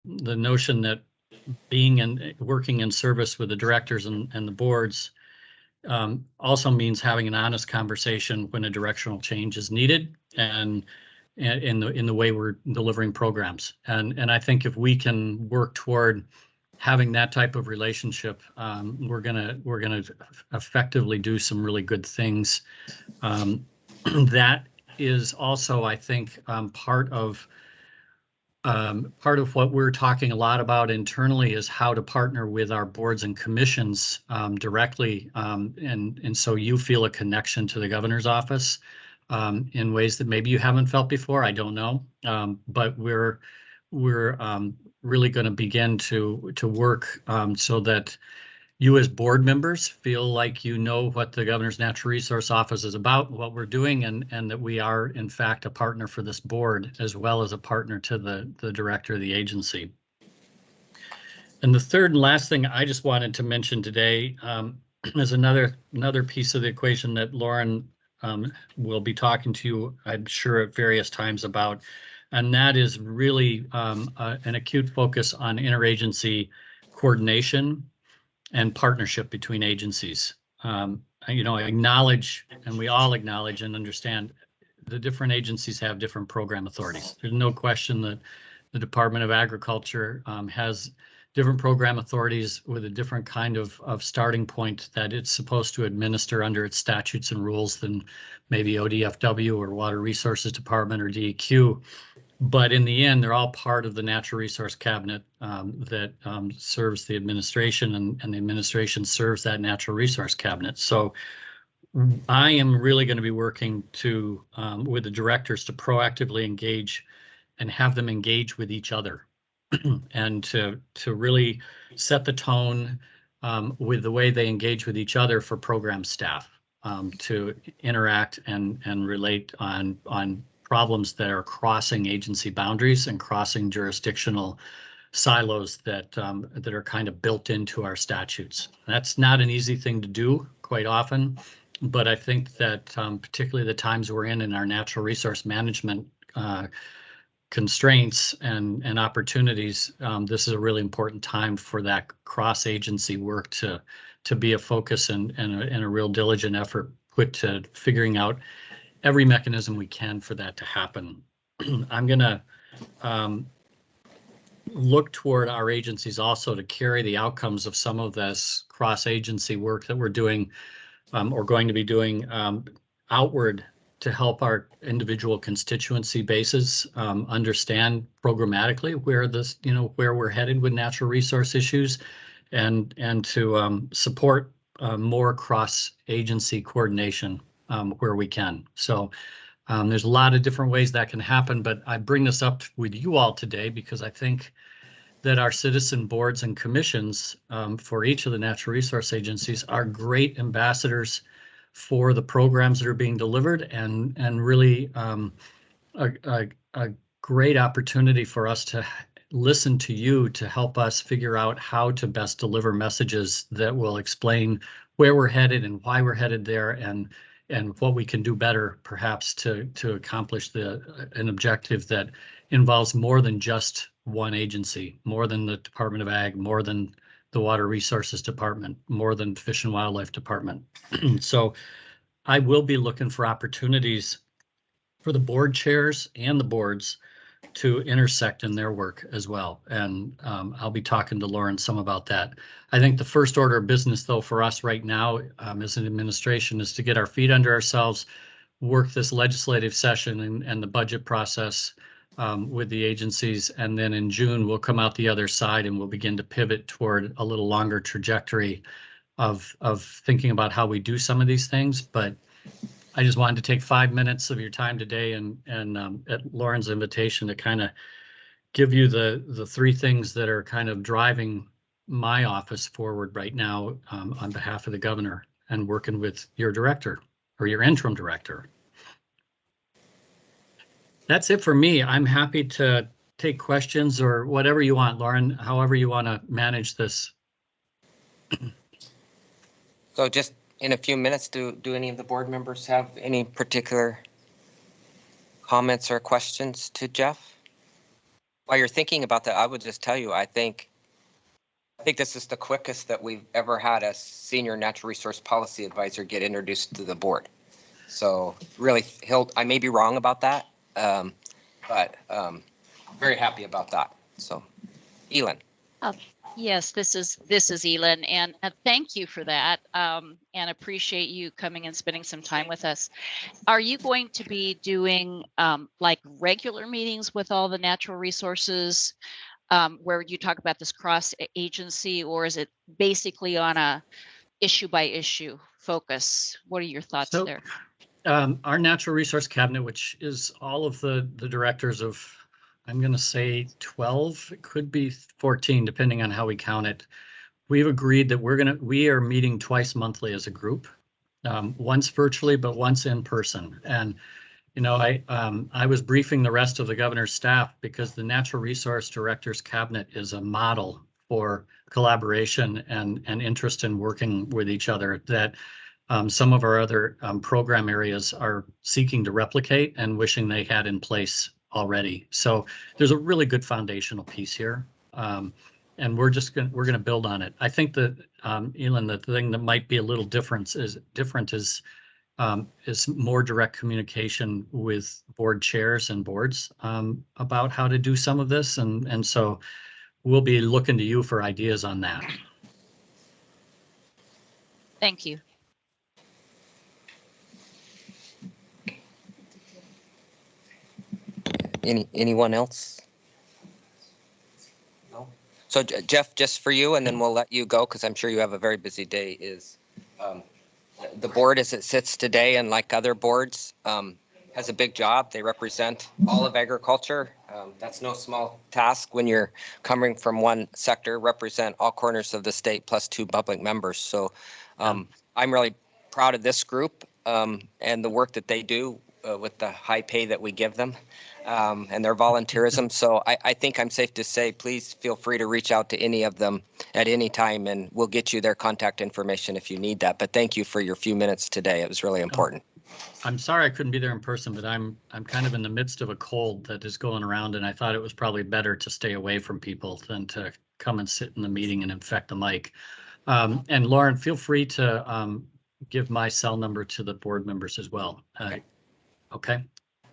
the notion that being and working in service with the directors and the boards also means having an honest conversation when a directional change is needed, and in the way we're delivering programs. And I think if we can work toward having that type of relationship, we're gonna effectively do some really good things. That is also, I think, part of what we're talking a lot about internally is how to partner with our boards and commissions directly, and so you feel a connection to the governor's office in ways that maybe you haven't felt before. I don't know, but we're really going to begin to work so that you as board members feel like you know what the Governor's Natural Resource Office is about, what we're doing, and that we are in fact a partner for this board as well as a partner to the director of the agency. And the third and last thing I just wanted to mention today is another piece of the equation that Lauren will be talking to you, I'm sure, at various times about, and that is really an acute focus on interagency coordination and partnership between agencies. You know, I acknowledge, and we all acknowledge and understand, the different agencies have different program authorities. There's no question that the Department of Agriculture has different program authorities with a different kind of starting point that it's supposed to administer under its statutes and rules than maybe ODFW or Water Resources Department or DEQ. But in the end, they're all part of the Natural Resource Cabinet that serves the administration, and the administration serves that Natural Resource Cabinet. So I am really going to be working to with the directors to proactively engage and have them engage with each other and to really set the tone with the way they engage with each other for program staff to interact and relate on problems that are crossing agency boundaries and crossing jurisdictional silos that are kind of built into our statutes. That's not an easy thing to do quite often, but I think that particularly the times we're in our natural resource management constraints and opportunities, this is a really important time for that cross-agency work to be a focus and a real diligent effort put to figuring out every mechanism we can for that to happen. I'm going to look toward our agencies also to carry the outcomes of some of this cross-agency work that we're doing or going to be doing outward to help our individual constituency bases understand programmatically where we're headed with natural resource issues, and to support more cross-agency coordination where we can. So there's a lot of different ways that can happen, but I bring this up with you all today because I think that our citizen boards and commissions for each of the natural resource agencies are great ambassadors for the programs that are being delivered, and really a great opportunity for us to listen to you to help us figure out how to best deliver messages that will explain where we're headed and why we're headed there, and what we can do better, perhaps, to accomplish an objective that involves more than just one agency, more than the Department of Ag, more than the Water Resources Department, more than Fish and Wildlife Department. So I will be looking for opportunities for the board chairs and the boards to intersect in their work as well. And I'll be talking to Lauren some about that. I think the first order of business, though, for us right now as an administration is to get our feet under ourselves, work this legislative session and the budget process with the agencies. And then in June, we'll come out the other side and we'll begin to pivot toward a little longer trajectory of thinking about how we do some of these things. But I just wanted to take 5 minutes of your time today and at Lauren's invitation to kind of give you the three things that are kind of driving my office forward right now on behalf of the governor and working with your director or your interim director. That's it for me. I'm happy to take questions or whatever you want, Lauren, however you want to manage this. So just in a few minutes, do any of the board members have any particular comments or questions to Jeff? While you're thinking about that, I would just tell you, I think this is the quickest that we've ever had a senior natural resource policy advisor get introduced to the board. So really, I may be wrong about that, but very happy about that. So, Elin. Yes, this is Elin, and thank you for that, and appreciate you coming and spending some time with us. Are you going to be doing like regular meetings with all the natural resources where you talk about this cross agency, or is it basically on a issue by issue focus? What are your thoughts there? Our natural resource cabinet, which is all of the directors of, I'm going to say 12, it could be 14, depending on how we count it. We've agreed that we are meeting twice monthly as a group, once virtually, but once in person. And, you know, I was briefing the rest of the governor's staff because the natural resource directors cabinet is a model for collaboration and interest in working with each other that some of our other program areas are seeking to replicate and wishing they had in place already. So there's a really good foundational piece here. And we're gonna build on it. I think that Elin, the thing that might be a little different is more direct communication with board chairs and boards about how to do some of this, and so we'll be looking to you for ideas on that. Thank you. Anyone else? No. So Jeff, just for you, and then we'll let you go because I'm sure you have a very busy day. Is the board as it sits today, and like other boards, has a big job. They represent all of agriculture. That's no small task when you're coming from one sector. Represent all corners of the state plus 2 public members. So I'm really proud of this group and the work that they do with the high pay that we give them. And their volunteerism. So I think I'm safe to say, please feel free to reach out to any of them at any time, and we'll get you their contact information if you need that. But thank you for your few minutes today. It was really important. I'm sorry I couldn't be there in person, but I'm kind of in the midst of a cold that is going around, and I thought it was probably better to stay away from people than to come and sit in the meeting and infect the mic. And Lauren, feel free to give my cell number to the board members as well. Okay.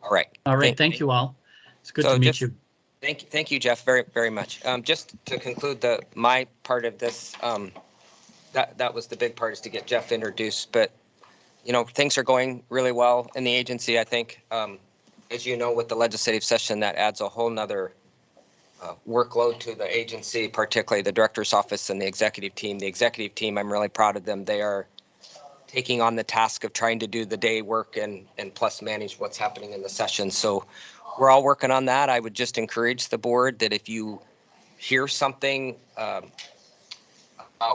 All right. All right. Thank you all. It's good to meet you. Thank you, Jeff, very, very much. Just to conclude my part of this, that was the big part, is to get Jeff introduced. But, you know, things are going really well in the agency, I think. As you know, with the legislative session, that adds a whole nother workload to the agency, particularly the director's office and the executive team. The executive team, I'm really proud of them. They are taking on the task of trying to do the day work and plus manage what's happening in the session. So we're all working on that. I would just encourage the board that if you hear something about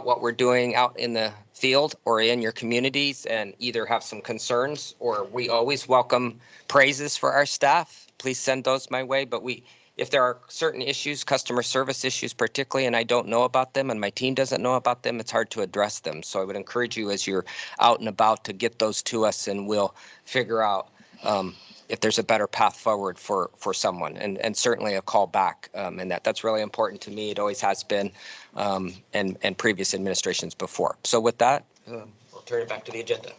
what we're doing out in the field or in your communities and either have some concerns, or we always welcome praises for our staff, please send those my way. But if there are certain issues, customer service issues particularly, and I don't know about them and my team doesn't know about them, it's hard to address them. So I would encourage you as you're out and about to get those to us, and we'll figure out if there's a better path forward for someone, and certainly a call back. And that's really important to me. It always has been, and previous administrations before. So with that, I'll turn it back to the agenda.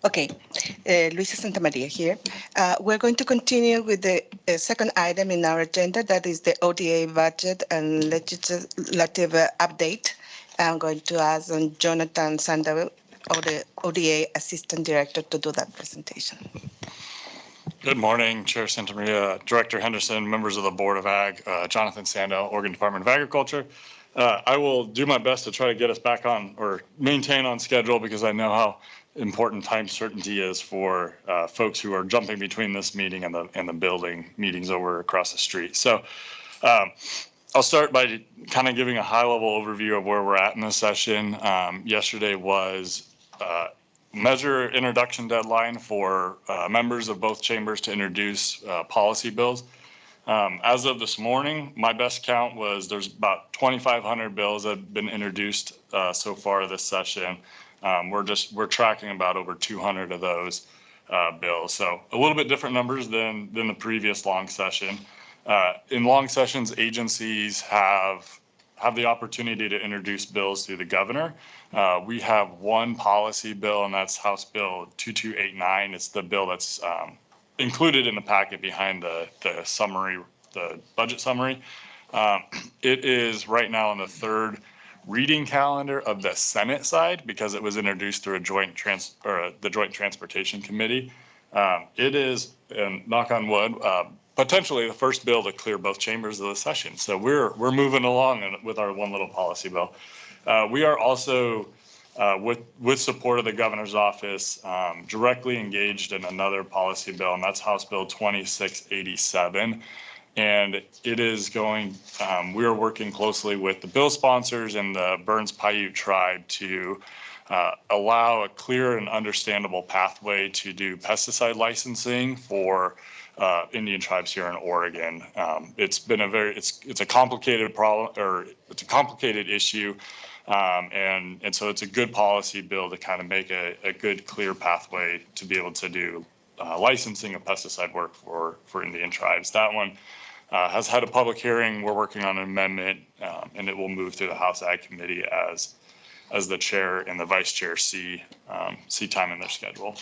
Okay, Luisa Santamaria here. We're going to continue with the second item in our agenda, that is the ODA budget and legislative update. I'm going to ask Jonathan Sandow, the ODA Assistant Director, to do that presentation. Good morning, Chair Santamaria, Director Henderson, members of the Board of Ag, Jonathan Sandow, Oregon Department of Agriculture. I will do my best to try to get us back on or maintain on schedule, because I know how important time certainty is for folks who are jumping between this meeting and the building meetings over across the street. So I'll start by kind of giving a high-level overview of where we're at in this session. Yesterday was measure introduction deadline for members of both chambers to introduce policy bills. As of this morning, my best count was there's about 2,500 bills that have been introduced so far this session. We're tracking about over 200 of those. bill. So a little bit different numbers than the previous long session. In long sessions, agencies have the opportunity to introduce bills through the governor. We have one policy bill, and that's House Bill 2289. It's the bill that's included in the packet behind the summary, the budget summary. It is right now on the third reading calendar of the Senate side because it was introduced through the Joint Transportation Committee. It is, and knock on wood, potentially the first bill to clear both chambers of the session. So we're moving along with our one little policy bill. We are also, with support of the governor's office, directly engaged in another policy bill, and that's House Bill 2687. And it is going, we are working closely with the bill sponsors and the Burns Paiute tribe to allow a clear and understandable pathway to do pesticide licensing for Indian tribes here in Oregon. It's been it's a complicated problem, or it's a complicated issue. And so it's a good policy bill to kind of make a good, clear pathway to be able to do licensing of pesticide work for Indian tribes. That one has had a public hearing. We're working on an amendment, and it will move through the House Ag Committee as the chair and the vice chair see time in their schedule.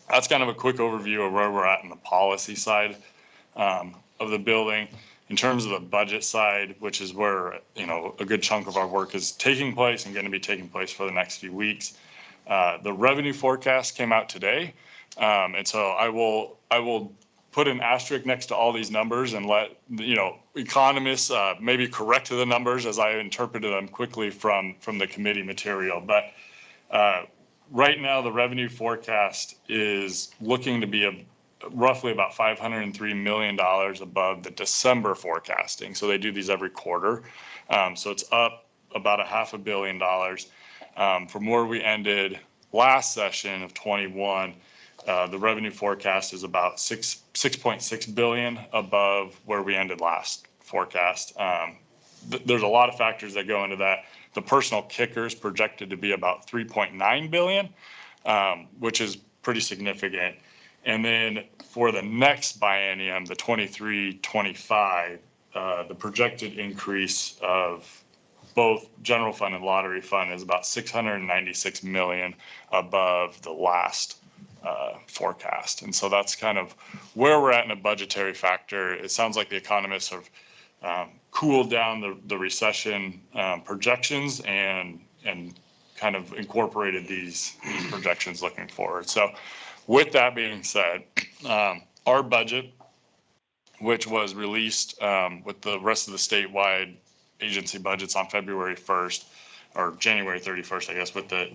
That's kind of a quick overview of where we're at in the policy side of the building. In terms of the budget side, which is where a good chunk of our work is taking place and going to be taking place for the next few weeks. The revenue forecast came out today, and so I will put an asterisk next to all these numbers and let economists maybe correct the numbers as I interpreted them quickly from the committee material. But right now, the revenue forecast is looking to be roughly about $503 million above the December forecasting. So they do these every quarter. So it's up about $500 million from where we ended last session of 21. The revenue forecast is about 6.6 billion above where we ended last forecast. There's a lot of factors that go into that. The personal kicker is projected to be about 3.9 billion, which is pretty significant. And then for the next biennium, the 23-25, the projected increase of both general fund and lottery fund is about 696 million above the last forecast. And so that's kind of where we're at in a budgetary factor. It sounds like the economists have cooled down the recession projections and kind of incorporated these projections looking forward. So with that being said, our budget, which was released with the rest of the statewide agency budgets on February 1st, or January 31st, I guess, with the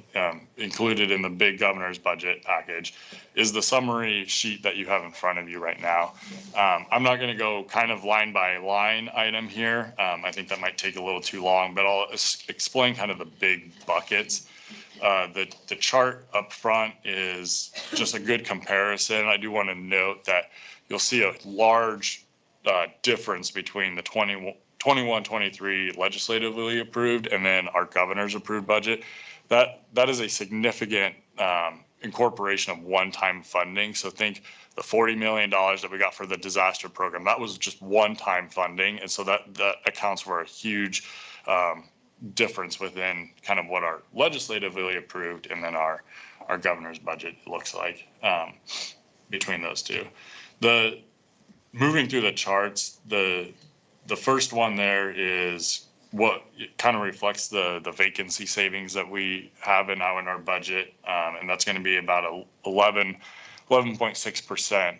included in the big governor's budget package, is the summary sheet that you have in front of you right now. I'm not going to go kind of line by line item here. I think that might take a little too long, but I'll explain kind of the big buckets. The chart up front is just a good comparison. I do want to note that you'll see a large difference between the 21-23 legislatively approved and then our governor's approved budget. That is a significant incorporation of one-time funding. So think the $40 million that we got for the disaster program, that was just one-time funding. And so that accounts for a huge difference within kind of what our legislatively approved and then our governor's budget looks like between those two. Moving through the charts, the first one there is what kind of reflects the vacancy savings that we have now in our budget, and that's going to be about 11.6%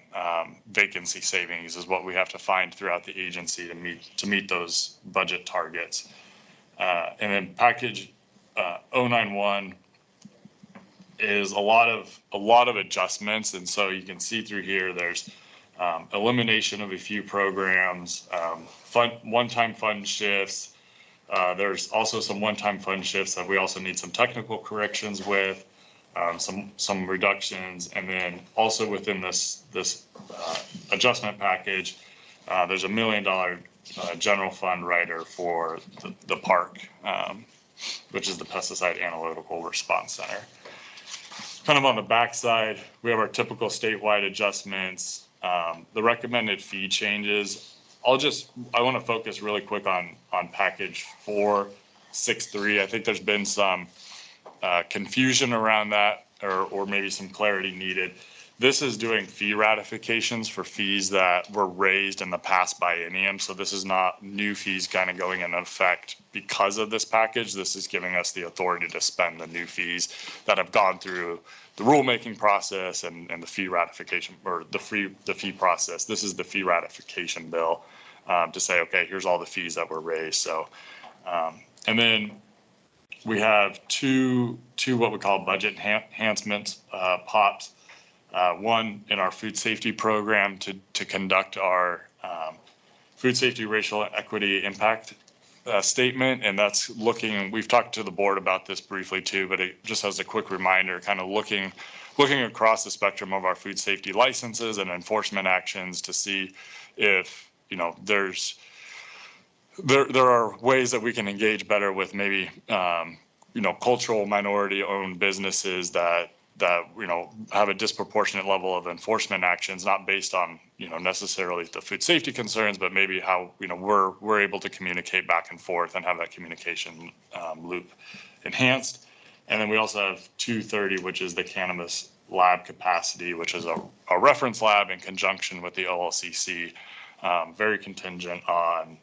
vacancy savings is what we have to find throughout the agency to meet those budget targets. And then package 091 is a lot of adjustments, and so you can see through here there's elimination of a few programs, one-time fund shifts. There's also some one-time fund shifts that we also need some technical corrections with, some reductions, and then also within this adjustment package, there's $1 million general fund rider for the park, which is the Pesticide Analytical Response Center. kind of on the backside, we have our typical statewide adjustments, the recommended fee changes. I want to focus really quick on package 463. I think there's been some confusion around that, or maybe some clarity needed. This is doing fee ratifications for fees that were raised in the past biennium. So this is not new fees kind of going into effect because of this package. This is giving us the authority to spend the new fees that have gone through the rulemaking process and the fee ratification, or the fee process. This is the fee ratification bill to say, okay, here's all the fees that were raised. So, and then we have two what we call budget enhancements pops. One in our food safety program to conduct our food safety racial equity impact statement. And that's looking, we've talked to the board about this briefly too, but it just as a quick reminder, kind of looking across the spectrum of our food safety licenses and enforcement actions to see if, you know, there are ways that we can engage better with maybe, you know, cultural minority owned businesses that, you know, have a disproportionate level of enforcement actions, not based on, you know, necessarily the food safety concerns, but maybe how, you know, we're able to communicate back and forth and have that communication loop enhanced. And then we also have 230, which is the cannabis lab capacity, which is a reference lab in conjunction with the OLCC, very contingent on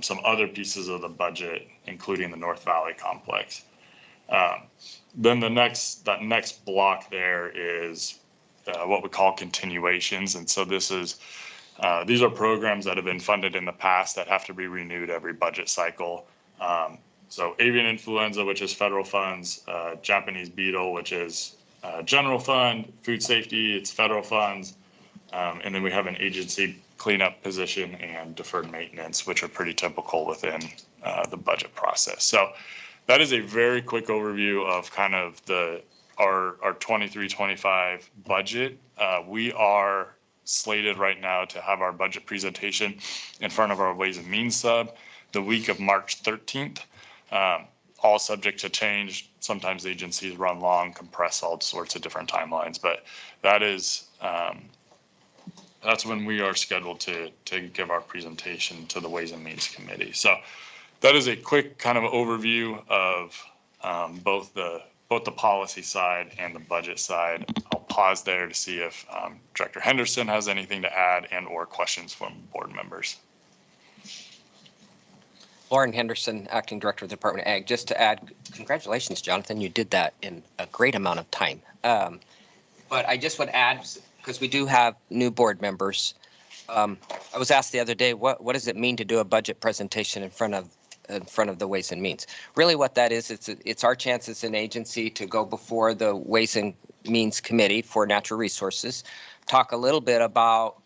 some other pieces of the budget, including the North Valley complex. Then that next block there is what we call continuations. And so these are programs that have been funded in the past that have to be renewed every budget cycle. So avian influenza, which is federal funds, Japanese beetle, which is general fund, food safety, it's federal funds. And then we have an agency cleanup position and deferred maintenance, which are pretty typical within the budget process. So that is a very quick overview of kind of our 23-25 budget. We are slated right now to have our budget presentation in front of our Ways and Means sub the week of March 13th. All subject to change. Sometimes agencies run long, compress all sorts of different timelines, but that is that's when we are scheduled to give our presentation to the Ways and Means Committee. So that is a quick kind of overview of both the policy side and the budget side. I'll pause there to see if Director Henderson has anything to add and or questions from board members. Lauren Henderson, Acting Director of the Department of Ag. Just to add, congratulations, Jonathan. You did that in a great amount of time. But I just would add, because we do have new board members. I was asked the other day, what does it mean to do a budget presentation in front of the Ways and Means? Really what that is, it's our chance as an agency to go before the Ways and Means Committee for Natural Resources, talk a little bit about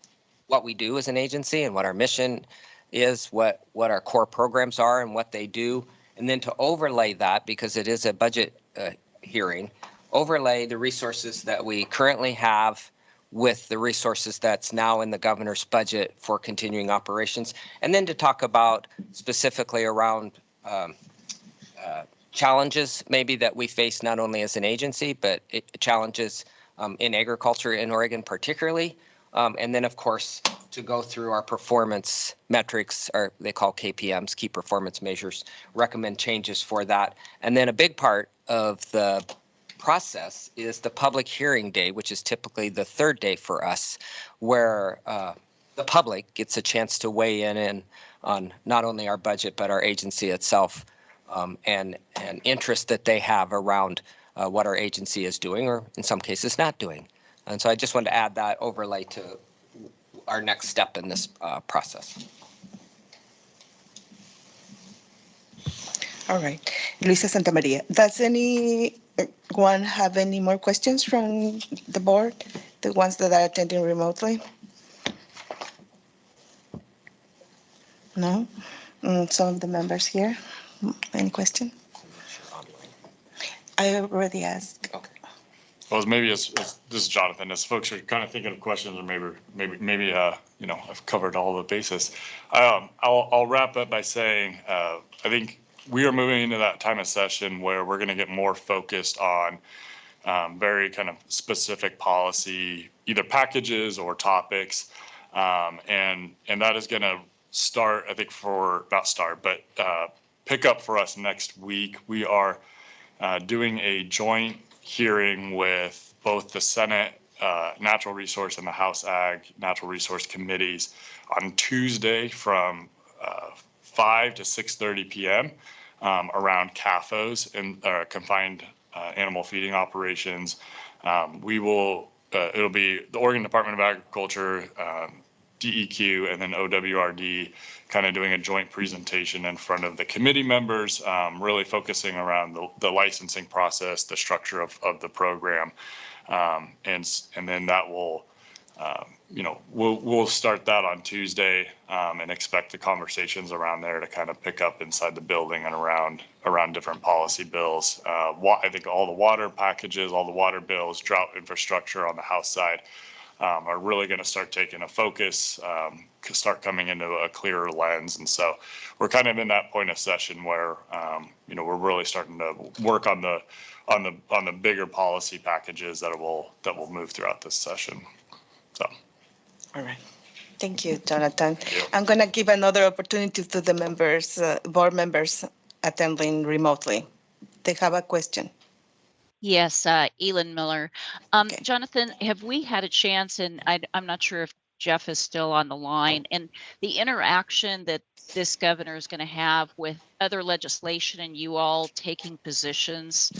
what we do as an agency and what our mission is, what our core programs are and what they do, and then to overlay that, because it is a budget hearing, overlay the resources that we currently have with the resources that's now in the governor's budget for continuing operations, and then to talk about specifically around challenges maybe that we face not only as an agency, but challenges in agriculture in Oregon particularly, and then of course to go through our performance metrics, or they call KPMs, key performance measures, recommend changes for that. And then a big part of the process is the public hearing day, which is typically the third day for us, where the public gets a chance to weigh in on not only our budget, but our agency itself, and interest that they have around what our agency is doing, or in some cases not doing. And so I just wanted to add that overlay to our next step in this process. All right. Luisa Santamaria, does anyone have any more questions from the board, the ones that are attending remotely? No? Some of the members here, any question? I already asked. Okay. Well, maybe this is Jonathan, as folks are kind of thinking of questions, or maybe you know, I've covered all the bases. I'll wrap up by saying I think we are moving into that time of session where we're going to get more focused on very kind of specific policy, either packages or topics. And that is going to start, I think, pick up for us next week. We are doing a joint hearing with both the Senate Natural Resource and the House Ag Natural Resource Committees on Tuesday from 5 to 6:30 p.m. Around CAFOs and confined animal feeding operations. It'll be the Oregon Department of Agriculture, DEQ, and then OWRD kind of doing a joint presentation in front of the committee members, really focusing around the licensing process, the structure of the program. And then that will, we'll start that on Tuesday and expect the conversations around there to kind of pick up inside the building and around different policy bills. I think all the water packages, all the water bills, drought infrastructure on the House side are really going to start taking a focus, start coming into a clearer lens. And so we're kind of in that point of session where, we're really starting to work on the bigger policy packages that will move throughout this session. So. All right. Thank you, Jonathan. Thank you. I'm going to give another opportunity to the members, board members attending remotely. They have a question. Yes, Elin Miller. Okay. Jonathan, have we had a chance, and I'm not sure if Jeff is still on the line, and the interaction that this governor is going to have with other legislation and you all taking positions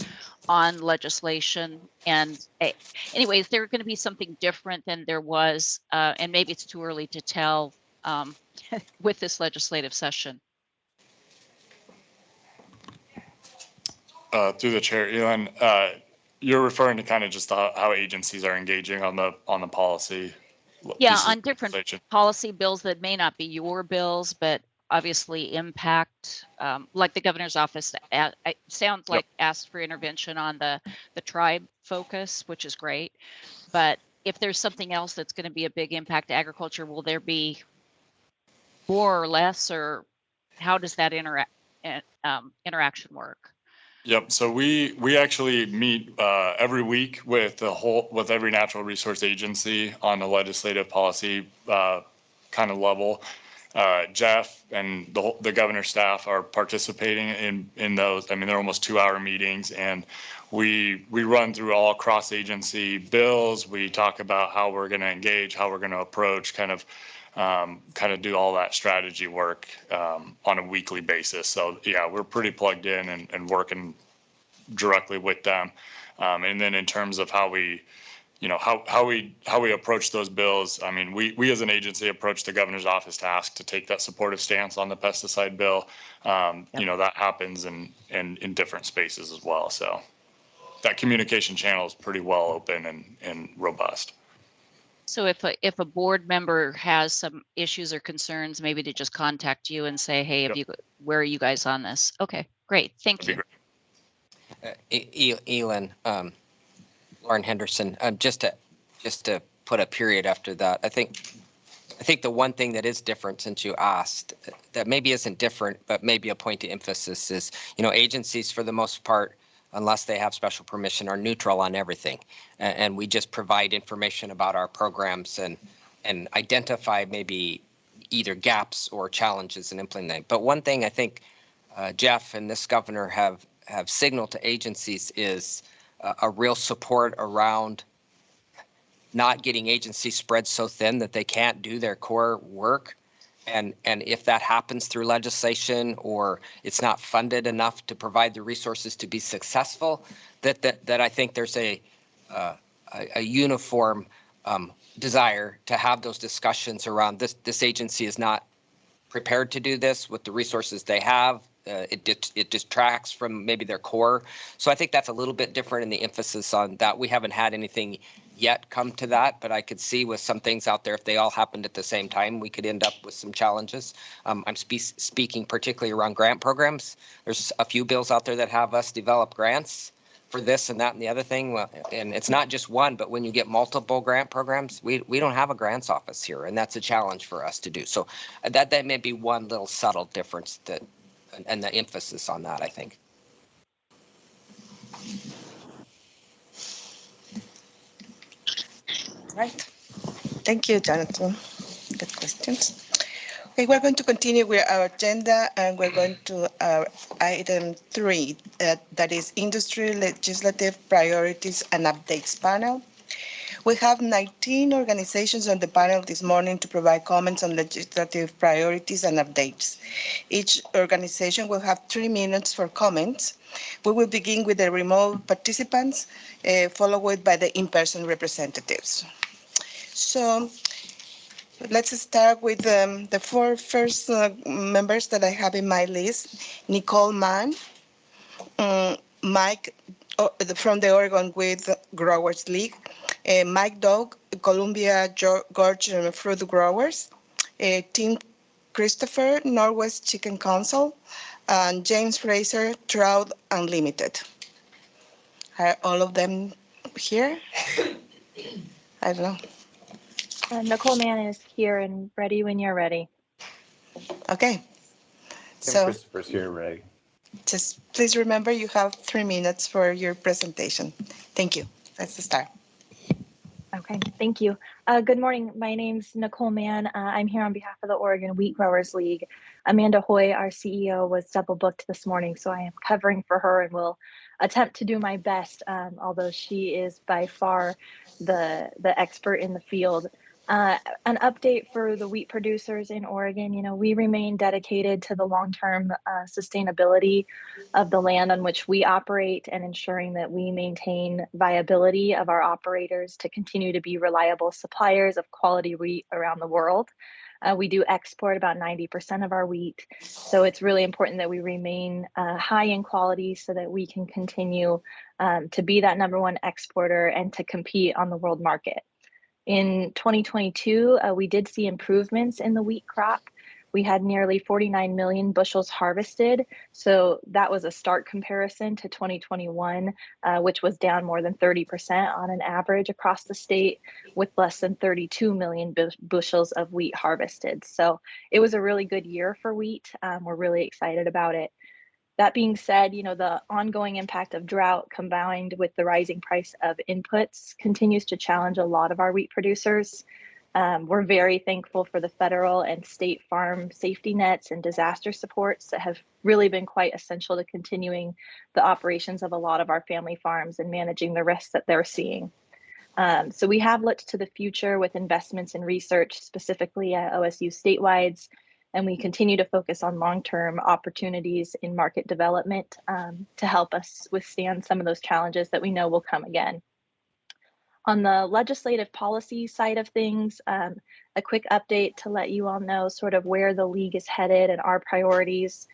on legislation? And anyway, is there going to be something different than there was, and maybe it's too early to tell with this legislative session? Through the chair, Elin, you're referring to kind of just how agencies are engaging on the policy. Yeah, on different policy bills that may not be your bills, but obviously impact, like the governor's office, it sounds like asked for intervention on the tribe focus, which is great. But if there's something else that's going to be a big impact to agriculture, will there be more or less, or how does that interaction work? Yep. So we actually meet every week with every natural resource agency on the legislative policy kind of level. Jeff and the governor's staff are participating in those. I mean, they're almost 2-hour meetings, and we run through all cross-agency bills. We talk about how we're going to engage, how we're going to approach, kind of do all that strategy work on a weekly basis. So yeah, we're pretty plugged in and working directly with them. And then in terms of how we approach those bills, I mean, we as an agency approach the governor's office to ask to take that supportive stance on the pesticide bill. That happens in different spaces as well. So that communication channel is pretty well open and robust. So if a board member has some issues or concerns, maybe to just contact you and say, hey, where are you guys on this? Okay, great. Thank you. Elin, Lauren Henderson, just to put a period after that, I think the one thing that is different, since you asked, that maybe isn't different, but maybe a point of emphasis is, agencies for the most part, unless they have special permission, are neutral on everything. And we just provide information about our programs and identify maybe either gaps or challenges in implementing. But one thing I think Jeff and this governor have signaled to agencies is a real support around not getting agencies spread so thin that they can't do their core work. And if that happens through legislation, or it's not funded enough to provide the resources to be successful, that I think there's a uniform desire to have those discussions around this agency is not prepared to do this with the resources they have. It distracts from maybe their core. So I think that's a little bit different in the emphasis on that. We haven't had anything yet come to that, but I could see with some things out there, if they all happened at the same time, we could end up with some challenges. I'm speaking particularly around grant programs. There's a few bills out there that have us develop grants for this and that and the other thing. Well, and it's not just one, but when you get multiple grant programs, we don't have a grants office here, and that's a challenge for us to do. So that may be one little subtle difference and the emphasis on that, I think. Right. Thank you, Jonathan. Good questions. Okay, we're going to continue with our agenda, and we're going to item 3, that is Industry Legislative Priorities and Updates panel. We have 19 organizations on the panel this morning to provide comments on legislative priorities and updates. Each organization will have 3 minutes for comments. We will begin with the remote participants, followed by the in-person representatives. So let's start with the 4 first members that I have in my list. Nicole Mann, Mike from the Oregon Wheat Growers League, Mike Dog, Columbia Gorge Fruit Growers, Tim Christopher, Northwest Chicken Council, and James Fraser, Trout Unlimited. Are all of them here? I don't know. Nicole Mann is here and ready when you're ready. Okay. Tim So Christopher's here and ready. just please remember you have 3 minutes for your presentation. Thank you. Let's start. Okay, thank you. Good morning. My name's Nicole Mann. I'm here on behalf of the Oregon Wheat Growers League. Amanda Hoy, our CEO, was double booked this morning, so I am covering for her and will attempt to do my best, although she is by far the expert in the field. An update for the wheat producers in Oregon. You know, we remain dedicated to the long-term sustainability of the land on which we operate and ensuring that we maintain viability of our operators to continue to be reliable suppliers of quality wheat around the world. We do export about 90% of our wheat, so it's really important that we remain high in quality so that we can continue to be that #1 exporter and to compete on the world market. In 2022, we did see improvements in the wheat crop. We had nearly 49 million bushels harvested. So that was a stark comparison to 2021, which was down more than 30% on an average across the state, with less than 32 million bushels of wheat harvested. So it was a really good year for wheat. We're really excited about it. That being said, you know, the ongoing impact of drought combined with the rising price of inputs continues to challenge a lot of our wheat producers. We're very thankful for the federal and state farm safety nets and disaster supports that have really been quite essential to continuing the operations of a lot of our family farms and managing the risks that they're seeing. So we have looked to the future with investments in research, specifically at OSU Statewides, and we continue to focus on long-term opportunities in market development to help us withstand some of those challenges that we know will come again. On the legislative policy side of things, a quick update to let you all know sort of where the league is headed and our priorities.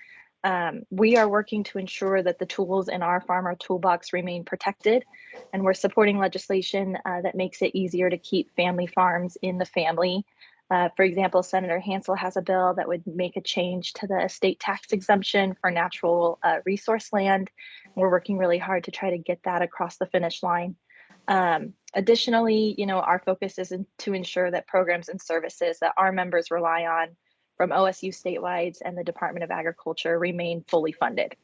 We are working to ensure that the tools in our farmer toolbox remain protected, and we're supporting legislation that makes it easier to keep family farms in the family. For example, Senator Hansel has a bill that would make a change to the estate tax exemption for natural resource land. We're working really hard to try to get that across the finish line. Additionally, you know, our focus is to ensure that programs and services that our members rely on from OSU Statewides and the Department of Agriculture remain fully funded.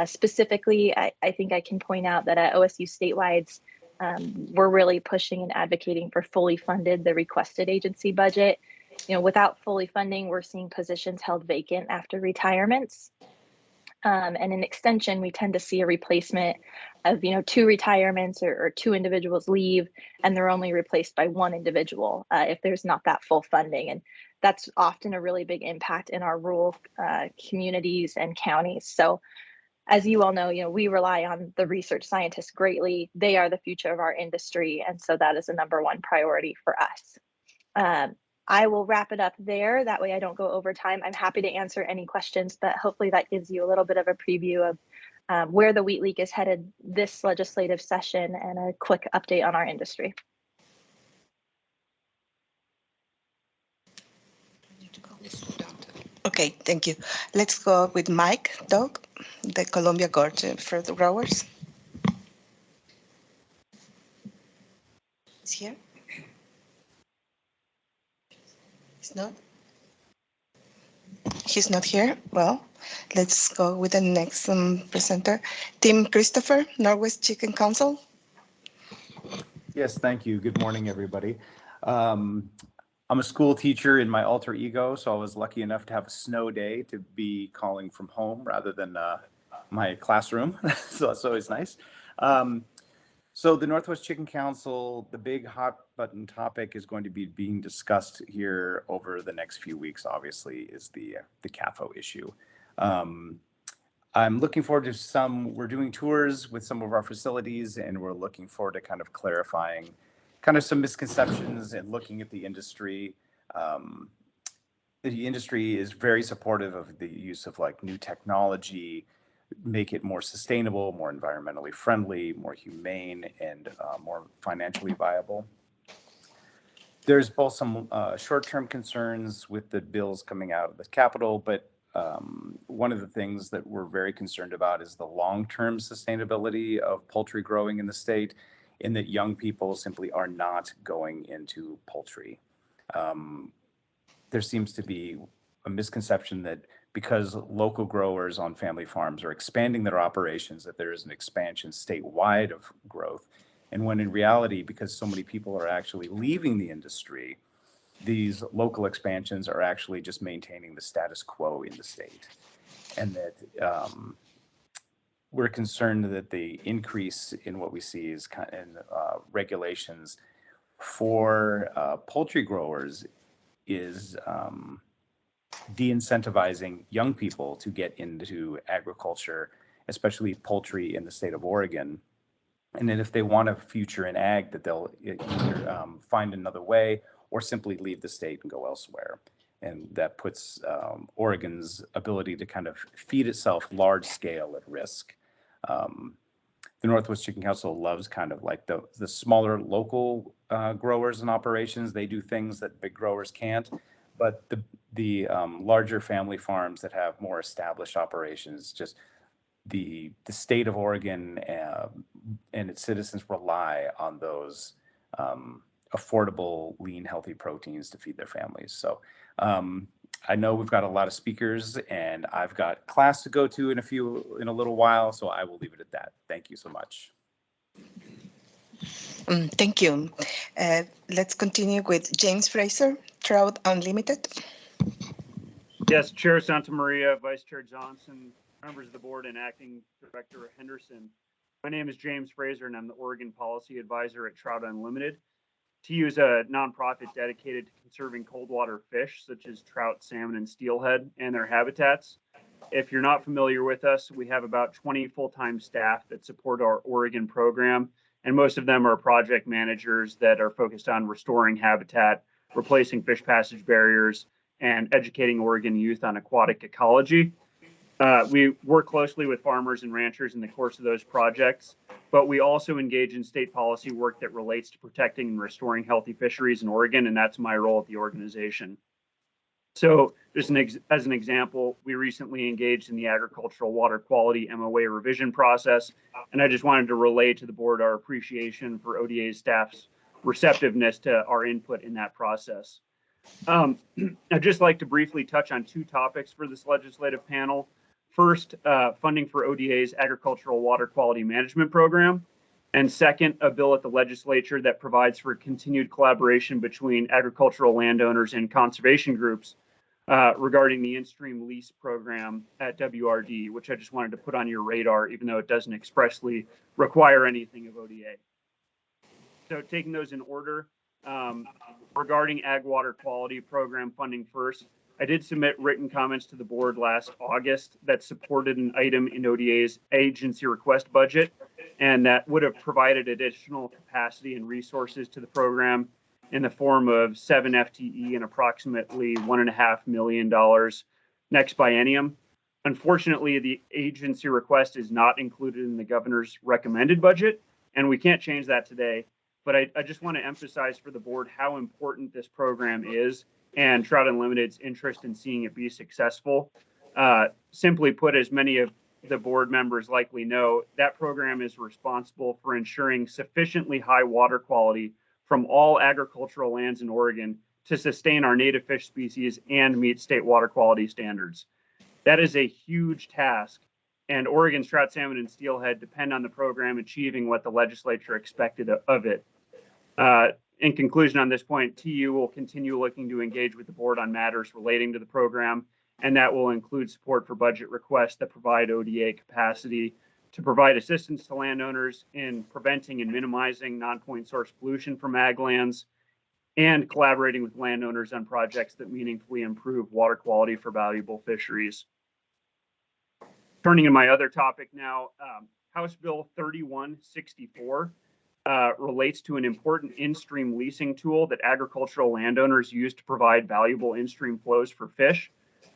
Specifically, I think I can point out that at OSU Statewides, we're really pushing and advocating for fully funded the requested agency budget. You know, without fully funding, we're seeing positions held vacant after retirements. And in extension, we tend to see a replacement of, you know, 2 retirements or 2 individuals leave, and they're only replaced by 1 individual if there's not that full funding. And that's often a really big impact in our rural communities and counties. So as you all know, you know, we rely on the research scientists greatly. They are the future of our industry. And so that is a #1 priority for us. I will wrap it up there. That way I don't go over time. I'm happy to answer any questions, but hopefully that gives you a little bit of a preview of where the Wheat League is headed this legislative session and a quick update on our industry. Okay, thank you. Let's go with Mike Dog, the Columbia Gorge Fruit Growers. Is here? He's not? He's not here? Well, let's go with the next presenter. Tim Christopher, Northwest Chicken Council. Yes, thank you. Good morning, everybody. I'm a school teacher in my alter ego, so I was lucky enough to have a snow day to be calling from home rather than my classroom. So that's always nice. So the Northwest Chicken Council, the big hot button topic is going to be being discussed here over the next few weeks, obviously, is the CAFO issue. I'm looking forward to we're doing tours with some of our facilities, and we're looking forward to kind of clarifying kind of some misconceptions and looking at the industry. The industry is very supportive of the use of like new technology, make it more sustainable, more environmentally friendly, more humane, and more financially viable. There's both some short-term concerns with the bills coming out of the Capitol, but one of the things that we're very concerned about is the long-term sustainability of poultry growing in the state, in that young people simply are not going into poultry. There seems to be a misconception that because local growers on family farms are expanding their operations, that there is an expansion statewide of growth. And when in reality, because so many people are actually leaving the industry, these local expansions are actually just maintaining the status quo in the state. And that we're concerned that the increase in what we see is kind of regulations for poultry growers is de-incentivizing young people to get into agriculture, especially poultry in the state of Oregon. And then if they want a future in ag, that they'll either find another way or simply leave the state and go elsewhere. And that puts Oregon's ability to kind of feed itself large scale at risk. The Northwest Chicken Council loves kind of like the smaller local growers and operations. They do things that big growers can't, but the larger family farms that have more established operations, just the state of Oregon and its citizens rely on those affordable, lean, healthy proteins to feed their families. So I know we've got a lot of speakers, and I've got class to go to in a little while, so I will leave it at that. Thank you so much. Thank you. Let's continue with James Fraser, Trout Unlimited. Yes, Chair Santa Maria, Vice Chair Johnson, members of the board, and Acting Director Henderson. My name is James Fraser, and I'm the Oregon Policy Advisor at Trout Unlimited. TU is a nonprofit dedicated to conserving cold water fish, such as trout, salmon, and steelhead, and their habitats. If you're not familiar with us, we have about 20 full-time staff that support our Oregon program, and most of them are project managers that are focused on restoring habitat, replacing fish passage barriers, and educating Oregon youth on aquatic ecology. We work closely with farmers and ranchers in the course of those projects, but we also engage in state policy work that relates to protecting and restoring healthy fisheries in Oregon, and that's my role at the organization. So just as an example, we recently engaged in the agricultural water quality MOA revision process, and I just wanted to relay to the board our appreciation for ODA staff's receptiveness to our input in that process. I'd just like to briefly touch on two topics for this legislative panel. First, funding for ODA's Agricultural Water Quality Management Program. And second, a bill at the legislature that provides for continued collaboration between agricultural landowners and conservation groups regarding the in-stream lease program at WRD, which I just wanted to put on your radar, even though it doesn't expressly require anything of ODA. So taking those in order, regarding ag water quality program funding first, I did submit written comments to the board last August that supported an item in ODA's agency request budget, and that would have provided additional capacity and resources to the program in the form of 7 FTE and approximately $1.5 million next biennium. Unfortunately, the agency request is not included in the governor's recommended budget, and we can't change that today. But I just want to emphasize for the board how important this program is and Trout Unlimited's interest in seeing it be successful. Simply put, as many of the board members likely know, that program is responsible for ensuring sufficiently high water quality from all agricultural lands in Oregon to sustain our native fish species and meet state water quality standards. That is a huge task, and Oregon's trout, salmon, and steelhead depend on the program achieving what the legislature expected of it. In conclusion on this point, TU will continue looking to engage with the board on matters relating to the program, and that will include support for budget requests that provide ODA capacity to provide assistance to landowners in preventing and minimizing non-point source pollution from ag lands, and collaborating with landowners on projects that meaningfully improve water quality for valuable fisheries. Turning to my other topic now, House Bill 3164 relates to an important in-stream leasing tool that agricultural landowners use to provide valuable in-stream flows for fish.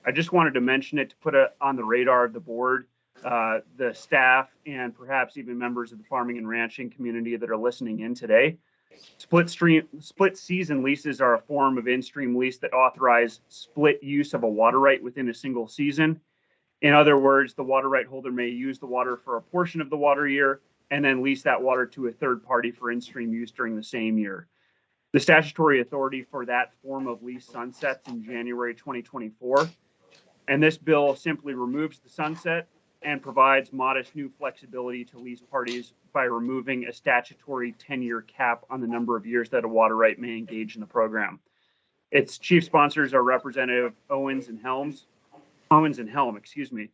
I just wanted to mention it to put it on the radar of the board, the staff, and perhaps even members of the farming and ranching community that are listening in today. Split season leases are a form of in-stream lease that authorize split use of a water right within a single season. In other words, the water right holder may use the water for a portion of the water year and then lease that water to a third party for in-stream use during the same year. The statutory authority for that form of lease sunsets in January 2024, and this bill simply removes the sunset and provides modest new flexibility to lease parties by removing a statutory 10-year cap on the number of years that a water right may engage in the program. Its chief sponsors are Representative Owens and Helm, excuse me.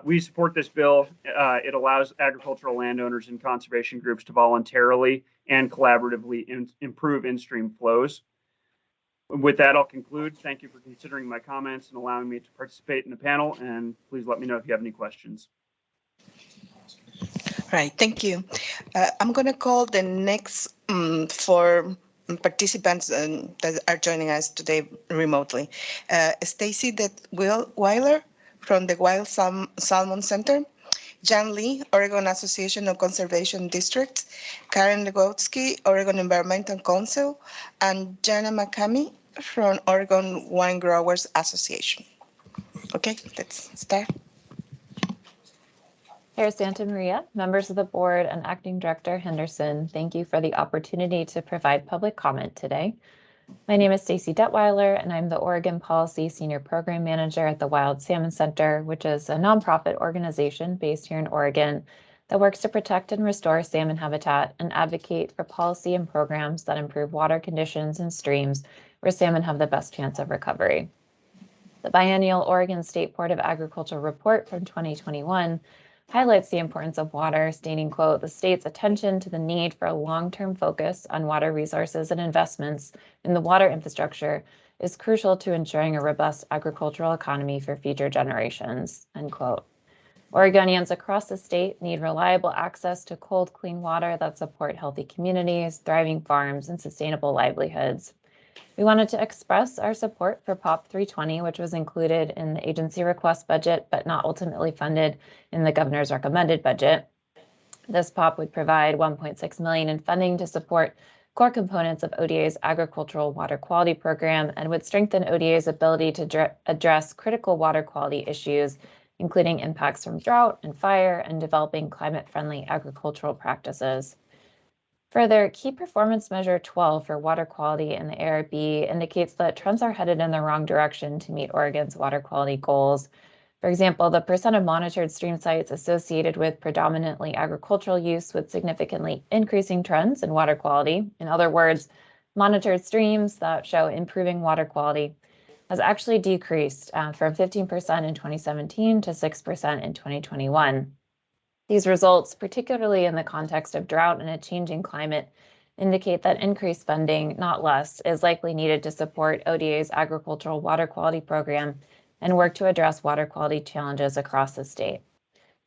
We support this bill. It allows agricultural landowners and conservation groups to voluntarily and collaboratively improve in-stream flows. With that, I'll conclude. Thank you for considering my comments and allowing me to participate in the panel. And please let me know if you have any questions. Right, thank you. I'm going to call the next 4 participants that are joining us today remotely. Stacy Weiler from the Wild Salmon Center, Jan Lee, Oregon Association of Conservation Districts, Karen Legotsky, Oregon Environmental Council, and Jana McCamey from Oregon Wine Growers Association. Okay, let's start. Chair Santa Maria, members of the board, and Acting Director Henderson, thank you for the opportunity to provide public comment today. My name is Stacy Detweiler, and I'm the Oregon Policy Senior Program Manager at the Wild Salmon Center, which is a nonprofit organization based here in Oregon that works to protect and restore salmon habitat and advocate for policy and programs that improve water conditions in streams where salmon have the best chance of recovery. The biennial Oregon State Board of Agriculture report from 2021 highlights the importance of water, stating, quote, the state's attention to the need for a long-term focus on water resources and investments in the water infrastructure is crucial to ensuring a robust agricultural economy for future generations, end quote. Oregonians across the state need reliable access to cold, clean water that support healthy communities, thriving farms, and sustainable livelihoods. We wanted to express our support for POP 320, which was included in the agency request budget, but not ultimately funded in the governor's recommended budget. This POP would provide $1.6 million in funding to support core components of ODA's agricultural water quality program and would strengthen ODA's ability to address critical water quality issues, including impacts from drought and fire and developing climate-friendly agricultural practices. Further, key performance measure 12 for water quality in the ARB indicates that trends are headed in the wrong direction to meet Oregon's water quality goals. For example, the percent of monitored stream sites associated with predominantly agricultural use with significantly increasing trends in water quality, in other words, monitored streams that show improving water quality, has actually decreased from 15% in 2017 to 6% in 2021. These results, particularly in the context of drought and a changing climate, indicate that increased funding, not less, is likely needed to support ODA's agricultural water quality program and work to address water quality challenges across the state.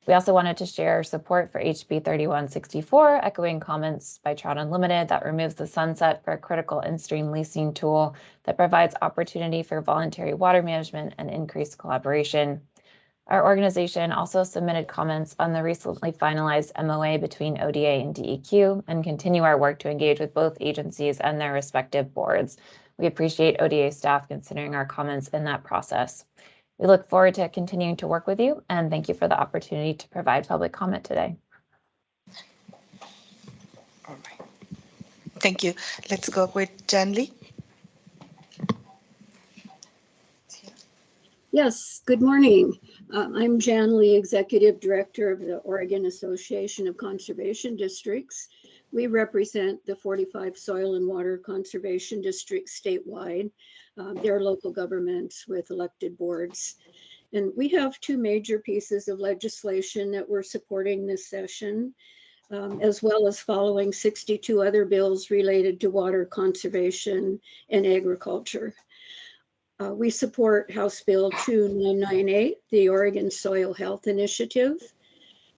We also wanted to share support for HB 3164, echoing comments by Trout Unlimited that removes the sunset for a critical in-stream leasing tool that provides opportunity for voluntary water management and increased collaboration. Our organization also submitted comments on the recently finalized MOA between ODA and DEQ and continue our work to engage with both agencies and their respective boards. We appreciate ODA staff considering our comments in that process. We look forward to continuing to work with you, and thank you for the opportunity to provide public comment today. All right. Thank you. Let's go with Jan Lee. Yes, good morning. I'm Jan Lee, Executive Director of the Oregon Association of Conservation Districts. We represent the 45 soil and water conservation districts statewide. They're local governments with elected boards. And we have two major pieces of legislation that we're supporting this session, as well as following 62 other bills related to water conservation and agriculture. We support House Bill 2998, the Oregon Soil Health Initiative.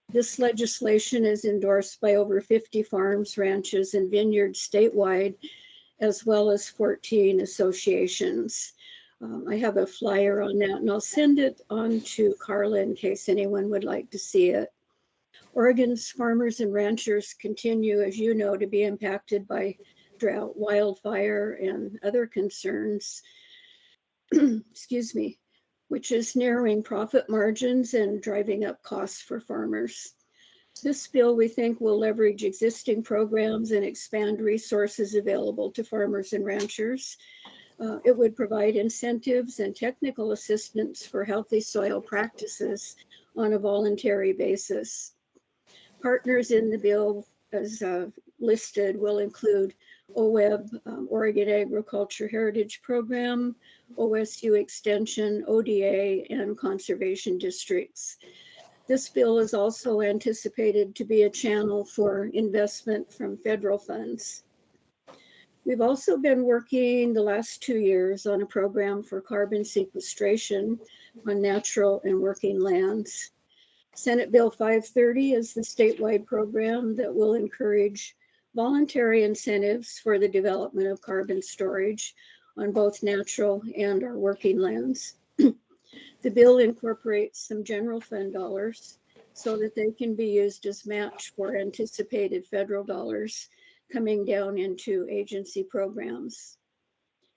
This legislation is endorsed by over 50 farms, ranches, and vineyards statewide, as well as 14 associations. I have a flyer on that, and I'll send it on to Carla in case anyone would like to see it. Oregon's farmers and ranchers continue, as you know, to be impacted by drought, wildfire, and other concerns, excuse me, which is narrowing profit margins and driving up costs for farmers. This bill, we think, will leverage existing programs and expand resources available to farmers and ranchers. It would provide incentives and technical assistance for healthy soil practices on a voluntary basis. Partners in the bill, as listed, will include OWEB, Oregon Agriculture Heritage Program, OSU Extension, ODA, and conservation districts. This bill is also anticipated to be a channel for investment from federal funds. We've also been working the last 2 years on a program for carbon sequestration on natural and working lands. Senate Bill 530 is the statewide program that will encourage voluntary incentives for the development of carbon storage on both natural and our working lands. The bill incorporates some general fund dollars so that they can be used as match for anticipated federal dollars coming down into agency programs.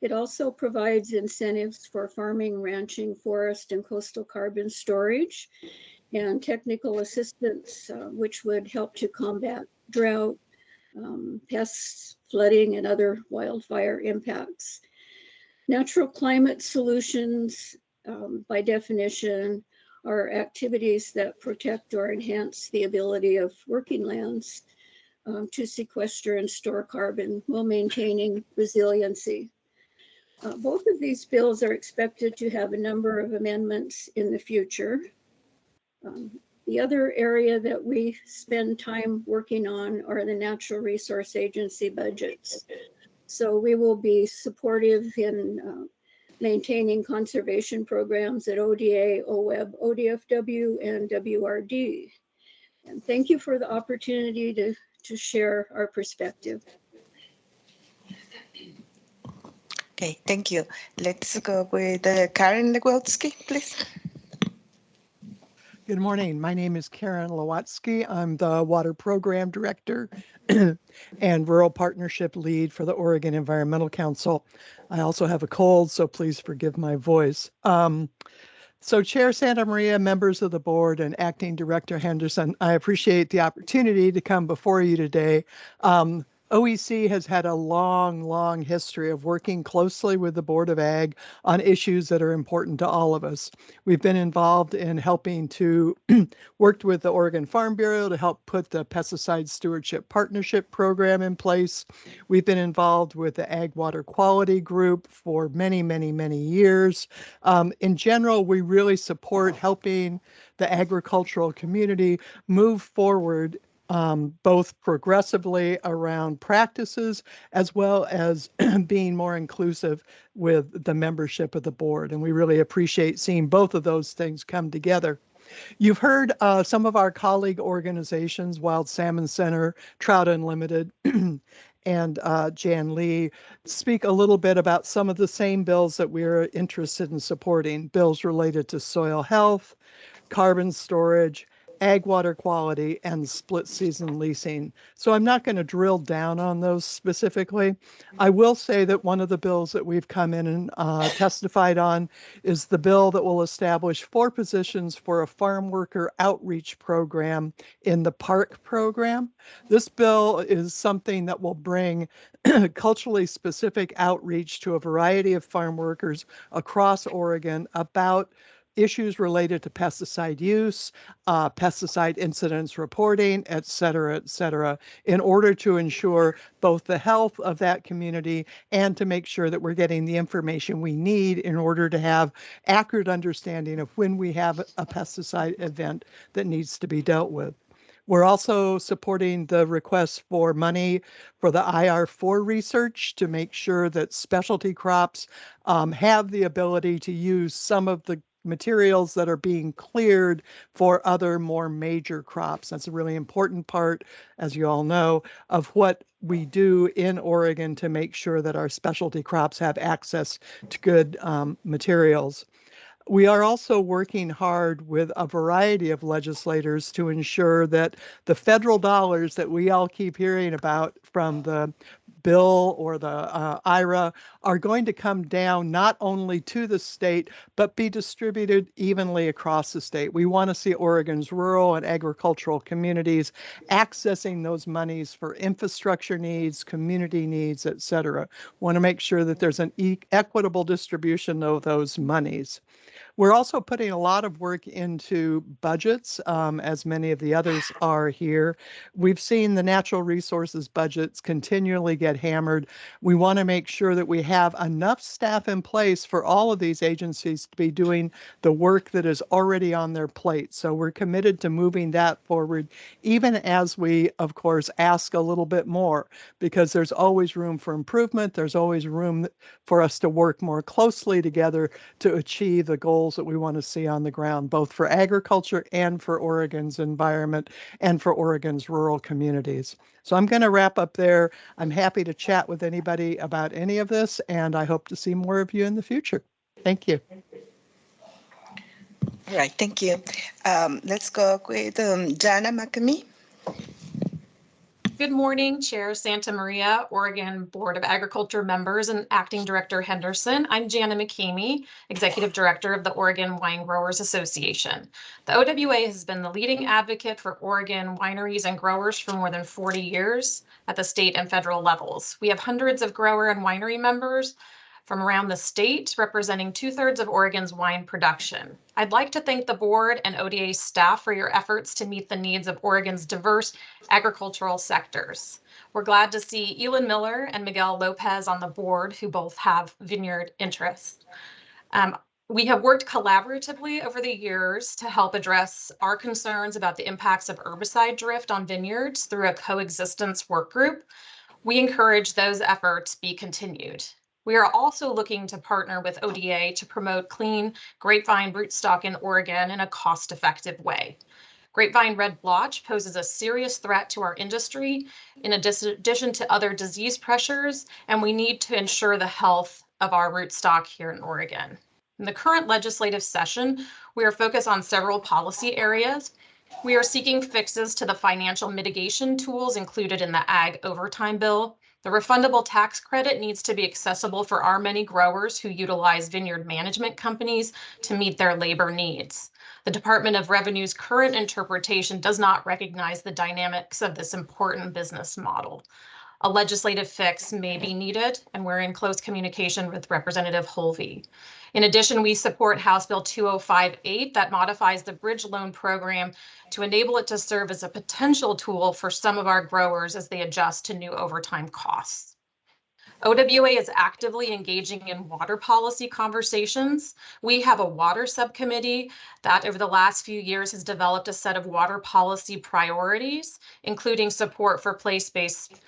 It also provides incentives for farming, ranching, forest, and coastal carbon storage and technical assistance, which would help to combat drought, pests, flooding, and other wildfire impacts. Natural climate solutions, by definition, are activities that protect or enhance the ability of working lands to sequester and store carbon while maintaining resiliency. Both of these bills are expected to have a number of amendments in the future. The other area that we spend time working on are the Natural Resource Agency budgets. So we will be supportive in maintaining conservation programs at ODA, OWEB, ODFW, and WRD. And thank you for the opportunity to share our perspective. Okay, thank you. Let's go with Karen Legweltsky, please. Good morning. My name is Karen Lewatsky. I'm the Water Program Director and Rural Partnership Lead for the Oregon Environmental Council. I also have a cold, so please forgive my voice. So Chair Santa Maria, members of the board, and Acting Director Henderson, I appreciate the opportunity to come before you today. OEC has had a long history of working closely with the Board of Ag on issues that are important to all of us. We've been involved in helping to work with the Oregon Farm Bureau to help put the Pesticide Stewardship Partnership Program in place. We've been involved with the Ag Water Quality Group for many years. In general, we really support helping the agricultural community move forward both progressively around practices as well as being more inclusive with the membership of the board. And we really appreciate seeing both of those things come together. You've heard some of our colleague organizations, Wild Salmon Center, Trout Unlimited, and Jan Lee, speak a little bit about some of the same bills that we're interested in supporting, bills related to soil health, carbon storage, ag water quality, and split season leasing. So I'm not going to drill down on those specifically. I will say that one of the bills that we've come in and testified on is the bill that will establish 4 positions for a farm worker outreach program in the PARC program. This bill is something that will bring culturally specific outreach to a variety of farm workers across Oregon about issues related to pesticide use, pesticide incidence reporting, et cetera, in order to ensure both the health of that community and to make sure that we're getting the information we need in order to have accurate understanding of when we have a pesticide event that needs to be dealt with. We're also supporting the request for money for the IR4 research to make sure that specialty crops have the ability to use some of the materials that are being cleared for other more major crops. That's a really important part, as you all know, of what we do in Oregon to make sure that our specialty crops have access to good materials. We are also working hard with a variety of legislators to ensure that the federal dollars that we all keep hearing about from the bill or the IRA are going to come down not only to the state, but be distributed evenly across the state. We want to see Oregon's rural and agricultural communities accessing those monies for infrastructure needs, community needs, et cetera. Want to make sure that there's an equitable distribution of those monies. We're also putting a lot of work into budgets, as many of the others are here. We've seen the natural resources budgets continually get hammered. We want to make sure that we have enough staff in place for all of these agencies to be doing the work that is already on their plate. So we're committed to moving that forward, even as we, of course, ask a little bit more, because there's always room for improvement. There's always room for us to work more closely together to achieve the goals that we want to see on the ground, both for agriculture and for Oregon's environment and for Oregon's rural communities. So I'm going to wrap up there. I'm happy to chat with anybody about any of this, and I hope to see more of you in the future. Thank you. All right, thank you. Let's go with Jana McCamey. Good morning, Chair Santa Maria, Oregon Board of Agriculture members, and Acting Director Henderson. I'm Jana McCamey, Executive Director of the Oregon Wine Growers Association. The OWA has been the leading advocate for Oregon wineries and growers for more than 40 years at the state and federal levels. We have hundreds of grower and winery members from around the state, representing 2/3 of Oregon's wine production. I'd like to thank the board and ODA staff for your efforts to meet the needs of Oregon's diverse agricultural sectors. We're glad to see Elin Miller and Miguel Lopez on the board, who both have vineyard interests. We have worked collaboratively over the years to help address our concerns about the impacts of herbicide drift on vineyards through a coexistence work group. We encourage those efforts be continued. We are also looking to partner with ODA to promote clean grapevine rootstock in Oregon in a cost-effective way. Grapevine red blotch poses a serious threat to our industry in addition to other disease pressures, and we need to ensure the health of our rootstock here in Oregon. In the current legislative session, we are focused on several policy areas. We are seeking fixes to the financial mitigation tools included in the Ag Overtime Bill. The refundable tax credit needs to be accessible for our many growers who utilize vineyard management companies to meet their labor needs. The Department of Revenue's current interpretation does not recognize the dynamics of this important business model. A legislative fix may be needed, and we're in close communication with Representative Holvey. In addition, we support House Bill 2058 that modifies the bridge loan program to enable it to serve as a potential tool for some of our growers as they adjust to new overtime costs. OWA is actively engaging in water policy conversations. We have a water subcommittee that over the last few years has developed a set of water policy priorities, including support for place-based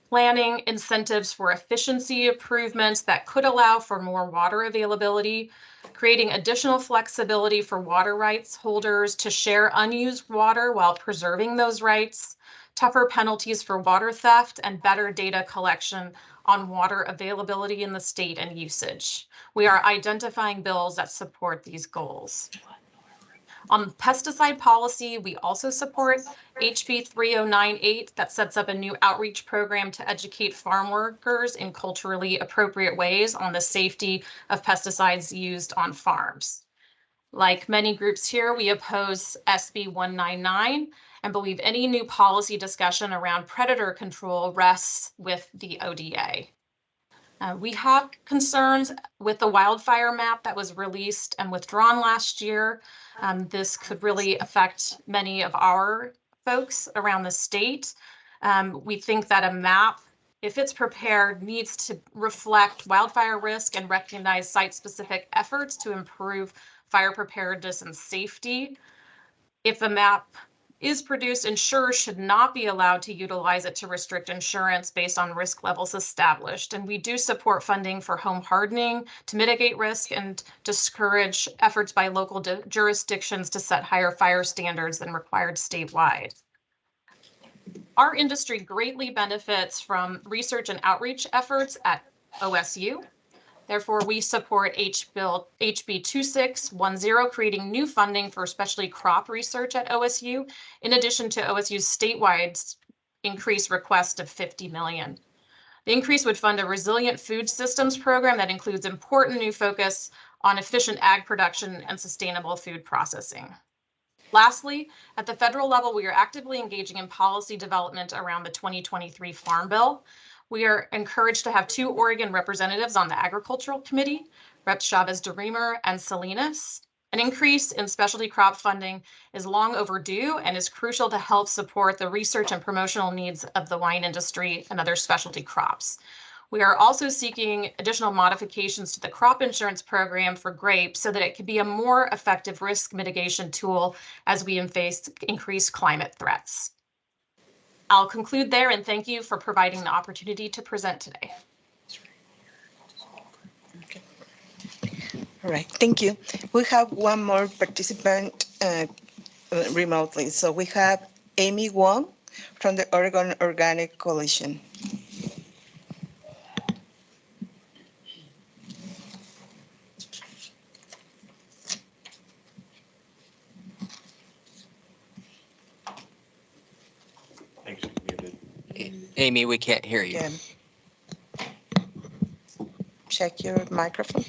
planning, incentives for efficiency improvements that could allow for more water availability, creating additional flexibility for water rights holders to share unused water while preserving those rights, tougher penalties for water theft, and better data collection on water availability in the state and usage. We are identifying bills that support these goals. On pesticide policy, we also support HB 3098 that sets up a new outreach program to educate farm workers in culturally appropriate ways on the safety of pesticides used on farms. Like many groups here, we oppose SB 199 and believe any new policy discussion around predator control rests with the ODA. We have concerns with the wildfire map that was released and withdrawn last year. This could really affect many of our folks around the state. We think that a map, if it's prepared, needs to reflect wildfire risk and recognize site-specific efforts to improve fire preparedness and safety. If a map is produced, insurers should not be allowed to utilize it to restrict insurance based on risk levels established. And we do support funding for home hardening to mitigate risk and discourage efforts by local jurisdictions to set higher fire standards than required statewide. Our industry greatly benefits from research and outreach efforts at OSU. Therefore, we support HB 2610, creating new funding for specialty crop research at OSU, in addition to OSU's statewide increased request of $50 million. The increase would fund a resilient food systems program that includes important new focus on efficient ag production and sustainable food processing. Lastly, at the federal level, we are actively engaging in policy development around the 2023 Farm Bill. We are encouraged to have 2 Oregon representatives on the Agricultural Committee, Reps Chavez-DeRemer and Salinas. An increase in specialty crop funding is long overdue and is crucial to help support the research and promotional needs of the wine industry and other specialty crops. We are also seeking additional modifications to the crop insurance program for grapes so that it can be a more effective risk mitigation tool as we face increased climate threats. I'll conclude there and thank you for providing the opportunity to present today. Okay. All right, thank you. We have one more participant remotely. So we have Amy Wong from the Oregon Organic Coalition. Amy, we can't hear you. Yeah. Check your microphone.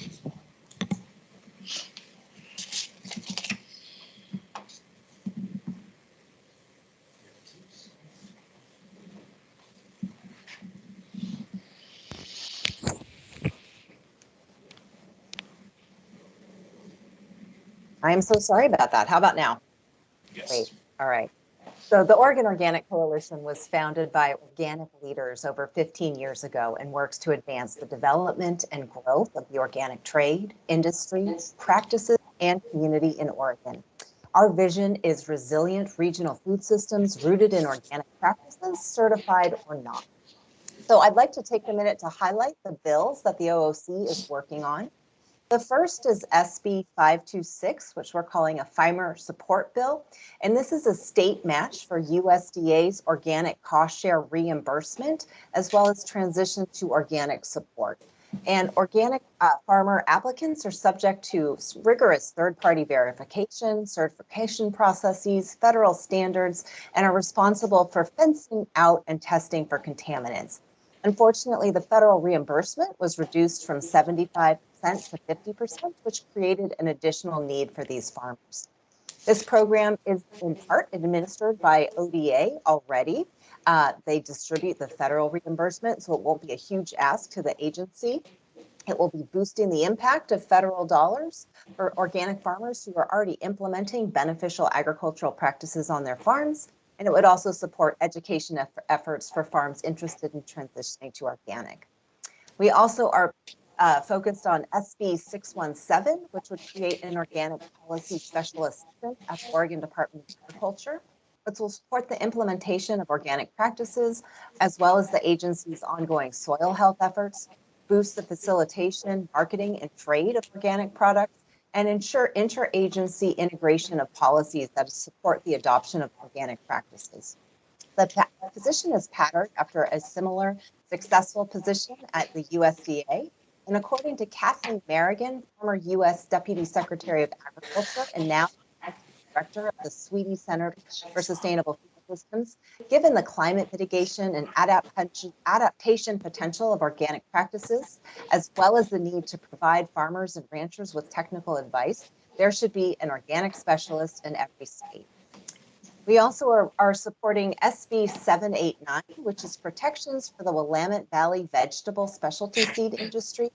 I am so sorry about that. How about now? Yes. Great. All right. So the Oregon Organic Coalition was founded by organic leaders over 15 years ago and works to advance the development and growth of the organic trade, industry, practices, and community in Oregon. Our vision is resilient regional food systems rooted in organic practices, certified or not. So I'd like to take a minute to highlight the bills that the OOC is working on. The first is SB 526, which we're calling a farmer support bill. And this is a state match for USDA's organic cost share reimbursement, as well as transition to organic support. And organic farmer applicants are subject to rigorous third-party verification, certification processes, federal standards, and are responsible for fencing out and testing for contaminants. Unfortunately, the federal reimbursement was reduced from 75% to 50%, which created an additional need for these farmers. This program is in part administered by ODA already. They distribute the federal reimbursement, so it won't be a huge ask to the agency. It will be boosting the impact of federal dollars for organic farmers who are already implementing beneficial agricultural practices on their farms. And it would also support education efforts for farms interested in transitioning to organic. We also are focused on SB 617, which would create an organic policy special assistant at the Oregon Department of Agriculture, which will support the implementation of organic practices, as well as the agency's ongoing soil health efforts, boost the facilitation, marketing, and trade of organic products, and ensure interagency integration of policies that support the adoption of organic practices. The position is patterned after a similar successful position at the USDA. And according to Kathleen Merrigan, former U.S. Deputy Secretary of Agriculture and now Director of the Sweetie Center for Sustainable Food Systems, given the climate mitigation and adaptation potential of organic practices, as well as the need to provide farmers and ranchers with technical advice, there should be an organic specialist in every state. We also are supporting SB 789, which is protections for the Willamette Valley vegetable specialty seed industry.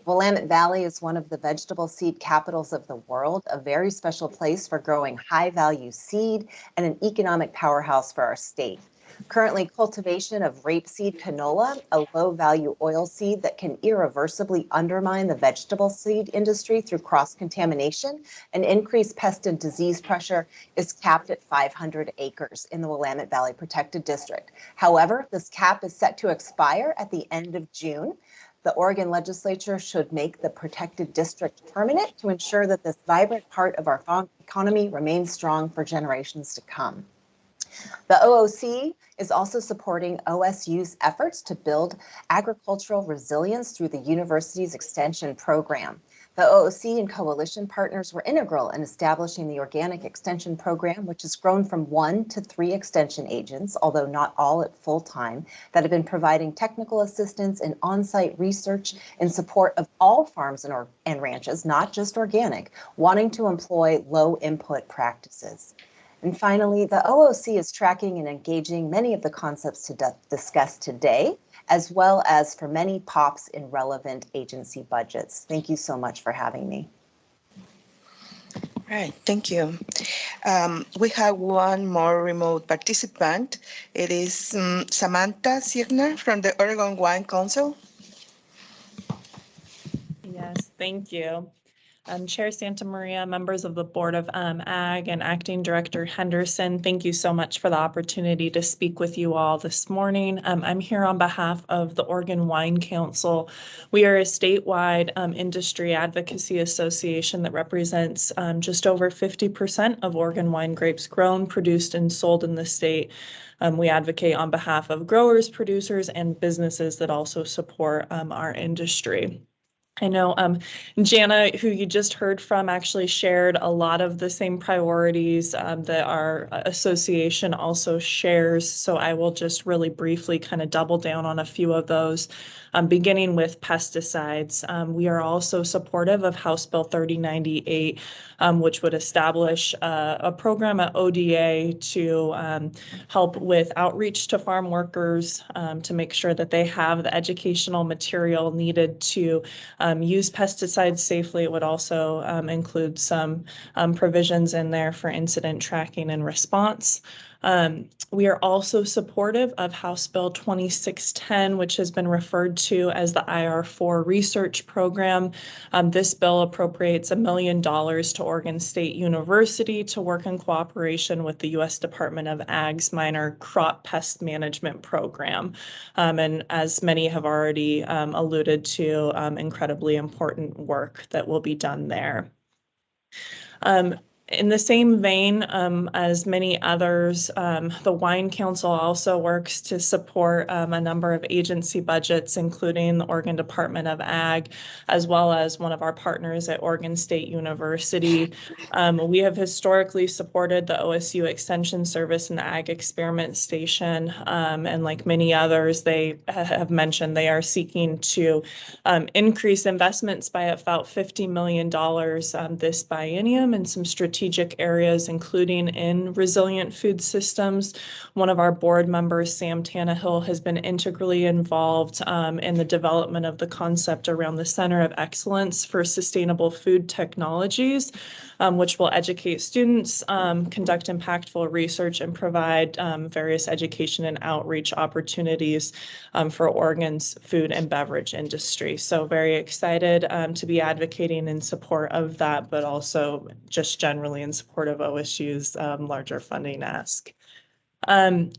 Willamette Valley is one of the vegetable seed capitals of the world, a very special place for growing high-value seed and an economic powerhouse for our state. Currently, cultivation of rapeseed canola, a low-value oil seed that can irreversibly undermine the vegetable seed industry through cross-contamination and increase pest and disease pressure, is capped at 500 acres in the Willamette Valley Protected District. However, this cap is set to expire at the end of June. The Oregon legislature should make the protected district permanent to ensure that this vibrant part of our economy remains strong for generations to come. The OOC is also supporting OSU's efforts to build agricultural resilience through the university's extension program. The OOC and coalition partners were integral in establishing the Organic Extension Program, which has grown from 1 to 3 extension agents, although not all at full time, that have been providing technical assistance and on-site research in support of all farms and ranches, not just organic, wanting to employ low input practices. And finally, the OOC is tracking and engaging many of the concepts to discuss today, as well as for many POPs in relevant agency budgets. Thank you so much for having me. Right, thank you. We have one more remote participant. It is Samantha Siegner from the Oregon Wine Council. Yes, thank you. Chair Santa Maria, members of the Board of Ag, and Acting Director Henderson, thank you so much for the opportunity to speak with you all this morning. I'm here on behalf of the Oregon Wine Council. We are a statewide industry advocacy association that represents just over 50% of Oregon wine grapes grown, produced, and sold in the state. We advocate on behalf of growers, producers, and businesses that also support our industry. I know Jana, who you just heard from, actually shared a lot of the same priorities that our association also shares. So I will just really briefly kind of double down on a few of those, beginning with pesticides. We are also supportive of House Bill 3098, which would establish a program at ODA to help with outreach to farm workers to make sure that they have the educational material needed to use pesticides safely. It would also include some provisions in there for incident tracking and response. We are also supportive of House Bill 2610, which has been referred to as the IR4 research program. This bill appropriates $1 million to Oregon State University to work in cooperation with the U.S. Department of Ag's minor crop pest management program. And as many have already alluded to, incredibly important work that will be done there. In the same vein as many others, the Wine Council also works to support a number of agency budgets, including the Oregon Department of Ag, as well as one of our partners at Oregon State University. We have historically supported the OSU Extension Service and the Ag Experiment Station, and like many others, they have mentioned they are seeking to increase investments by about $50 million this biennium in some strategic areas, including in resilient food systems. One of our board members, Sam Tannehill, has been integrally involved in the development of the concept around the Center of Excellence for Sustainable Food Technologies, which will educate students, conduct impactful research, and provide various education and outreach opportunities for Oregon's food and beverage industry. So very excited to be advocating in support of that, but also just generally in support of OSU's larger funding ask. I'm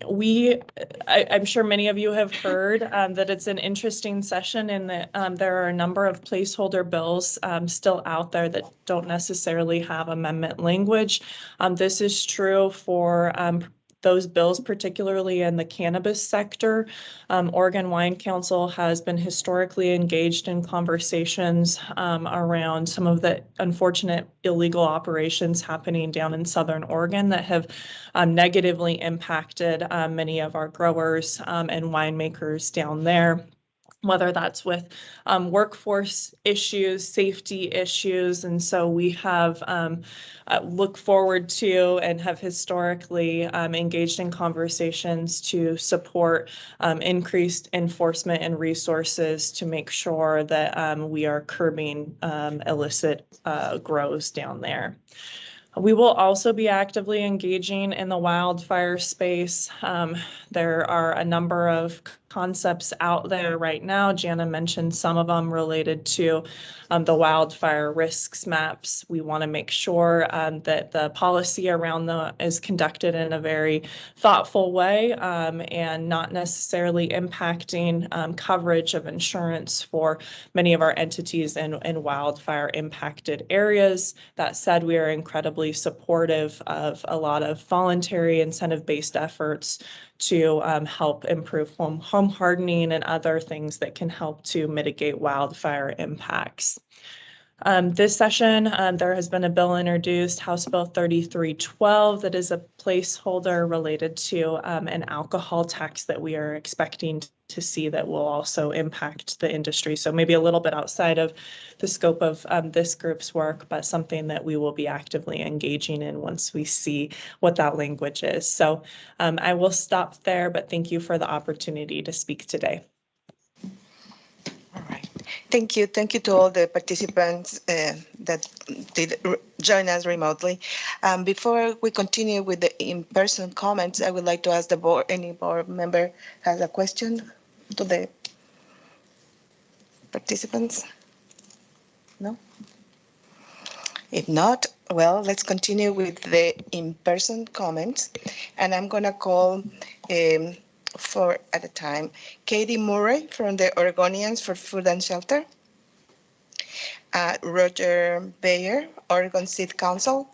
sure many of you have heard that it's an interesting session and that there are a number of placeholder bills still out there that don't necessarily have amendment language. This is true for those bills, particularly in the cannabis sector. Oregon Wine Council has been historically engaged in conversations around some of the unfortunate illegal operations happening down in Southern Oregon that have negatively impacted many of our growers and winemakers down there. whether that's with workforce issues, safety issues. And so we have look forward to and have historically engaged in conversations to support increased enforcement and resources to make sure that we are curbing illicit grows down there. We will also be actively engaging in the wildfire space. There are a number of concepts out there right now. Jana mentioned some of them related to the wildfire risks maps. We want to make sure that the policy around them is conducted in a very thoughtful way and not necessarily impacting coverage of insurance for many of our entities in wildfire impacted areas. That said, we are incredibly supportive of a lot of voluntary incentive-based efforts to help improve home hardening and other things that can help to mitigate wildfire impacts. This session, there has been a bill introduced, House Bill 3312, that is a placeholder related to an alcohol tax that we are expecting to see that will also impact the industry. So maybe a little bit outside of the scope of this group's work, but something that we will be actively engaging in once we see what that language is. So I will stop there, but thank you for the opportunity to speak today. All right. Thank you. Thank you to all the participants that did join us remotely. Before we continue with the in-person comments, I would like to ask the board, any board member has a question to the participants? No? If not, well, let's continue with the in-person comments. And I'm going to call four at a time. Katie Murray from the Oregonians for Food and Shelter. Roger Bayer, Oregon Seed Council.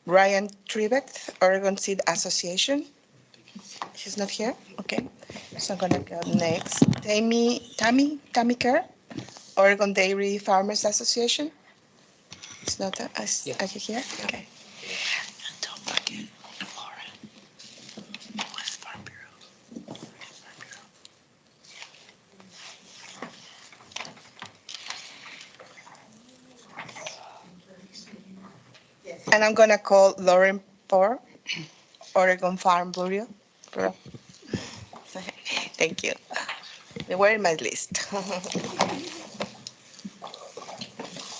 Ryan Trivet, Oregon Seed Association. She's not here? Okay. So I'm going to go next. Tammy Kerr, Oregon Dairy Farmers Association. It's not here? Okay. Don't forget Laura, West Farm Bureau. And I'm going to call Lauren Poor, Oregon Farm Bureau. Thank you. They were in my list.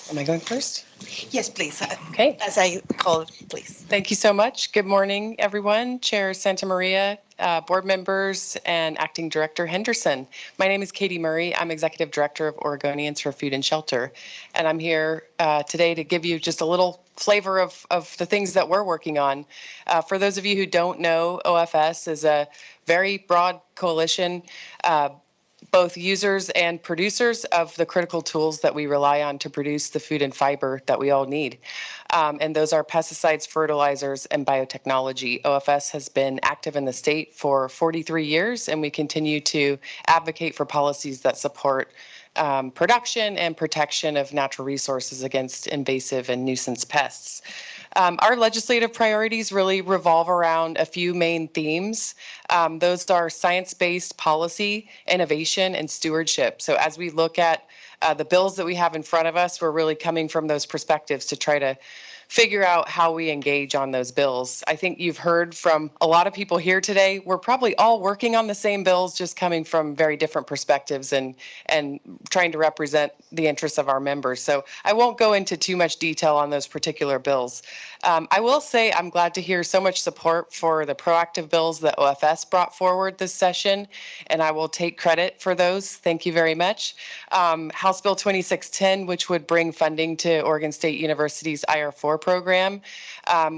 Am I going first? Yes, please. Okay. As I call, please. Thank you so much. Good morning, everyone. Chair Santa Maria, board members, and Acting Director Henderson. My name is Katie Murray. I'm Executive Director of Oregonians for Food and Shelter. And I'm here today to give you just a little flavor of the things that we're working on. For those of you who don't know, OFS is a very broad coalition, both users and producers of the critical tools that we rely on to produce the food and fiber that we all need. And those are pesticides, fertilizers, and biotechnology. OFS has been active in the state for 43 years, and we continue to advocate for policies that support production and protection of natural resources against invasive and nuisance pests. Our legislative priorities really revolve around a few main themes. Those are science-based policy, innovation, and stewardship. So as we look at the bills that we have in front of us, we're really coming from those perspectives to try to figure out how we engage on those bills. I think you've heard from a lot of people here today. We're probably all working on the same bills, just coming from very different perspectives and trying to represent the interests of our members. So I won't go into too much detail on those particular bills. I will say I'm glad to hear so much support for the proactive bills that OFS brought forward this session, and I will take credit for those. Thank you very much. House Bill 2610, which would bring funding to Oregon State University's IR4 program.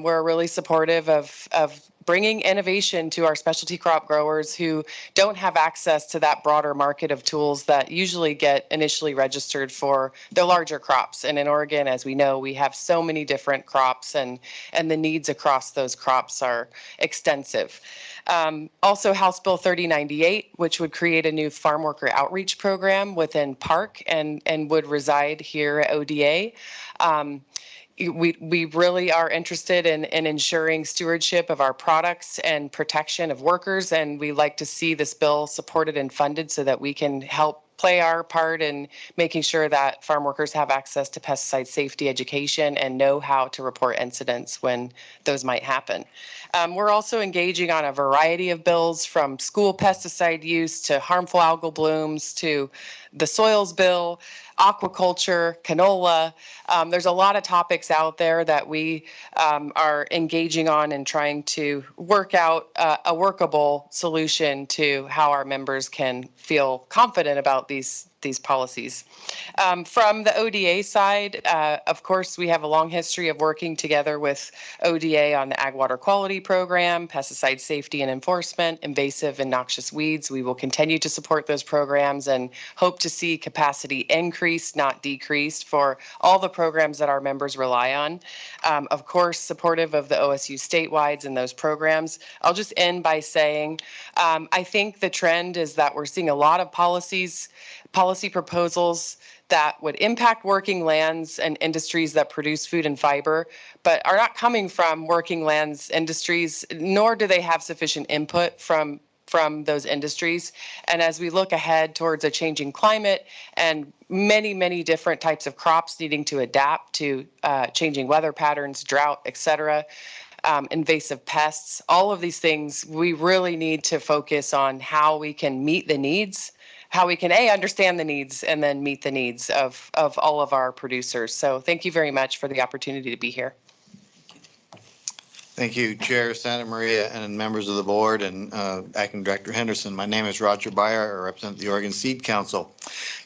We're really supportive of bringing innovation to our specialty crop growers who don't have access to that broader market of tools that usually get initially registered for the larger crops. And in Oregon, as we know, we have so many different crops and the needs across those crops are extensive. Also House Bill 3098, which would create a new farm worker outreach program within PARC and would reside here at ODA. we really are interested in ensuring stewardship of our products and protection of workers, and we like to see this bill supported and funded so that we can help play our part in making sure that farm workers have access to pesticide safety education and know how to report incidents when those might happen. We're also engaging on a variety of bills, from school pesticide use to harmful algal blooms to the soils bill, aquaculture, canola. There's a lot of topics out there that we are engaging on and trying to work out a workable solution to how our members can feel confident about these policies. From the ODA side, of course, we have a long history of working together with ODA on the Ag Water Quality Program, pesticide safety and enforcement, invasive and noxious weeds. We will continue to support those programs and hope to see capacity increased, not decreased, for all the programs that our members rely on. Of course, supportive of the OSU statewide and those programs. I'll just end by saying, I think the trend is that we're seeing a lot of policy proposals that would impact working lands and industries that produce food and fiber, but are not coming from working lands industries, nor do they have sufficient input from those industries. And as we look ahead towards a changing climate and many, many different types of crops needing to adapt to changing weather patterns, drought, et cetera, invasive pests, all of these things, we really need to focus on how we can meet the needs, how we can understand the needs and then meet the needs of all of our producers. So thank you very much for the opportunity to be here. Thank you, Chair Santa Maria and members of the board and Acting Director Henderson. My name is Roger Beyer. I represent the Oregon Seed Council.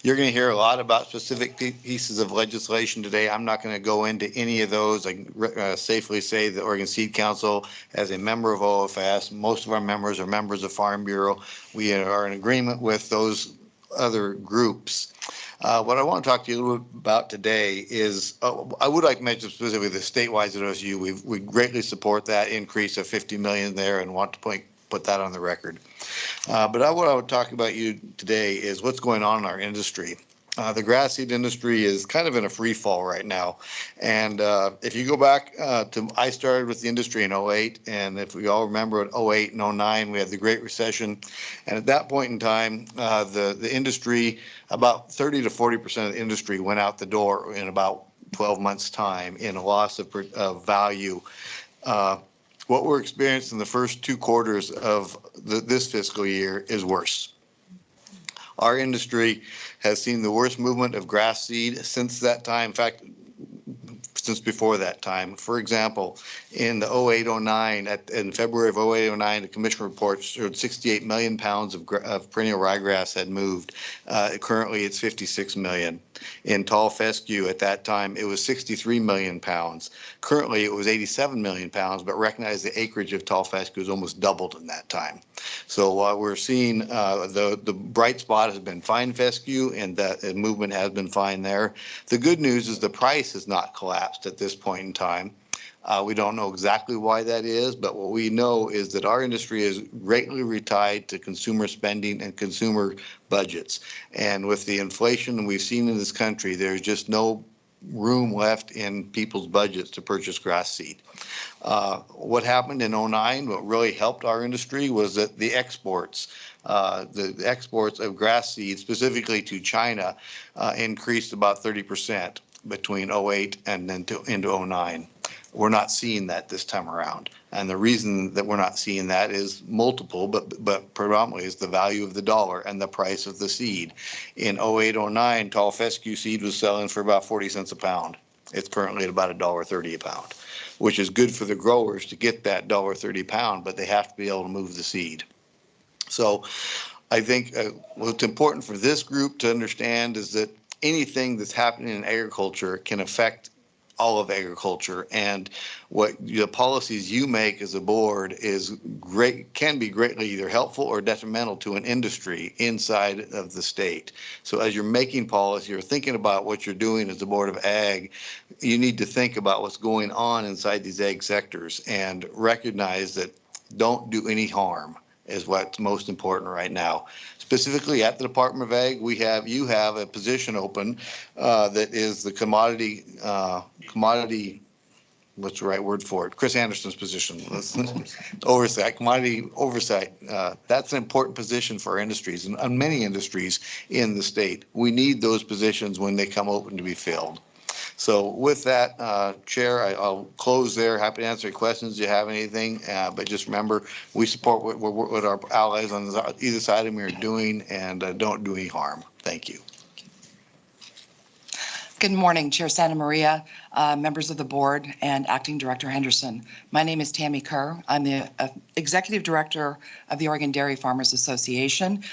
You're going to hear a lot about specific pieces of legislation today. I'm not going to go into any of those. I can safely say the Oregon Seed Council, as a member of OFS, most of our members are members of Farm Bureau. We are in agreement with those other groups. What I want to talk to you a little bit about today is, I would like to mention specifically the statewide at OSU. We greatly support that increase of $50 million there and want to put that on the record. But what I would talk about you today is what's going on in our industry. The grass seed industry is kind of in a free fall right now. And if you go back I started with the industry in 08, and if we all remember at 08 and 09, we had the Great Recession. And at that point in time, the industry, about 30 to 40% of the industry went out the door in about 12 months' time in a loss of value. What we're experiencing in the first 2 quarters of this fiscal year is worse. Our industry has seen the worst movement of grass seed since that time. In fact, since before that time. For example, in the 08-09, in February of 08-09, the commission report showed 68 million pounds of perennial ryegrass had moved. Currently, it's 56 million. In tall fescue at that time, it was 63 million pounds. Currently, it was 87 million pounds, but recognize the acreage of tall fescue has almost doubled in that time. So while we're seeing the bright spot has been fine fescue, and that movement has been fine there. The good news is the price has not collapsed at this point in time. We don't know exactly why that is, but what we know is that our industry is greatly tied to consumer spending and consumer budgets. And with the inflation we've seen in this country, there's just no room left in people's budgets to purchase grass seed. What happened in 09, what really helped our industry was that the exports of grass seed, specifically to China, increased about 30% between 08 and then into 09. We're not seeing that this time around. And the reason that we're not seeing that is multiple, but predominantly is the value of the dollar and the price of the seed. In 08-09, tall fescue seed was selling for about 40 cents a pound. It's currently at about $1.30 a pound, which is good for the growers to get that $1.30 a pound, but they have to be able to move the seed. So I think what's important for this group to understand is that anything that's happening in agriculture can affect all of agriculture, and what the policies you make as a board can be greatly either helpful or detrimental to an industry inside of the state. So as you're making policy or thinking about what you're doing as a board of ag, you need to think about what's going on inside these ag sectors and recognize that don't do any harm is what's most important right now. Specifically at the Department of Ag, you have a position open that is the commodity, what's the right word for it? Chris Anderson's position. Oversight, commodity oversight. That's an important position for industries and many industries in the state. We need those positions when they come open to be filled. So with that, Chair, I'll close there. Happy to answer any questions if you have anything. But just remember, we support what our allies on either side of me are doing, and don't do any harm. Thank you. Good morning, Chair Santa Maria, members of the board, and Acting Director Henderson. My name is Tammy Kerr. I'm the Executive Director of the Oregon Dairy Farmers Association.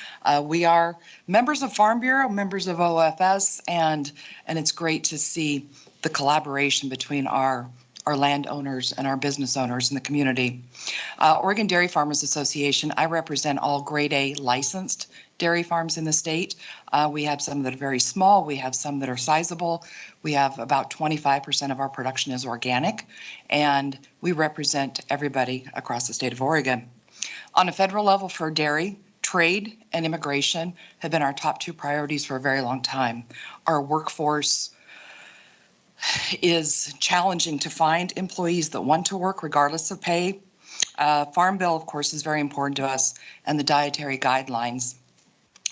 We are members of Farm Bureau, members of OFS, and it's great to see the collaboration between our landowners and our business owners in the community. Oregon Dairy Farmers Association, I represent all grade A licensed dairy farms in the state. We have some that are very small. We have some that are sizable. We have about 25% of our production is organic, and we represent everybody across the state of Oregon. On a federal level for dairy, trade and immigration have been our top two priorities for a very long time. Our workforce is challenging to find employees that want to work regardless of pay. Farm Bill, of course, is very important to us, and the dietary guidelines.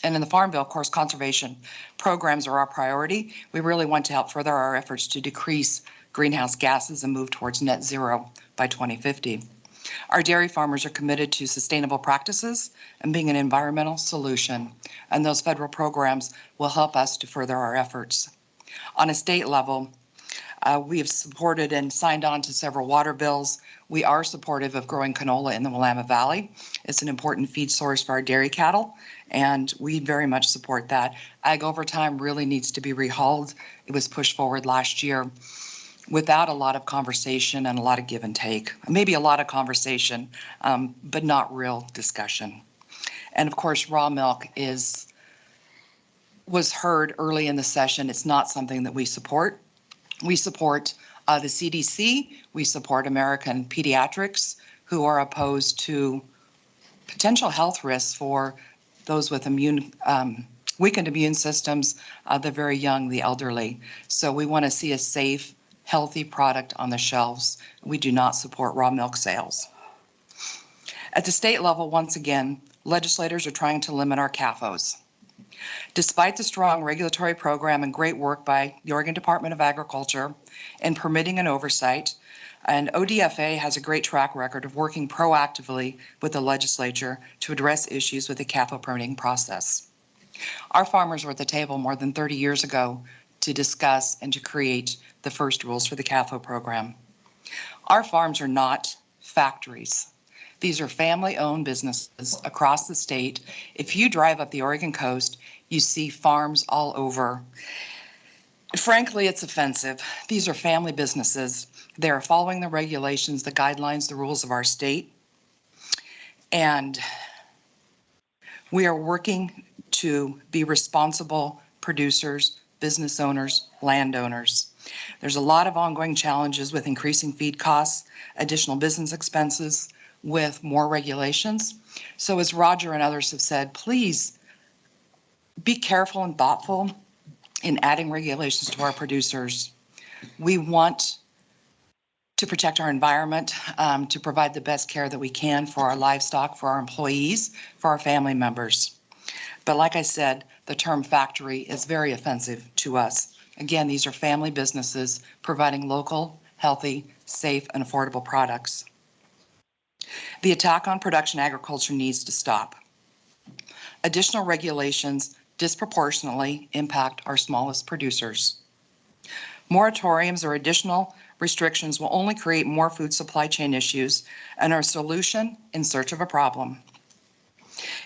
And in the Farm Bill, of course, conservation programs are our priority. We really want to help further our efforts to decrease greenhouse gases and move towards net zero by 2050. Our dairy farmers are committed to sustainable practices and being an environmental solution, and those federal programs will help us to further our efforts. On a state level, we have supported and signed on to several water bills. We are supportive of growing canola in the Willamette Valley. It's an important feed source for our dairy cattle, and we very much support that. Ag overtime really needs to be rehauled. It was pushed forward last year without a lot of conversation and a lot of give and take. Maybe a lot of conversation, but not real discussion. And of course, raw milk was heard early in the session. It's not something that we support. We support the CDC. We support American Pediatrics, who are opposed to potential health risks for those with weakened immune systems, the very young, the elderly. So we want to see a safe, healthy product on the shelves. We do not support raw milk sales. At the state level, once again, legislators are trying to limit our CAFOs. Despite the strong regulatory program and great work by the Oregon Department of Agriculture in permitting and oversight, and ODFA has a great track record of working proactively with the legislature to address issues with the CAFO permitting process. Our farmers were at the table more than 30 years ago to discuss and to create the first rules for the CAFO program. Our farms are not factories. These are family-owned businesses across the state. If you drive up the Oregon coast, you see farms all over. Frankly, it's offensive. These are family businesses. They are following the regulations, the guidelines, the rules of our state. And we are working to be responsible producers, business owners, landowners. There's a lot of ongoing challenges with increasing feed costs, additional business expenses, with more regulations. So as Roger and others have said, please be careful and thoughtful in adding regulations to our producers. We want to protect our environment, to provide the best care that we can for our livestock, for our employees, for our family members. But like I said, the term factory is very offensive to us. Again, these are family businesses providing local, healthy, safe, and affordable products. The attack on production agriculture needs to stop. Additional regulations disproportionately impact our smallest producers. Moratoriums or additional restrictions will only create more food supply chain issues and are a solution in search of a problem.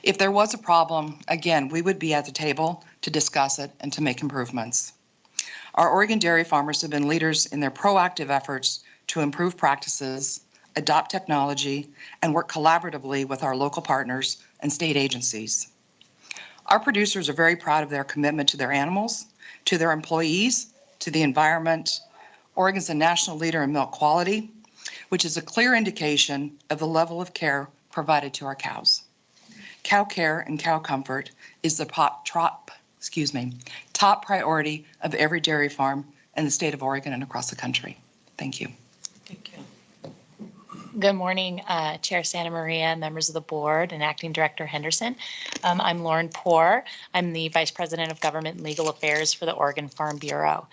If there was a problem, again, we would be at the table to discuss it and to make improvements. Our Oregon dairy farmers have been leaders in their proactive efforts to improve practices, adopt technology, and work collaboratively with our local partners and state agencies. Our producers are very proud of their commitment to their animals, to their employees, to the environment. Oregon's a national leader in milk quality, which is a clear indication of the level of care provided to our cows. Cow care and cow comfort is the top priority of every dairy farm in the state of Oregon and across the country. Thank you. Good morning, Chair Santa Maria, members of the board, and Acting Director Henderson. I'm Lauren Poor. I'm the Vice President of Government and Legal Affairs for the Oregon Farm Bureau.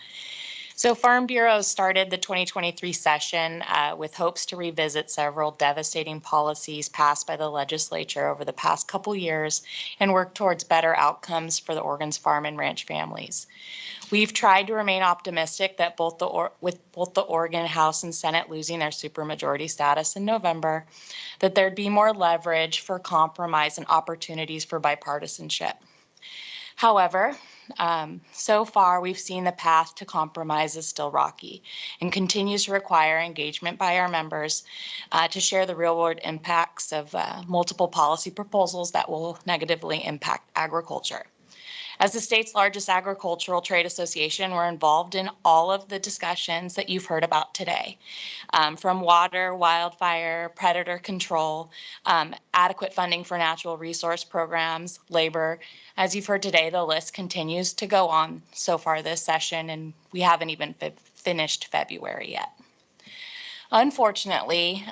So Farm Bureau started the 2023 session with hopes to revisit several devastating policies passed by the legislature over the past couple years and work towards better outcomes for the Oregon's farm and ranch families. We've tried to remain optimistic that with both the Oregon House and Senate losing their supermajority status in November, that there'd be more leverage for compromise and opportunities for bipartisanship. However, so far we've seen the path to compromise is still rocky and continues to require engagement by our members to share the real-world impacts of multiple policy proposals that will negatively impact agriculture. As the state's largest agricultural trade association, we're involved in all of the discussions that you've heard about today, from water, wildfire, predator control, adequate funding for natural resource programs, labor. As you've heard today, the list continues to go on so far this session, and we haven't even finished February yet. Unfortunately,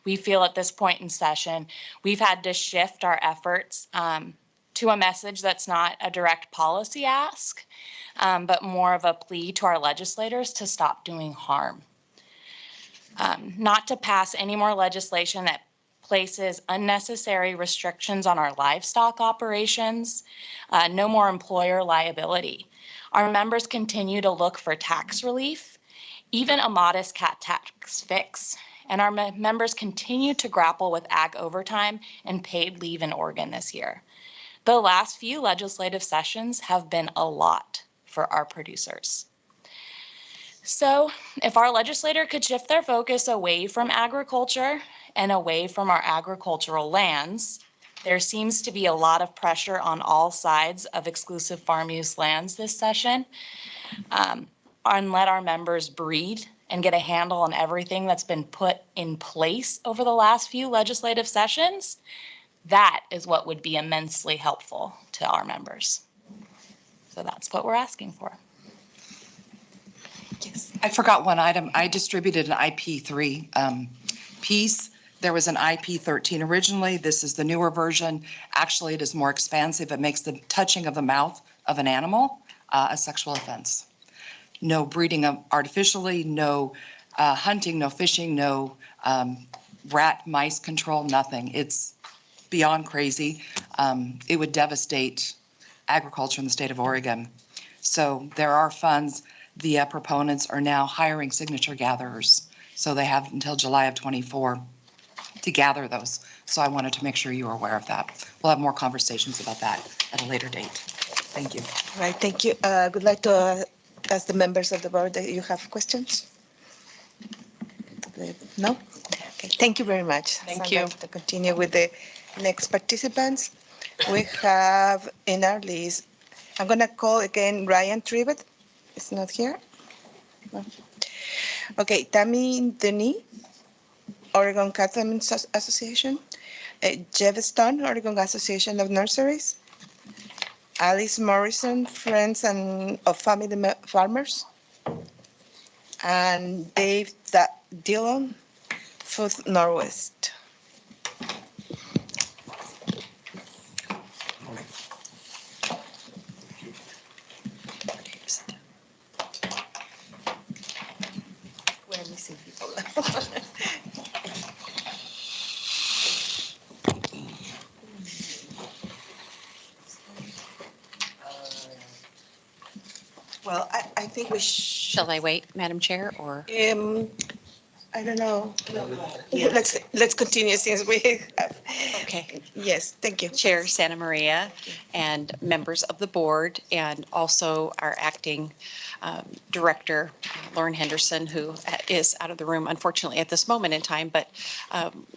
we feel at this point in session, we've had to shift our efforts to a message that's not a direct policy ask, but more of a plea to our legislators to stop doing harm. Not to pass any more legislation that places unnecessary restrictions on our livestock operations, no more employer liability. Our members continue to look for tax relief, even a modest cat tax fix, and our members continue to grapple with ag overtime and paid leave in Oregon this year. The last few legislative sessions have been a lot for our producers. So if our legislator could shift their focus away from agriculture and away from our agricultural lands, there seems to be a lot of pressure on all sides of exclusive farm use lands this session, and let our members breathe and get a handle on everything that's been put in place over the last few legislative sessions. That is what would be immensely helpful to our members. So that's what we're asking for. Yes. I forgot one item. I distributed an IP3 piece. There was an IP13 originally. This is the newer version. Actually, it is more expansive. It makes the touching of the mouth of an animal a sexual offense. No breeding artificially, no hunting, no fishing, no rat, mice control, nothing. It's beyond crazy. It would devastate agriculture in the state of Oregon. So there are funds. The proponents are now hiring signature gatherers. So they have until July of 24 to gather those. So I wanted to make sure you are aware of that. We'll have more conversations about that at a later date. Thank you. All right, thank you. I would like to ask the members of the board that you have questions. No? Okay, thank you very much. Thank So you. I'd like to continue with the next participants. We have in our list, I'm going to call again Ryan Tribbett. It's not here. No. Okay, Tammy Denis, Oregon Cattlemen's Association. Jeff Stone, Oregon Association of Nurseries. Alice Morrison, Friends of Family Farmers. And Dave Dillon, Food Northwest. We're missing people. Well, I think we should. Shall I wait, Madam Chair, or? I don't know. Let's continue since we have. Okay. Yes, thank you. Chair Santa Maria and members of the board, and also our acting director, Lauren Henderson, who is out of the room unfortunately at this moment in time, but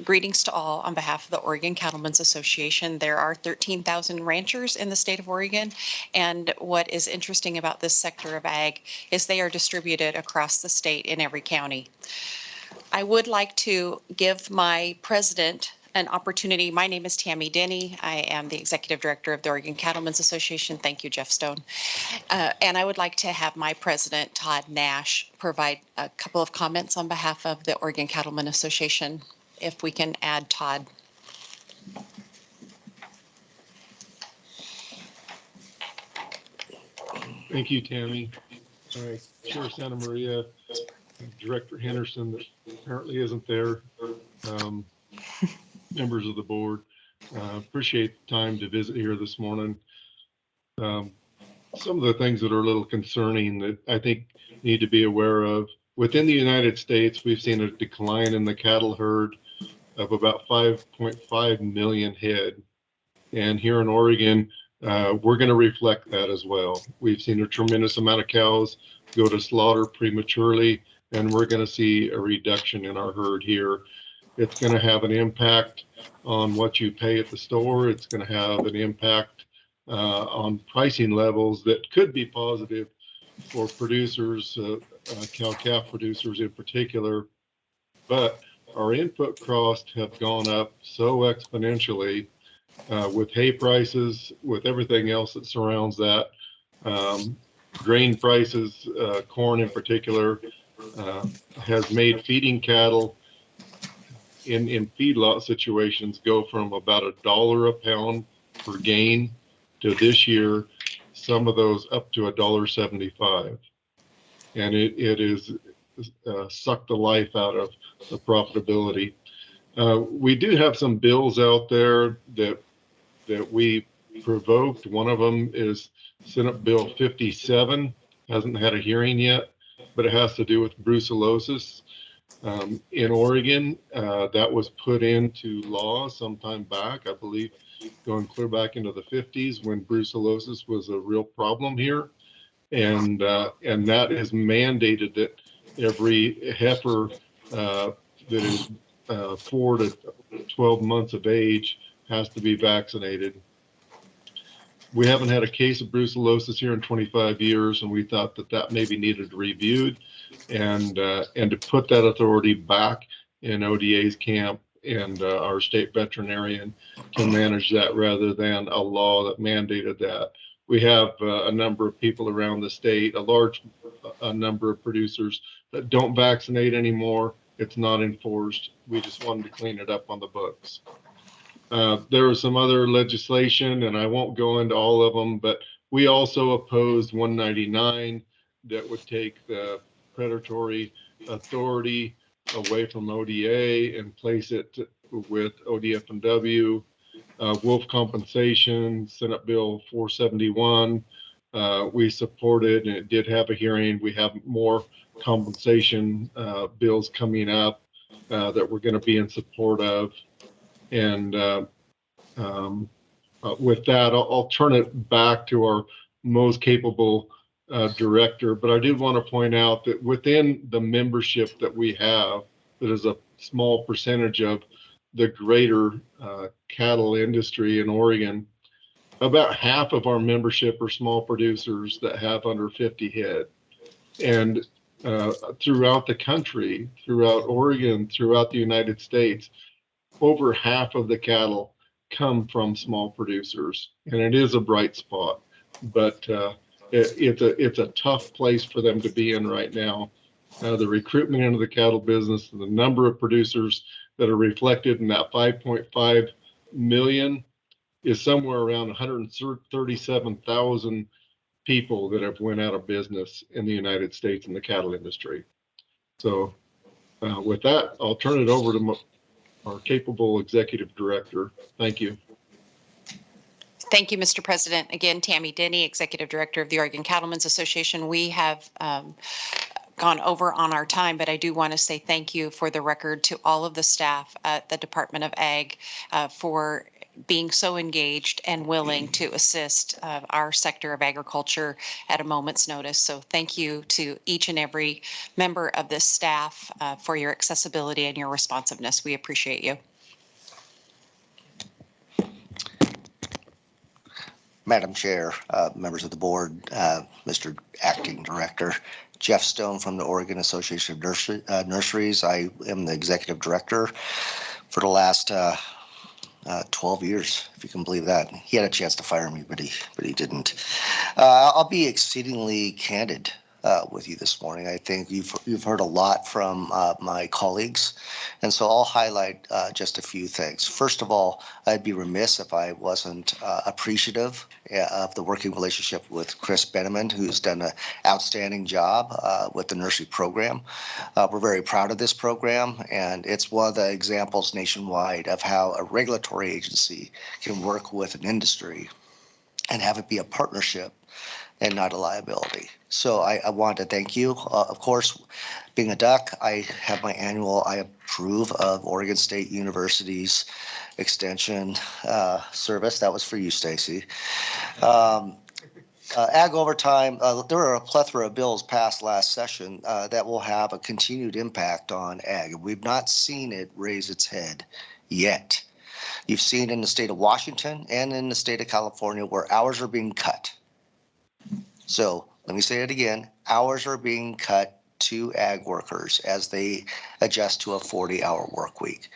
greetings to all on behalf of the Oregon Cattlemen's Association. There are 13,000 ranchers in the state of Oregon, and what is interesting about this sector of ag is they are distributed across the state in every county. I would like to give my president an opportunity. My name is Tammy Denny. I am the Executive Director of the Oregon Cattlemen's Association. Thank you, Jeff Stone. And I would like to have my president, Todd Nash, provide a couple of comments on behalf of the Oregon Cattlemen Association. If we can add Todd. Thank you, Tammy. Chair Santa Maria, Director Henderson, that apparently isn't there, members of the board, appreciate the time to visit here this morning. Some of the things that are a little concerning that I think need to be aware of. Within the United States, we've seen a decline in the cattle herd of about 5.5 million head. And here in Oregon, we're going to reflect that as well. We've seen a tremendous amount of cows go to slaughter prematurely, and we're going to see a reduction in our herd here. It's going to have an impact on what you pay at the store. It's going to have an impact on pricing levels that could be positive for producers, cow-calf producers in particular. But our input costs have gone up so exponentially with hay prices, with everything else that surrounds that. Grain prices, corn in particular, has made feeding cattle in feedlot situations go from about $1 a pound per gain to this year, some of those up to $1.75. And it is sucked the life out of the profitability. We do have some bills out there that we provoked. One of them is Senate Bill 57, hasn't had a hearing yet, but it has to do with brucellosis. In Oregon, that was put into law sometime back, I believe, going clear back into the 50s when brucellosis was a real problem here. And that is mandated that every heifer that is 4 to 12 months of age has to be vaccinated. We haven't had a case of brucellosis here in 25 years, and we thought that maybe needed reviewed and to put that authority back in ODA's camp and our state veterinarian to manage that rather than a law that mandated that. We have a number of people around the state, a large number of producers that don't vaccinate anymore. It's not enforced. We just wanted to clean it up on the books. There was some other legislation, and I won't go into all of them, but we also opposed 199 that would take the predatory authority away from ODA and place it with ODF&W. Wolf compensation, Senate Bill 471. We supported, and it did have a hearing. We have more compensation bills coming up that we're going to be in support of. And with that, I'll turn it back to our most capable director. But I did want to point out that within the membership that we have, that is a small percentage of the greater cattle industry in Oregon, about half of our membership are small producers that have under 50 head. And throughout the country, throughout Oregon, throughout the United States, over half of the cattle come from small producers, and it is a bright spot, but it's a tough place for them to be in right now. The recruitment into the cattle business, and the number of producers that are reflected in that 5.5 million is somewhere around 137,000 people that have went out of business in the United States in the cattle industry. So with that, I'll turn it over to our capable executive director. Thank you. Thank you, Mr. President. Again, Tammy Denny, Executive Director of the Oregon Cattlemen's Association. We have gone over on our time, but I do want to say thank you for the record to all of the staff at the Department of Ag for being so engaged and willing to assist our sector of agriculture at a moment's notice. So thank you to each and every member of this staff for your accessibility and your responsiveness. We appreciate you. Madam Chair, members of the board, Mr. Acting Director, Jeff Stone from the Oregon Association of Nurseries. I am the executive director for the last 12 years, if you can believe that. He had a chance to fire me, but he didn't. I'll be exceedingly candid with you this morning. I think you've heard a lot from my colleagues, and so I'll highlight just a few things. First of all, I'd be remiss if I wasn't appreciative of the working relationship with Chris Benneman, who's done an outstanding job with the nursery program. We're very proud of this program, and it's one of the examples nationwide of how a regulatory agency can work with an industry and have it be a partnership and not a liability. So I want to thank you. Of course, being a duck, I have my annual, I approve of Oregon State University's extension service. That was for you, Stacy. Ag overtime, there are a plethora of bills passed last session that will have a continued impact on ag. We've not seen it raise its head yet. You've seen in the state of Washington and in the state of California where hours are being cut. So let me say it again, hours are being cut to ag workers as they adjust to a 40-hour work week.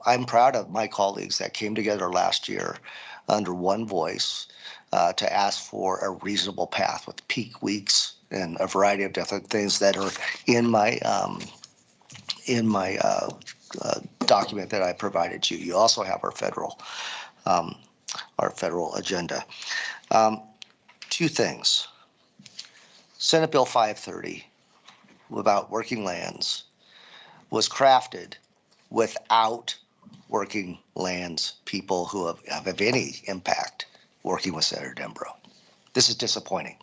I'm proud of my colleagues that came together last year under one voice to ask for a reasonable path with peak weeks and a variety of different things that are in my document that I provided you. You also have our federal agenda. Two things. Senate Bill 530 about working lands was crafted without working lands people who have any impact working with Senator Dembro. This is disappointing.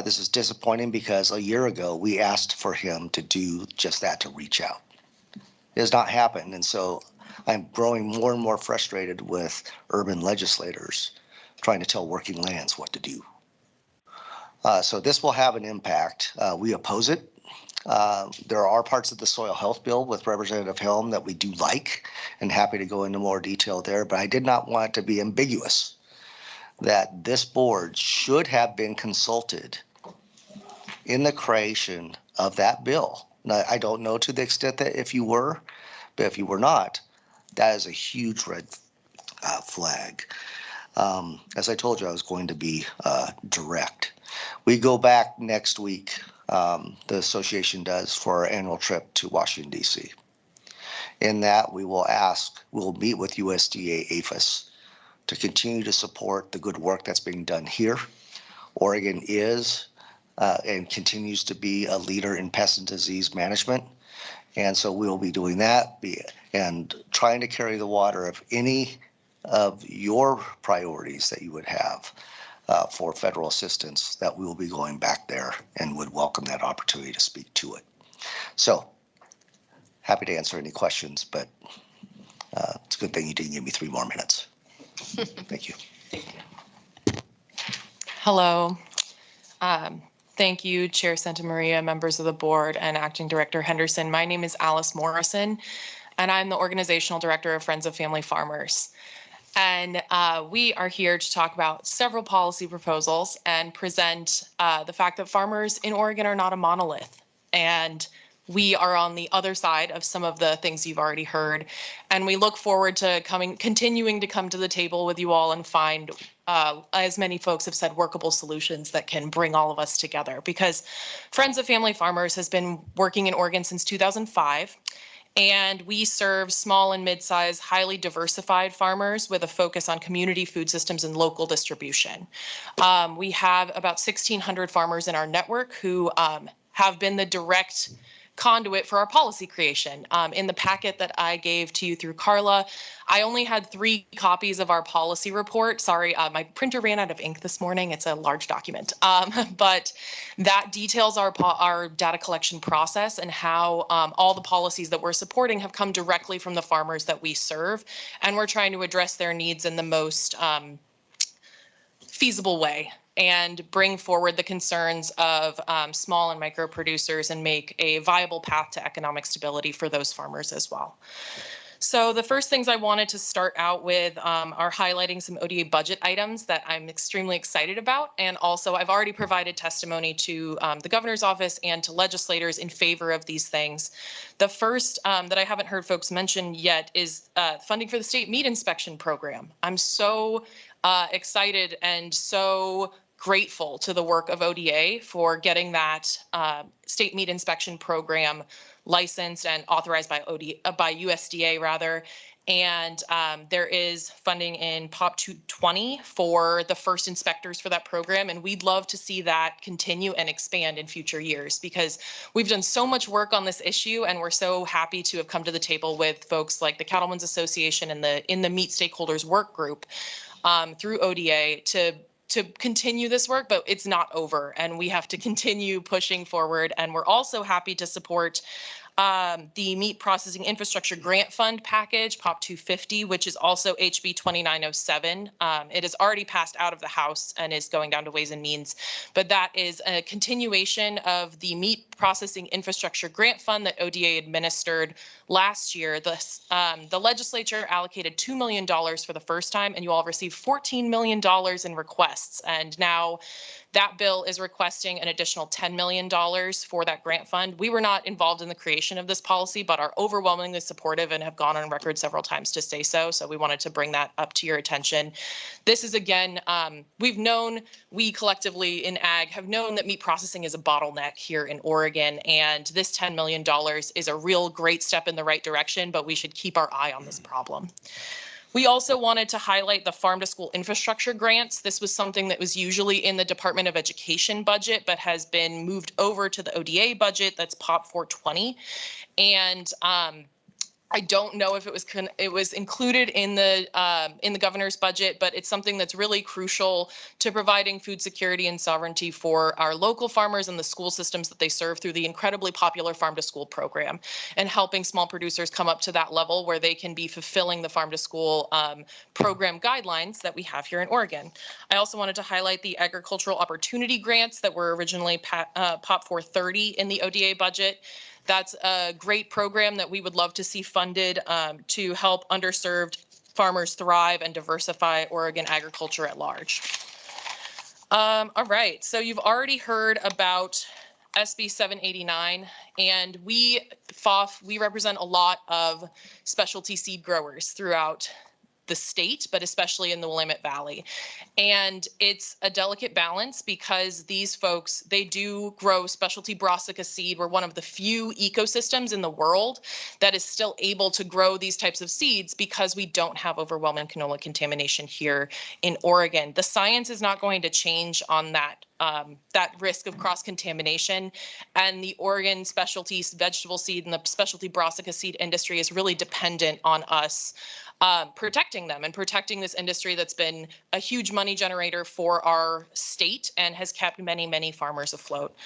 This is disappointing because a year ago we asked for him to do just that, to reach out. It has not happened, and so I'm growing more and more frustrated with urban legislators trying to tell working lands what to do. So this will have an impact. We oppose it. There are parts of the soil health bill with Representative Helm that we do like, and happy to go into more detail there, but I did not want it to be ambiguous that this board should have been consulted in the creation of that bill. Now, I don't know to the extent that if you were, but if you were not, that is a huge red flag. As I told you, I was going to be direct. We go back next week, the association does, for our annual trip to Washington, D.C. In that, we'll meet with USDA APHIS to continue to support the good work that's being done here. Oregon is and continues to be a leader in pest and disease management. And so we'll be doing that and trying to carry the water of any of your priorities that you would have for federal assistance, that we will be going back there and would welcome that opportunity to speak to it. So happy to answer any questions, but it's a good thing you didn't give me 3 more minutes. Thank you. Hello. Thank you, Chair Santa Maria, members of the board, and Acting Director Henderson. My name is Alice Morrison, and I'm the Organizational Director of Friends of Family Farmers. And we are here to talk about several policy proposals and present the fact that farmers in Oregon are not a monolith. And we are on the other side of some of the things you've already heard. And we look forward to continuing to come to the table with you all and find, as many folks have said, workable solutions that can bring all of us together. Because Friends of Family Farmers has been working in Oregon since 2005. And we serve small and mid-sized, highly diversified farmers with a focus on community food systems and local distribution. We have about 1,600 farmers in our network who have been the direct conduit for our policy creation. In the packet that I gave to you through Carla, I only had 3 copies of our policy report. Sorry, my printer ran out of ink this morning. It's a large document, but that details our data collection process and how all the policies that we're supporting have come directly from the farmers that we serve, and we're trying to address their needs in the most feasible way and bring forward the concerns of small and micro producers and make a viable path to economic stability for those farmers as well. So the first things I wanted to start out with are highlighting some ODA budget items that I'm extremely excited about. And also I've already provided testimony to the governor's office and to legislators in favor of these things. The first that I haven't heard folks mention yet is funding for the state meat inspection program. I'm so excited and so grateful to the work of ODA for getting that state meat inspection program licensed and authorized by by USDA rather. And there is funding in POP 220 for the first inspectors for that program. And we'd love to see that continue and expand in future years because we've done so much work on this issue and we're so happy to have come to the table with folks like the Cattlemen's Association and in the Meat Stakeholders Work Group through ODA to continue this work, but it's not over and we have to continue pushing forward. And we're also happy to support the Meat Processing Infrastructure Grant Fund package, POP 250, which is also HB 2907. It has already passed out of the House and is going down to Ways and Means, but that is a continuation of the Meat Processing Infrastructure Grant Fund that ODA administered last year. The legislature allocated $2 million for the first time, and you all received $14 million in requests. And now that bill is requesting an additional $10 million for that grant fund. We were not involved in the creation of this policy, but are overwhelmingly supportive and have gone on record several times to say so. So we wanted to bring that up to your attention. This is, again, we collectively in ag have known that meat processing is a bottleneck here in Oregon, and this $10 million is a real great step in the right direction, but we should keep our eye on this problem. We also wanted to highlight the farm to school infrastructure grants. This was something that was usually in the Department of Education budget, but has been moved over to the ODA budget. That's POP 420. And I don't know if it was included in the governor's budget, but it's something that's really crucial to providing food security and sovereignty for our local farmers and the school systems that they serve through the incredibly popular Farm to School program, and helping small producers come up to that level where they can be fulfilling the Farm to School program guidelines that we have here in Oregon. I also wanted to highlight the agricultural opportunity grants that were originally POP 430 in the ODA budget. That's a great program that we would love to see funded to help underserved farmers thrive and diversify Oregon agriculture at large. All right, so you've already heard about SB 789, and we represent a lot of specialty seed growers throughout the state, but especially in the Willamette Valley. And it's a delicate balance because these folks, they do grow specialty brassica seed. We're one of the few ecosystems in the world that is still able to grow these types of seeds because we don't have overwhelming canola contamination here in Oregon. The science is not going to change on that risk of cross-contamination, and the Oregon specialty vegetable seed and the specialty brassica seed industry is really dependent on us protecting them and protecting this industry that's been a huge money generator for our state and has kept many, many farmers afloat.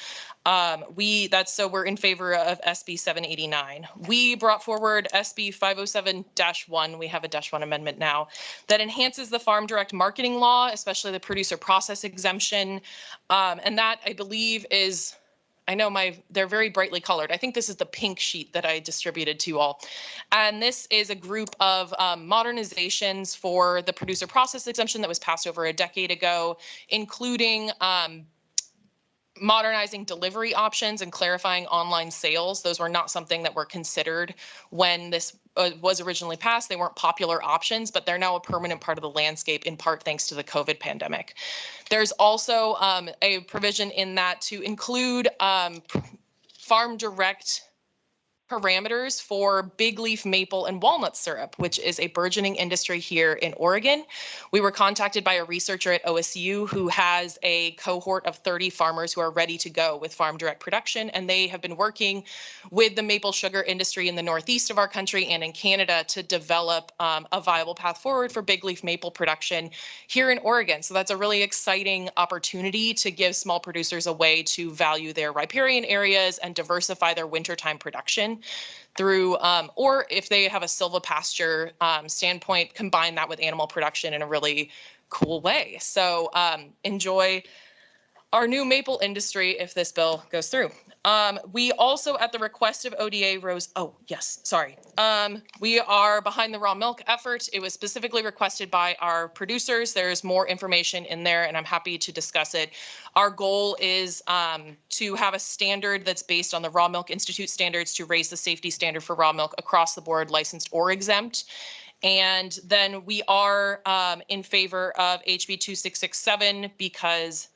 So we're in favor of SB 789. We brought forward SB 507-1. We have a -1 amendment now that enhances the farm direct marketing law, especially the producer process exemption. And that, I believe, is, they're very brightly colored. I think this is the pink sheet that I distributed to you all. And this is a group of modernizations for the producer process exemption that was passed over a decade ago, including modernizing delivery options and clarifying online sales. Those were not something that were considered when this was originally passed. They weren't popular options, but they're now a permanent part of the landscape, in part thanks to the COVID pandemic. There's also a provision in that to include farm direct parameters for big leaf maple and walnut syrup, which is a burgeoning industry here in Oregon. We were contacted by a researcher at OSU who has a cohort of 30 farmers who are ready to go with farm direct production, and they have been working with the maple sugar industry in the northeast of our country and in Canada to develop a viable path forward for big leaf maple production here in Oregon. So that's a really exciting opportunity to give small producers a way to value their riparian areas and diversify their wintertime production through, or if they have a silvopasture standpoint, combine that with animal production in a really cool way. So enjoy our new maple industry if this bill goes through. We also, at the request of ODA, we are behind the raw milk effort. It was specifically requested by our producers. There's more information in there, and I'm happy to discuss it. Our goal is to have a standard that's based on the Raw Milk Institute standards to raise the safety standard for raw milk across the board, licensed or exempt. And then we are in favor of HB 2667 because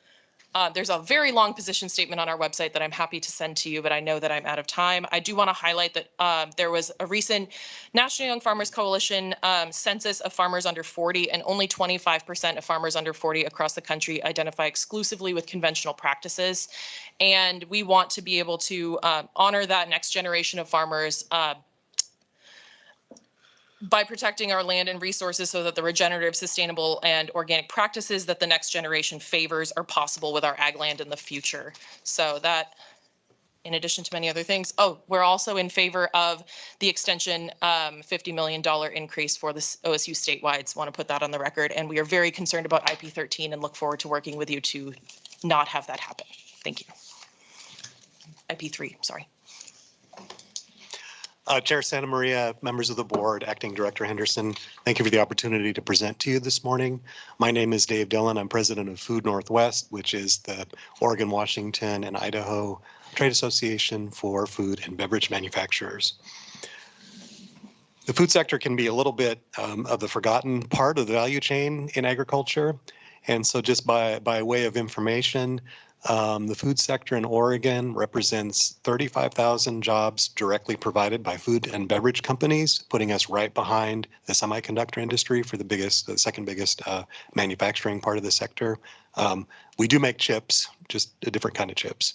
there's a very long position statement on our website that I'm happy to send to you, but I know that I'm out of time. I do want to highlight that there was a recent National Young Farmers Coalition census of farmers under 40, and only 25% of farmers under 40 across the country identify exclusively with conventional practices. And we want to be able to honor that next generation of farmers by protecting our land and resources so that the regenerative, sustainable, and organic practices that the next generation favors are possible with our ag land in the future. So that, in addition to many other things. Oh, we're also in favor of the extension $50 million increase for this OSU statewide. Want to put that on the record. And we are very concerned about IP 13 and look forward to working with you to not have that happen. Thank you. IP 3, sorry. Chair Santa Maria, members of the board, Acting Director Henderson, thank you for the opportunity to present to you this morning. My name is Dave Dillon. I'm president of Food Northwest, which is the Oregon, Washington, and Idaho Trade Association for food and beverage manufacturers. The food sector can be a little bit of the forgotten part of the value chain in agriculture. And so just by way of information, the food sector in Oregon represents 35,000 jobs directly provided by food and beverage companies, putting us right behind the semiconductor industry for the second biggest manufacturing part of the sector. We do make chips, just a different kind of chips.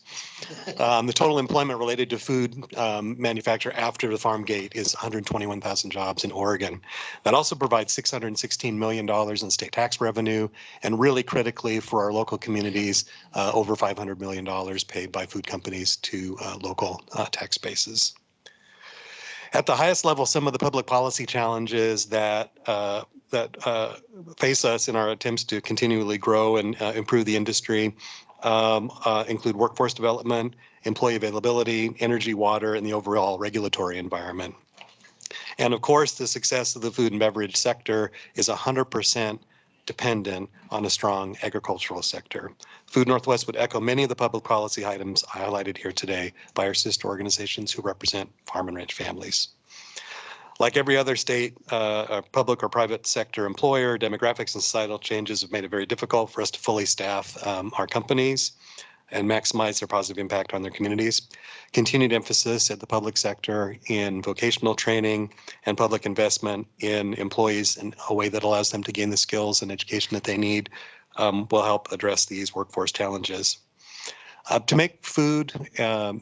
The total employment related to food manufacture after the farm gate is 121,000 jobs in Oregon. That also provides $616 million in state tax revenue, and really critically for our local communities, over $500 million paid by food companies to local tax bases. At the highest level, some of the public policy challenges that face us in our attempts to continually grow and improve the industry include workforce development, employee availability, energy, water, and the overall regulatory environment. And of course, the success of the food and beverage sector is 100% dependent on a strong agricultural sector. Food Northwest would echo many of the public policy items highlighted here today by our sister organizations who represent farm and ranch families. Like every other state, public or private sector employer, demographics and societal changes have made it very difficult for us to fully staff our companies and maximize their positive impact on their communities. Continued emphasis at the public sector in vocational training and public investment in employees in a way that allows them to gain the skills and education that they need will help address these workforce challenges. To make food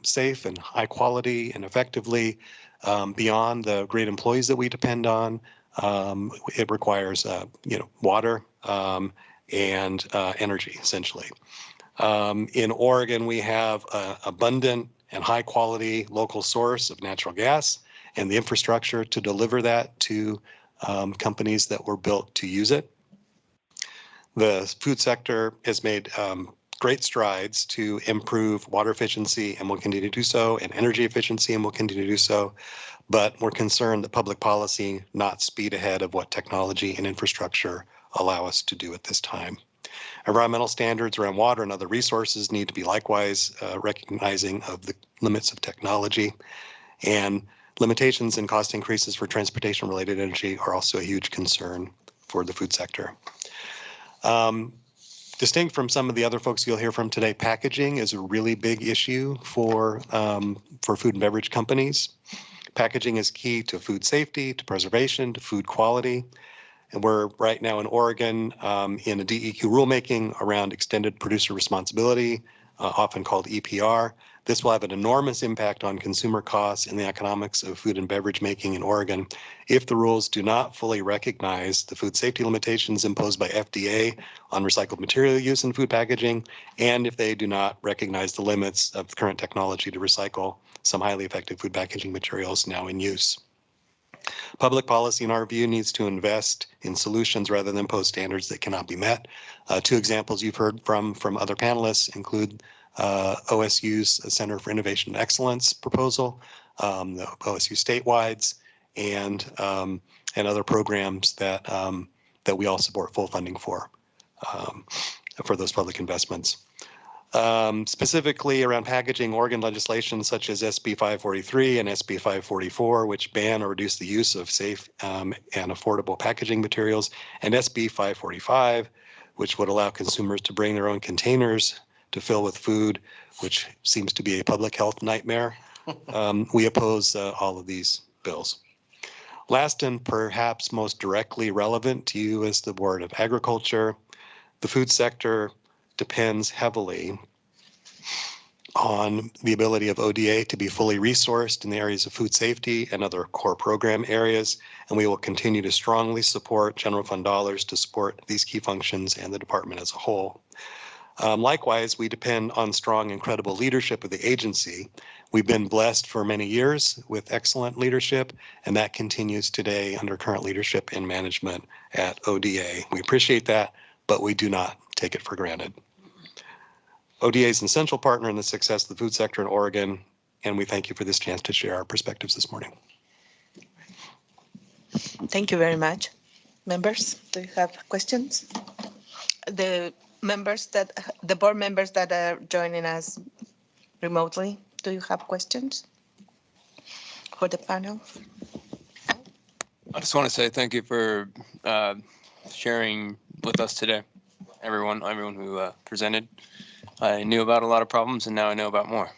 safe and high quality and effectively beyond the great employees that we depend on, it requires water and energy, essentially. In Oregon, we have an abundant and high quality local source of natural gas and the infrastructure to deliver that to companies that were built to use it. The food sector has made great strides to improve water efficiency and will continue to do so, and energy efficiency and will continue to do so. But we're concerned that public policy not speed ahead of what technology and infrastructure allow us to do at this time. Environmental standards around water and other resources need to be likewise recognizing of the limits of technology, and limitations and cost increases for transportation-related energy are also a huge concern for the food sector. Distinct from some of the other folks you'll hear from today, packaging is a really big issue for food and beverage companies. Packaging is key to food safety, to preservation, to food quality. And we're right now in Oregon in a DEQ rulemaking around extended producer responsibility, often called EPR. This will have an enormous impact on consumer costs and the economics of food and beverage making in Oregon if the rules do not fully recognize the food safety limitations imposed by FDA on recycled material use in food packaging, and if they do not recognize the limits of current technology to recycle some highly effective food packaging materials now in use. Public policy, in our view, needs to invest in solutions rather than impose standards that cannot be met. Two examples you've heard from other panelists include OSU's Center for Innovation and Excellence proposal, the OSU Statewides, and other programs that that we all support full funding for those public investments. Specifically around packaging, Oregon legislation such as SB 543 and SB 544, which ban or reduce the use of safe and affordable packaging materials, and SB 545, which would allow consumers to bring their own containers to fill with food, which seems to be a public health nightmare. We oppose all of these bills. Last and perhaps most directly relevant to you as the Board of Agriculture, the food sector depends heavily on the ability of ODA to be fully resourced in the areas of food safety and other core program areas, and we will continue to strongly support general fund dollars to support these key functions and the department as a whole. Likewise, we depend on strong and credible leadership of the agency. We've been blessed for many years with excellent leadership, and that continues today under current leadership and management at ODA. We appreciate that, but we do not take it for granted. ODA is an essential partner in the success of the food sector in Oregon, and we thank you for this chance to share our perspectives this morning. Thank you very much. Members, do you have questions? The board members that are joining us remotely, do you have questions for the panel? I just want to say thank you for sharing with us today, everyone who presented. I knew about a lot of problems, and now I know about more.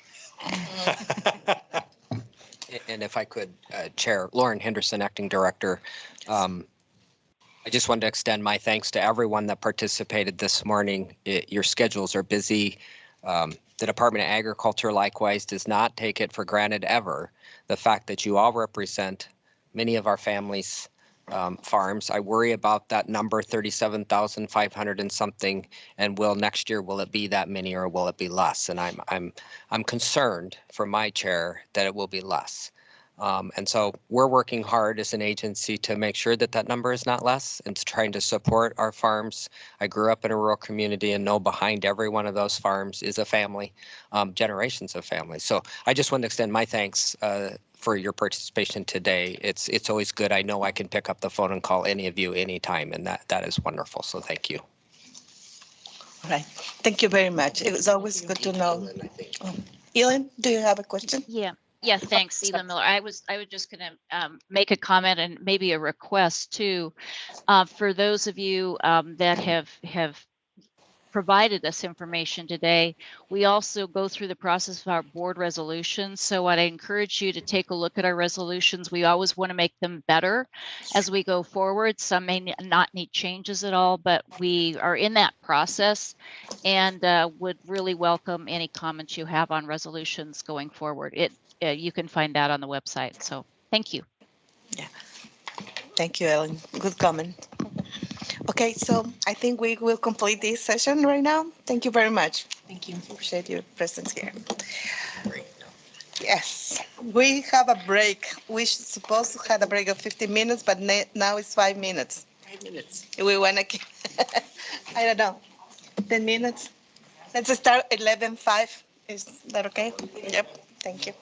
And if I could, Chair, Lauren Henderson, Acting Director, I just wanted to extend my thanks to everyone that participated this morning. Your schedules are busy. The Department of Agriculture likewise does not take it for granted ever. The fact that you all represent many of our families' farms. I worry about that number, 37,500 and something, and next year will it be that many or will it be less? And I'm concerned for my chair that it will be less. And so we're working hard as an agency to make sure that that number is not less and to trying to support our farms. I grew up in a rural community and know behind every one of those farms is a family, generations of families. So I just want to extend my thanks for your participation today. It's always good. I know I can pick up the phone and call any of you anytime, and that is wonderful. So thank you. All right. Thank you very much. It was always good to know. Elin, do you have a question? Yeah, thanks, Eva Miller. I was just going to make a comment and maybe a request too, for those of you that have provided this information today. We also go through the process of our board resolutions. So I encourage you to take a look at our resolutions. We always want to make them better as we go forward. Some may not need changes at all, but we are in that process and would really welcome any comments you have on resolutions going forward. You can find that on the website. So thank you. Yeah. Thank you, Ellen. Good comment. Okay, so I think we will complete this session right now. Thank you very much. Thank you. Appreciate your presence here. Yes, we have a break. We supposed to have a break of 15 minutes, but now it's 5 minutes. 5 minutes. We want to keep, I don't know, 10 minutes. Let's start 11:05. Is that okay? Yep, thank you.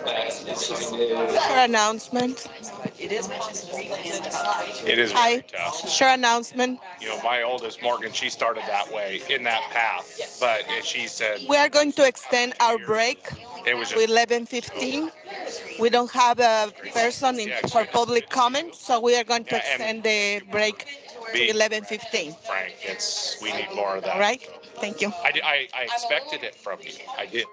Share announcement. It is Hi. very tough. Share announcement. You know, my oldest Morgan, she started that way in that path, but she said We are going to extend our break it was to just 11:15. We don't have a person for public comment, so we are going to extend the break to 11:15. frank. We need more of that. All right. Thank you. I expected it from you. I did.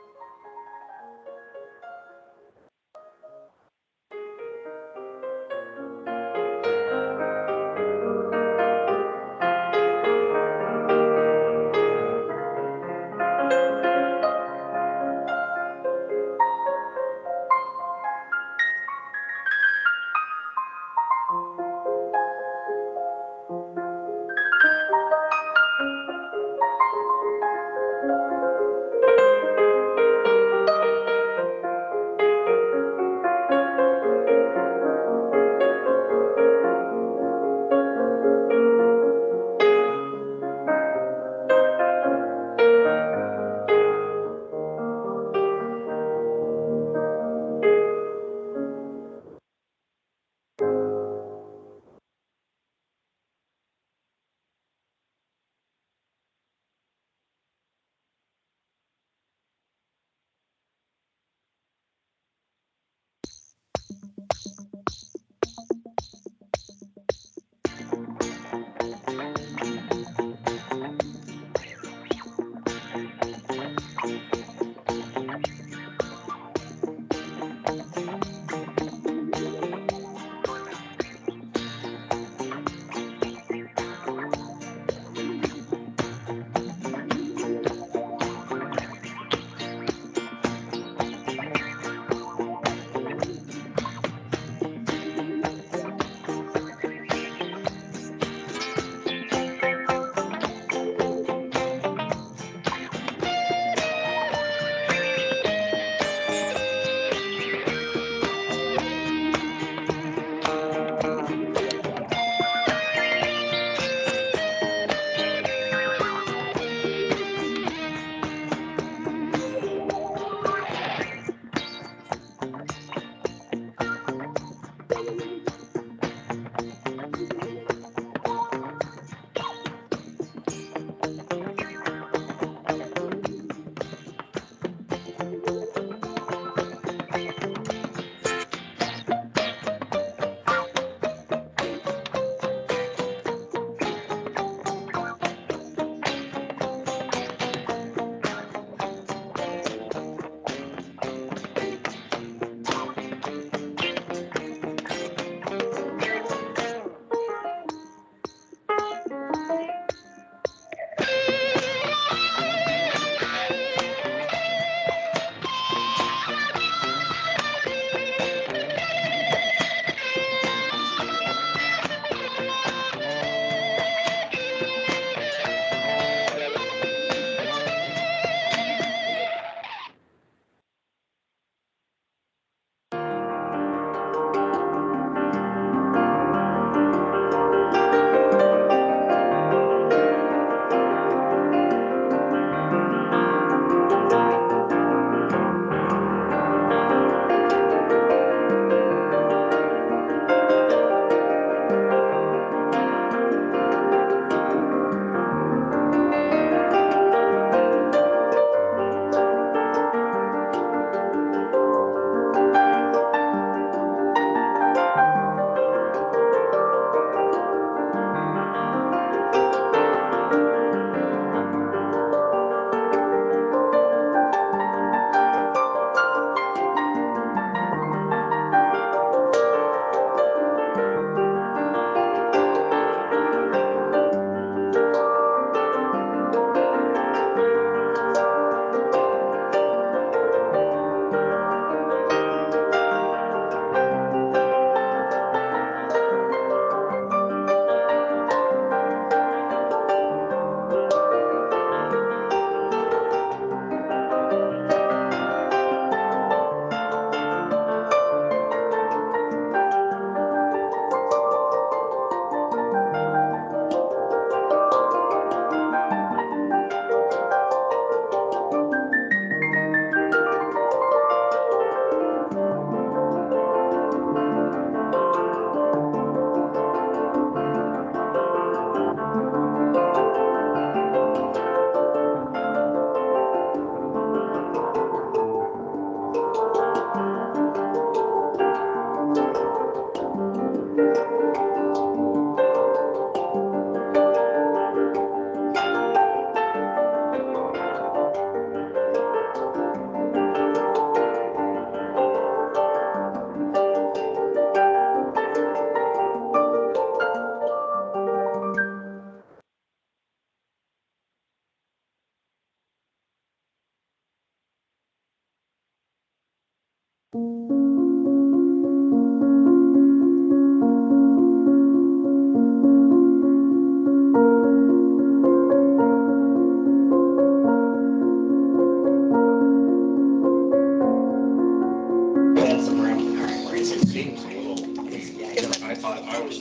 It's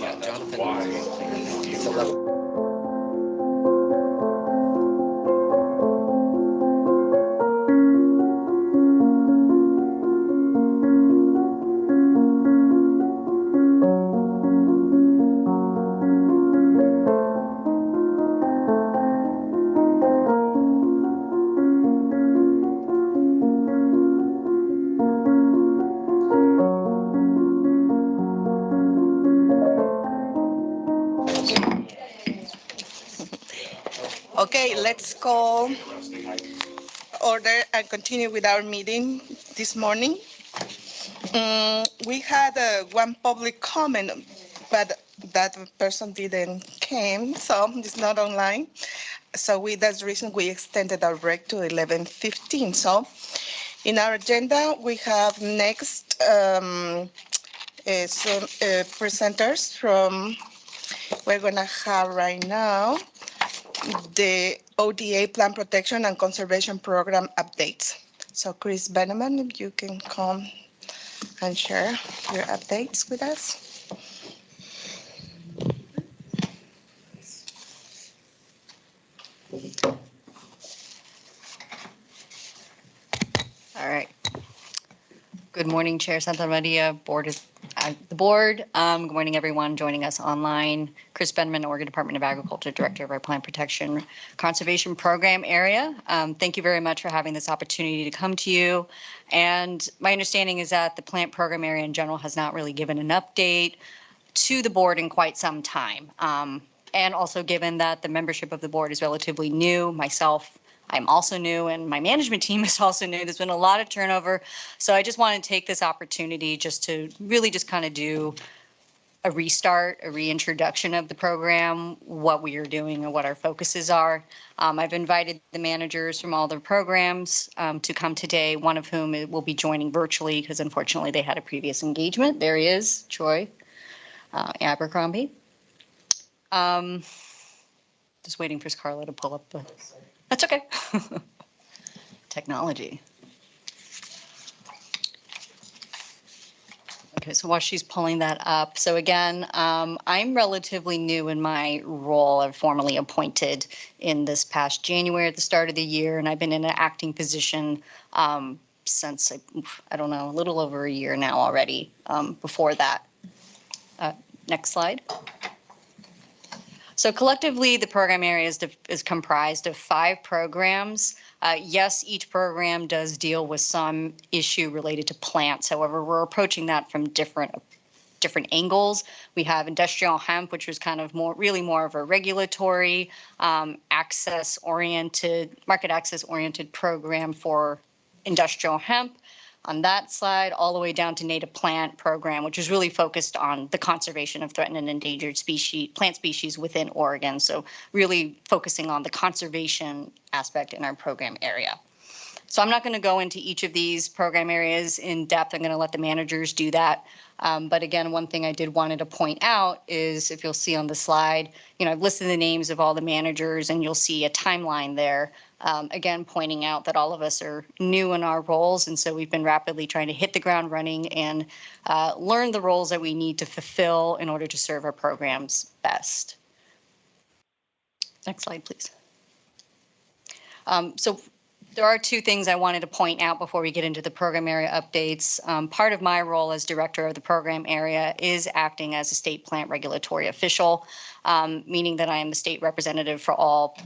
11. Okay, let's call order and continue with our meeting this morning. We had one public comment, but that person didn't came, so it's not online. So that's the reason we extended our break to 11:15. So in our agenda, we have next some presenters from, we're gonna have right now the ODA Plan Protection and Conservation Program updates. So Chris Beneman, if you can come and share your updates with us. All right. Good morning, Chair Santa Maria, the board. Good morning, everyone joining us online. Chris Benman, Oregon Department of Agriculture, Director of our Plant Protection Conservation Program area. Thank you very much for having this opportunity to come to you. And my understanding is that the plant program area in general has not really given an update to the board in quite some time. And also given that the membership of the board is relatively new, myself, I'm also new, and my management team is also new. There's been a lot of turnover. So I just want to take this opportunity just to really just kind of do a restart, a reintroduction of the program, what we are doing and what our focuses are. I've invited the managers from all the programs to come today, one of whom will be joining virtually because unfortunately they had a previous engagement. There he is, Troy Abercrombie. Just waiting for Carla to pull up the, that's okay. Technology. Okay, so while she's pulling that up, so again, I'm relatively new in my role. I'm formally appointed in this past January at the start of the year, and I've been in an acting position since, I don't know, a little over a year now already before that. Next slide. So collectively, the program area is comprised of 5 programs. Yes, each program does deal with some issue related to plants. However, we're approaching that from different angles. We have industrial hemp, which was kind of really more of a regulatory market access oriented program for industrial hemp. On that side, all the way down to native plant program, which is really focused on the conservation of threatened and endangered plant species within Oregon. So really focusing on the conservation aspect in our program area. So I'm not going to go into each of these program areas in depth. I'm going to let the managers do that. But again, one thing I did wanted to point out is, if you'll see on the slide, I've listed the names of all the managers and you'll see a timeline there. Again, pointing out that all of us are new in our roles, and so we've been rapidly trying to hit the ground running and learn the roles that we need to fulfill in order to serve our programs best. Next slide, please. So there are 2 things I wanted to point out before we get into the program area updates. Part of my role as director of the program area is acting as a state plant regulatory official, meaning that I am the state representative for all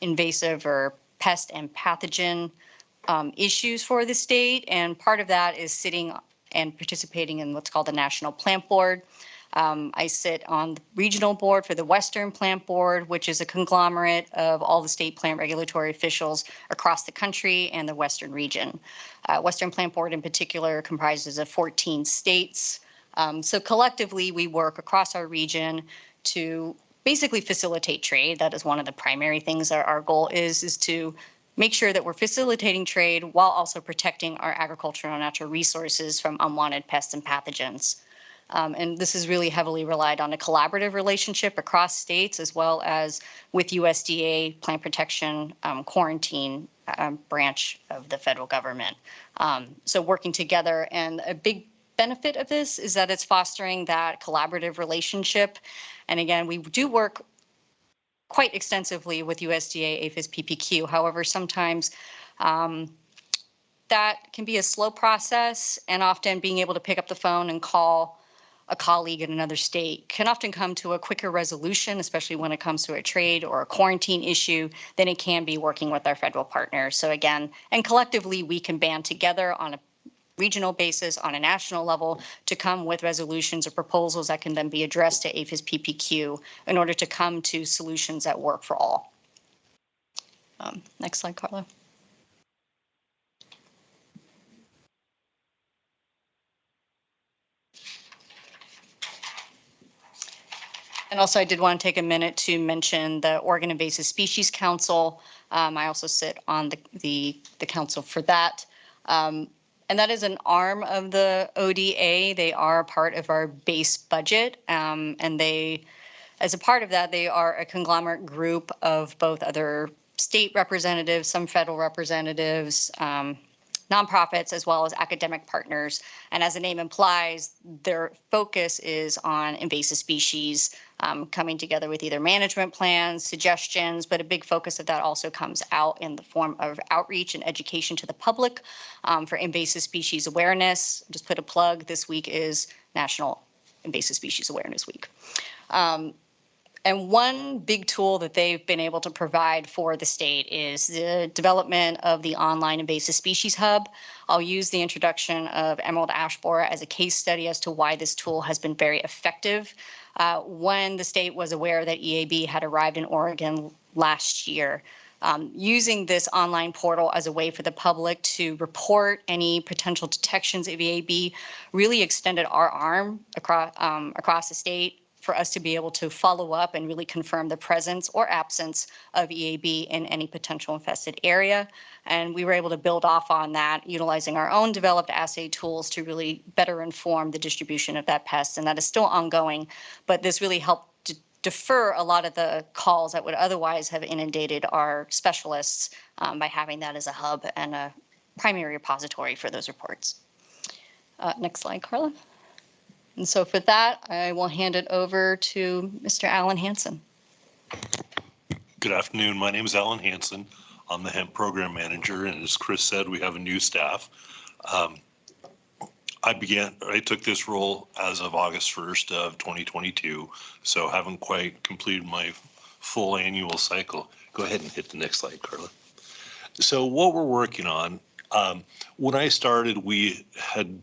invasive or pest and pathogen issues for the state. And part of that is sitting and participating in what's called the National Plant Board. I sit on the regional board for the Western Plant Board, which is a conglomerate of all the state plant regulatory officials across the country and the Western region. Western Plant Board in particular comprises of 14 states. So collectively, we work across our region to basically facilitate trade. That is one of the primary things our goal is to make sure that we're facilitating trade while also protecting our agricultural and natural resources from unwanted pests and pathogens. And this is really heavily relied on a collaborative relationship across states, as well as with USDA Plant Protection Quarantine branch of the federal government. So working together, and a big benefit of this is that it's fostering that collaborative relationship. And again, we do work quite extensively with USDA, APHIS, PPQ. However, sometimes that can be a slow process, and often being able to pick up the phone and call a colleague in another state can often come to a quicker resolution, especially when it comes to a trade or a quarantine issue, than it can be working with our federal partners. So again, and collectively, we can band together on a regional basis, on a national level, to come with resolutions or proposals that can then be addressed to APHIS PPQ in order to come to solutions that work for all. Next slide, Carla. And also, I did want to take a minute to mention the Oregon Invasive Species Council. I also sit on the council for that. And that is an arm of the ODA. They are a part of our base budget. And they, as a part of that, they are a conglomerate group of both other state representatives, some federal representatives, nonprofits, as well as academic partners. And as the name implies, their focus is on invasive species, coming together with either management plans, suggestions, but a big focus of that also comes out in the form of outreach and education to the public for invasive species awareness. Just put a plug, this week is National Invasive Species Awareness Week. And one big tool that they've been able to provide for the state is the development of the online invasive species hub. I'll use the introduction of emerald ash borer as a case study as to why this tool has been very effective. When the state was aware that EAB had arrived in Oregon last year, using this online portal as a way for the public to report any potential detections of EAB really extended our arm across the state for us to be able to follow up and really confirm the presence or absence of EAB in any potential infested area. And we were able to build off on that, utilizing our own developed assay tools to really better inform the distribution of that pest. And that is still ongoing, but this really helped to defer a lot of the calls that would otherwise have inundated our specialists by having that as a hub and a primary repository for those reports. Next slide, Carla. And so for that, I will hand it over to Mr. Alan Hansen. Good afternoon. My name is Alan Hansen. I'm the hemp program manager, and as Chris said, we have a new staff. I took this role as of August 1st of 2022, so haven't quite completed my full annual cycle. Go ahead and hit the next slide, Carla. So what we're working on, when I started, we had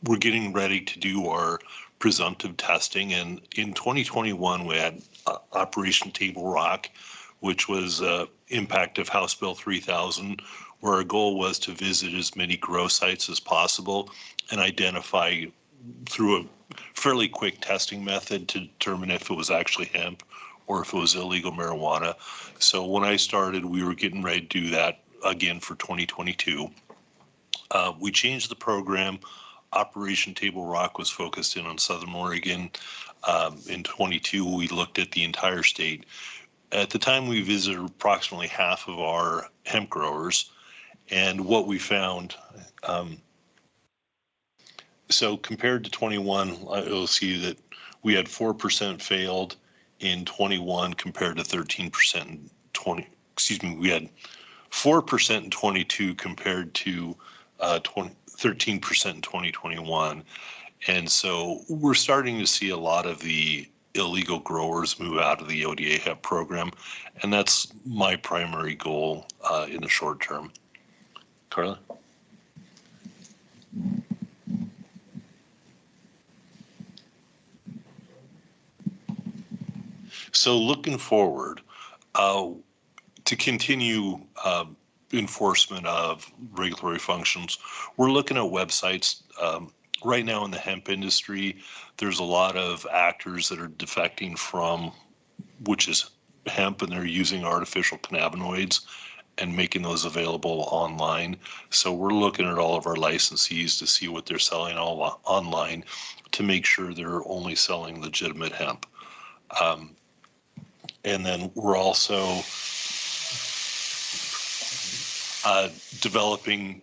we're getting ready to do our presumptive testing. And in 2021, we had Operation Table Rock, which was impact of House Bill 3000, where our goal was to visit as many grow sites as possible and identify through a fairly quick testing method to determine if it was actually hemp or if it was illegal marijuana. So when I started, we were getting ready to do that again for 2022. We changed the program. Operation Table Rock was focused in on Southern Oregon. In 22, we looked at the entire state. At the time, we visited approximately half of our hemp growers, and what we found, so compared to 21, you'll see that we had 4% failed in 21 compared to 13% in 20, we had 4% in 22 compared to 13% in 2021. And so we're starting to see a lot of the illegal growers move out of the ODA hemp program. And that's my primary goal in the short term. Carla? So looking forward, to continue enforcement of regulatory functions, we're looking at websites. Right now in the hemp industry, there's a lot of actors that are defecting from, which is hemp, and they're using artificial cannabinoids and making those available online. So we're looking at all of our licensees to see what they're selling all online to make sure they're only selling legitimate hemp. And then we're also developing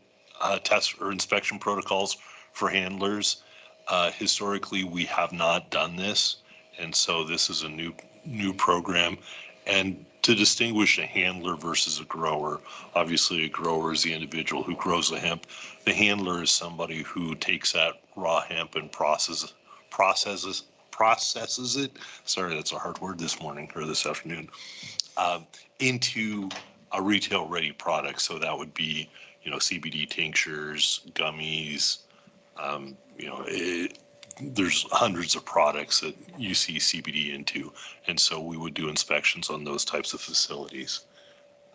test or inspection protocols for handlers. Historically, we have not done this, and so this is a new program. And to distinguish a handler versus a grower, obviously a grower is the individual who grows the hemp. The handler is somebody who takes that raw hemp and processes it. Sorry, that's a hard word this morning or this afternoon. Into a retail ready product. So that would be, CBD tinctures, gummies. There's hundreds of products that you see CBD into. And so we would do inspections on those types of facilities.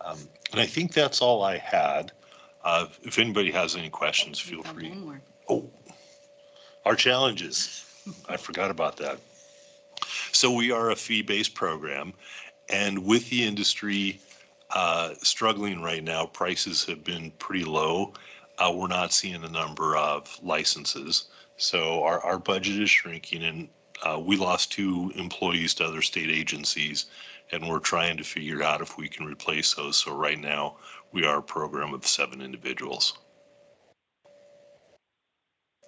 And I think that's all I had. If anybody has any questions, feel free. Oh, our challenges. I forgot about that. So we are a fee-based program, and with the industry struggling right now, prices have been pretty low. We're not seeing the number of licenses. So our budget is shrinking, and we lost 2 employees to other state agencies, and we're trying to figure out if we can replace those. So right now, we are a program of 7 individuals.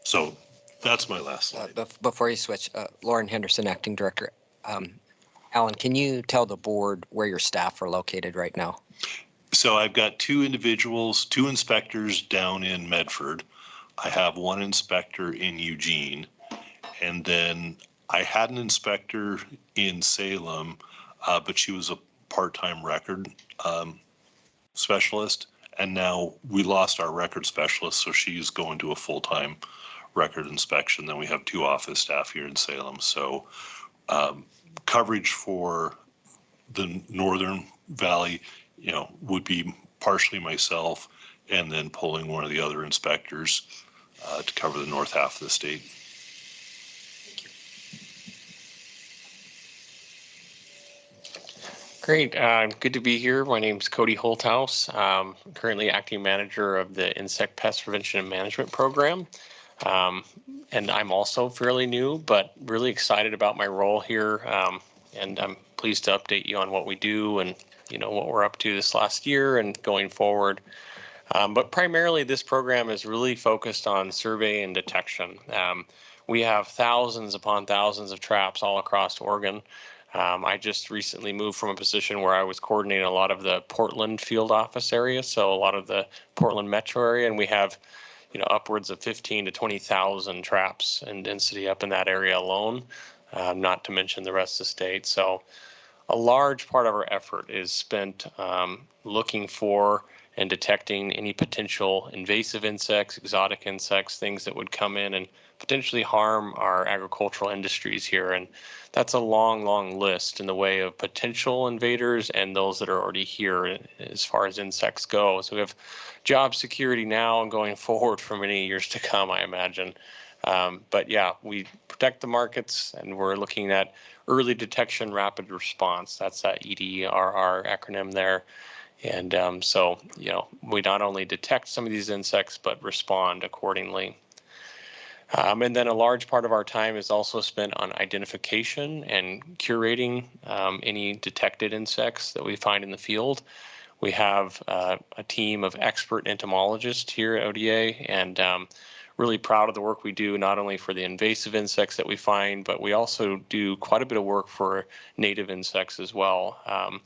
So that's my last slide. Before you switch, Lauren Henderson, Acting Director. Alan, can you tell the board where your staff are located right now? So I've got 2 individuals, 2 inspectors down in Medford. I have 1 inspector in Eugene. And then I had an inspector in Salem, but she was a part-time record specialist. And now we lost our record specialist, so she's going to a full-time record inspection. Then we have 2 office staff here in Salem. So coverage for the Northern Valley, would be partially myself and then pulling one of the other inspectors to cover the north half of the state. Great. Good to be here. My name is Cody Holthouse. I'm currently acting manager of the Insect Pest Prevention and Management Program. And I'm also fairly new, but really excited about my role here. And I'm pleased to update you on what we do and what we're up to this last year and going forward. But primarily this program is really focused on survey and detection. We have thousands upon thousands of traps all across Oregon. I just recently moved from a position where I was coordinating a lot of the Portland field office area, so a lot of the Portland metro area, and we have upwards of 15 to 20,000 traps and density up in that area alone, not to mention the rest of the state. So a large part of our effort is spent looking for and detecting any potential invasive insects, exotic insects, things that would come in and potentially harm our agricultural industries here. And that's a long, long list in the way of potential invaders and those that are already here as far as insects go. So we have job security now and going forward for many years to come, I imagine. But yeah, we protect the markets and we're looking at early detection, rapid response. That's that EDRR acronym there. And so, we not only detect some of these insects, but respond accordingly. And then a large part of our time is also spent on identification and curating any detected insects that we find in the field. We have a team of expert entomologists here at ODA, and really proud of the work we do, not only for the invasive insects that we find, but we also do quite a bit of work for native insects as well.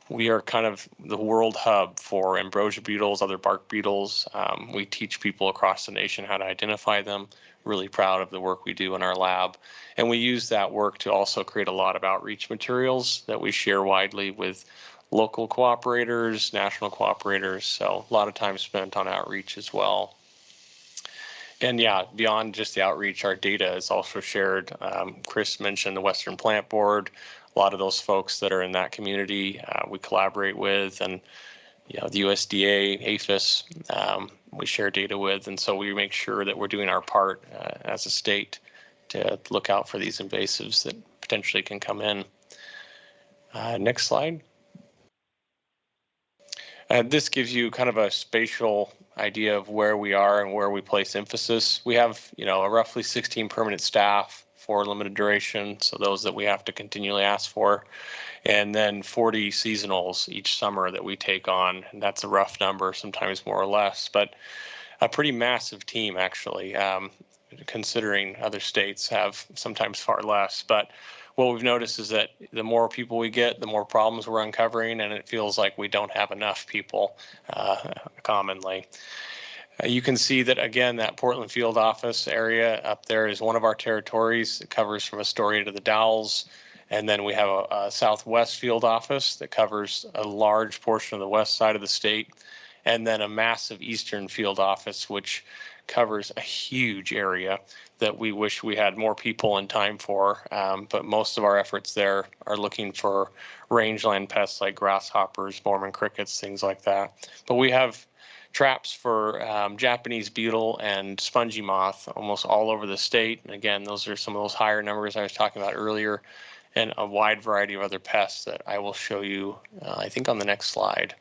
We are kind of the world hub for ambrosia beetles, other bark beetles. We teach people across the nation how to identify them. Really proud of the work we do in our lab. And we use that work to also create a lot of outreach materials that we share widely with local cooperators, national cooperators. So a lot of time spent on outreach as well. And yeah, beyond just the outreach, our data is also shared. Chris mentioned the Western Plant Board. A lot of those folks that are in that community we collaborate with, and the USDA, APHIS, we share data with, and so we make sure that we're doing our part as a state to look out for these invasives that potentially can come in. Next slide. This gives you kind of a spatial idea of where we are and where we place emphasis. We have, a roughly 16 permanent staff for limited duration, so those that we have to continually ask for, and then 40 seasonals each summer that we take on, and that's a rough number, sometimes more or less. But a pretty massive team, actually, considering other states have sometimes far less. But what we've noticed is that the more people we get, the more problems we're uncovering, and it feels like we don't have enough people commonly. You can see that, again, that Portland field office area up there is one of our territories. It covers from Astoria to the Dalles. And then we have a southwest field office that covers a large portion of the west side of the state. And then a massive eastern field office, which covers a huge area that we wish we had more people and time for. But most of our efforts there are looking for rangeland pests like grasshoppers, Mormon crickets, things like that. But we have traps for Japanese beetle and spongy moth almost all over the state. And again, those are some of those higher numbers I was talking about earlier, and a wide variety of other pests that I will show you, I think, on the next slide.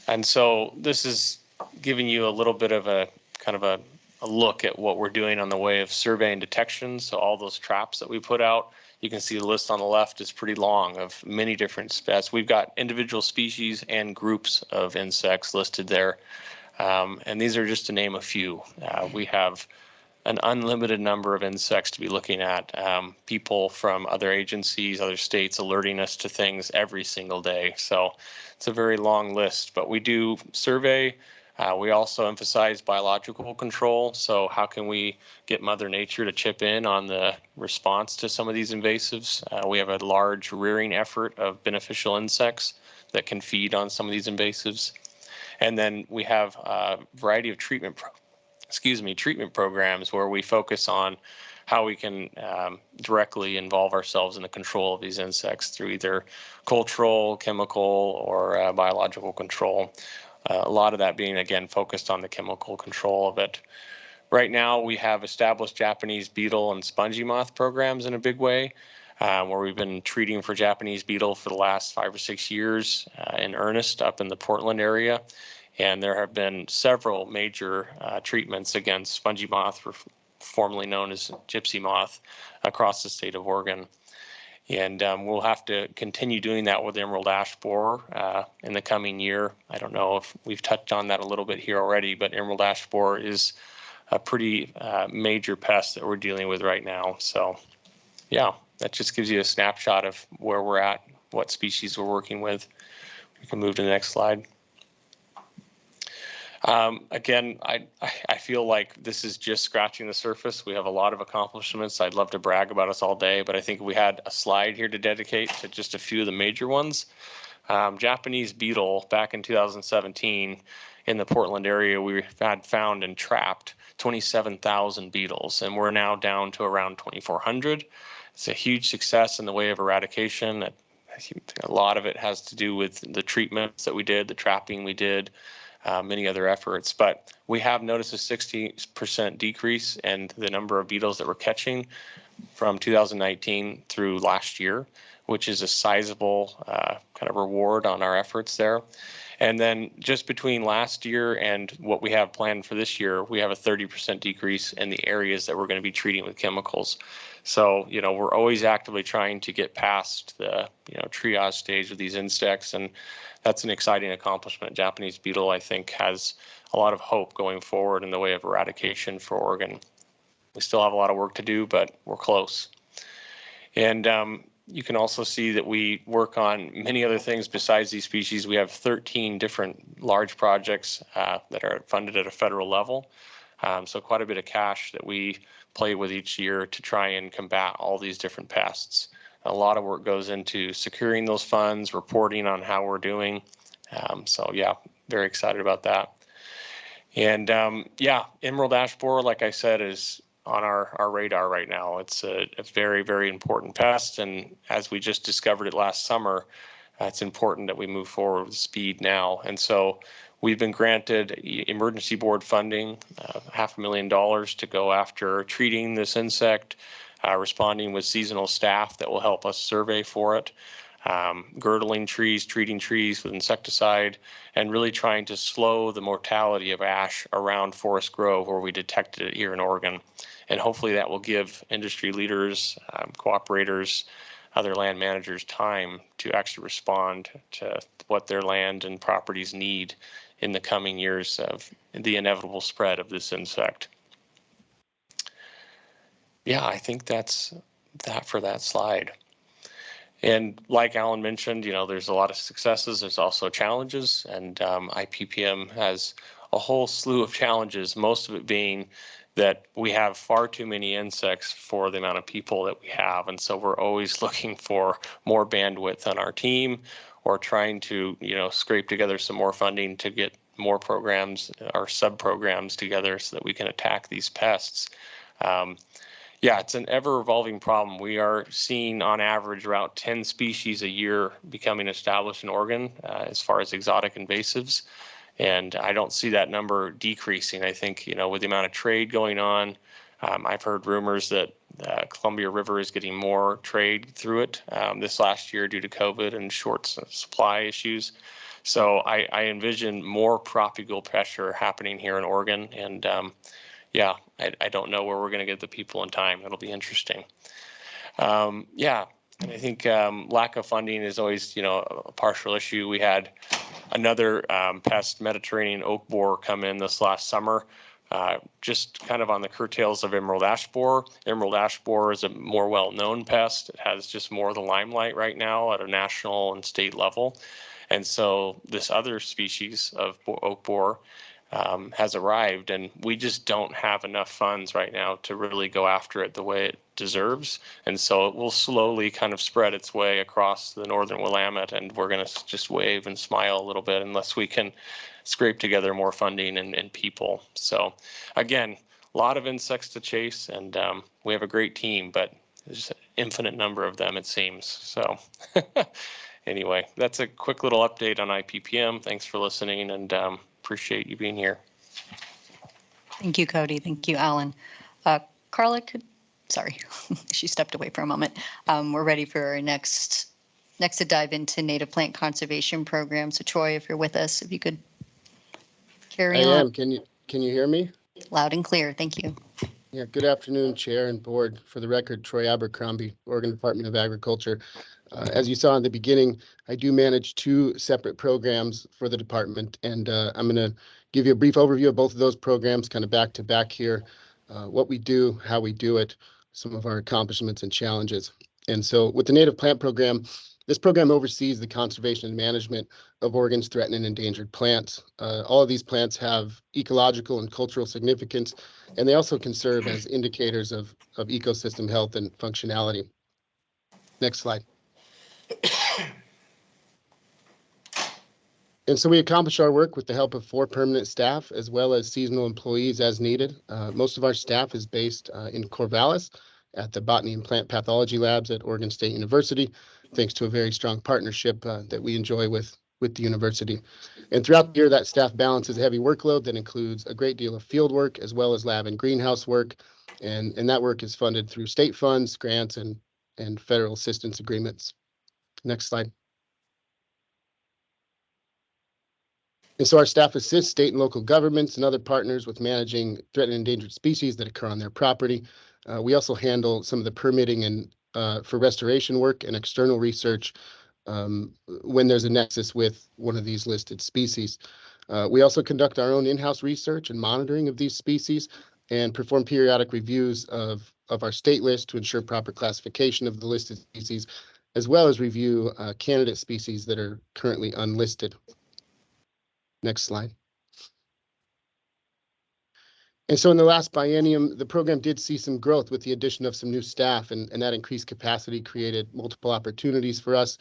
And so this is giving you a little bit of a kind of a look at what we're doing on the way of survey and detection. So all those traps that we put out, you can see the list on the left is pretty long of many different species. We've got individual species and groups of insects listed there. And these are just to name a few. We have an unlimited number of insects to be looking at. People from other agencies, other states alerting us to things every single day. So it's a very long list, but we do survey. We also emphasize biological control. So how can we get Mother Nature to chip in on the response to some of these invasives? We have a large rearing effort of beneficial insects that can feed on some of these invasives. And then we have a variety of treatment programs where we focus on how we can directly involve ourselves in the control of these insects through either cultural, chemical, or biological control. A lot of that being, again, focused on the chemical control of it. Right now, we have established Japanese beetle and spongy moth programs in a big way, where we've been treating for Japanese beetle for the last 5 or 6 years in earnest up in the Portland area. And there have been several major treatments against spongy moth, formerly known as gypsy moth, across the state of Oregon. And we'll have to continue doing that with emerald ash borer in the coming year. I don't know if we've touched on that a little bit here already, but emerald ash borer is a pretty major pest that we're dealing with right now. So yeah, that just gives you a snapshot of where we're at, what species we're working with. We can move to the next slide. Again, I feel like this is just scratching the surface. We have a lot of accomplishments. I'd love to brag about us all day, but I think we had a slide here to dedicate to just a few of the major ones. Japanese beetle, back in 2017, in the Portland area, we had found and trapped 27,000 beetles, and we're now down to around 2,400. It's a huge success in the way of eradication. A lot of it has to do with the treatments that we did, the trapping we did, many other efforts, but we have noticed a 60% decrease in the number of beetles that we're catching from 2019 through last year, which is a sizable kind of reward on our efforts there. And then just between last year and what we have planned for this year, we have a 30% decrease in the areas that we're going to be treating with chemicals. So, you know, we're always actively trying to get past the, triage stage of these insects, and that's an exciting accomplishment. Japanese beetle, I think, has a lot of hope going forward in the way of eradication for Oregon. We still have a lot of work to do, but we're close. And you can also see that we work on many other things besides these species. We have 13 different large projects that are funded at a federal level. So quite a bit of cash that we play with each year to try and combat all these different pests. A lot of work goes into securing those funds, reporting on how we're doing. So yeah, very excited about that. And yeah, emerald ash borer, like I said, is on our radar right now. It's a very, very important pest. And as we just discovered it last summer, it's important that we move forward with speed now. And so we've been granted emergency board funding, $500,000 to go after treating this insect, responding with seasonal staff that will help us survey for it, girdling trees, treating trees with insecticide, and really trying to slow the mortality of ash around Forest Grove where we detected it here in Oregon. And hopefully that will give industry leaders, cooperators, other land managers time to actually respond to what their land and properties need in the coming years of the inevitable spread of this insect. Yeah, I think that's that for that slide. And like Alan mentioned, you know, there's a lot of successes. There's also challenges, and IPPM has a whole slew of challenges, most of it being that we have far too many insects for the amount of people that we have. And so we're always looking for more bandwidth on our team, or trying to, you know, scrape together some more funding to get more programs or sub-programs together so that we can attack these pests. Yeah, it's an ever-evolving problem. We are seeing on average about 10 species a year becoming established in Oregon as far as exotic invasives. And I don't see that number decreasing. I think, you know, with the amount of trade going on, I've heard rumors that Columbia River is getting more trade through it this last year due to COVID and short supply issues. So I envision more propagules pressure happening here in Oregon. And yeah, I don't know where we're going to get the people in time. It'll be interesting. Yeah, and I think lack of funding is always, you know, a partial issue. We had another pest, Mediterranean oak borer, come in this last summer, just kind of on the curtails of emerald ash borer. Emerald ash borer is a more well-known pest. It has just more of the limelight right now at a national and state level. And so this other species of oak borer has arrived, and we just don't have enough funds right now to really go after it the way it deserves. And so it will slowly kind of spread its way across the northern Willamette, and we're going to just wave and smile a little bit unless we can scrape together more funding and people. So again, a lot of insects to chase, and we have a great team, but there's an infinite number of them, it seems. So anyway, that's a quick little update on IPPM. Thanks for listening, and appreciate you being here. Thank you, Cody. Thank you, Alan. Carla, sorry, she stepped away for a moment. We're ready for our next to dive into native plant conservation program. So Troy, if you're with us, if you could carry on. I am. Can you hear me? Loud and clear. Thank you. Yeah. Good afternoon, Chair and Board. For the record, Troy Abercrombie, Oregon Department of Agriculture. As you saw in the beginning, I do manage two separate programs for the department, and I'm going to give you a brief overview of both of those programs, kind of back to back here, what we do, how we do it, some of our accomplishments and challenges. And so with the Native Plant Program, this program oversees the conservation and management of Oregon's threatened and endangered plants. All of these plants have ecological and cultural significance, and they also can serve as indicators of ecosystem health and functionality. Next slide. And so we accomplish our work with the help of 4 permanent staff as well as seasonal employees as needed. Most of our staff is based in Corvallis at the Botany and Plant Pathology Labs at Oregon State University, thanks to a very strong partnership that we enjoy with the university. And throughout the year, that staff balances a heavy workload that includes a great deal of field work as well as lab and greenhouse work. And that work is funded through state funds, grants, and federal assistance agreements. Next slide. And so our staff assists state and local governments and other partners with managing threatened and endangered species that occur on their property. We also handle some of the permitting and for restoration work and external research when there's a nexus with one of these listed species. We also conduct our own in-house research and monitoring of these species and perform periodic reviews of our state list to ensure proper classification of the listed species, as well as review candidate species that are currently unlisted. Next slide. And so in the last biennium, the program did see some growth with the addition of some new staff, and that increased capacity created multiple opportunities for us,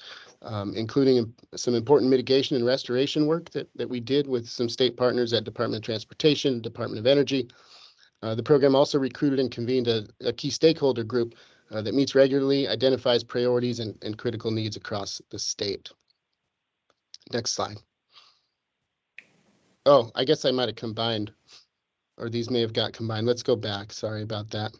including some important mitigation and restoration work that we did with some state partners at Department of Transportation, Department of Energy. The program also recruited and convened a key stakeholder group that meets regularly, identifies priorities and critical needs across the state. Next slide. Oh, I guess I might have combined, or these may have got combined. Let's go back. Sorry about that.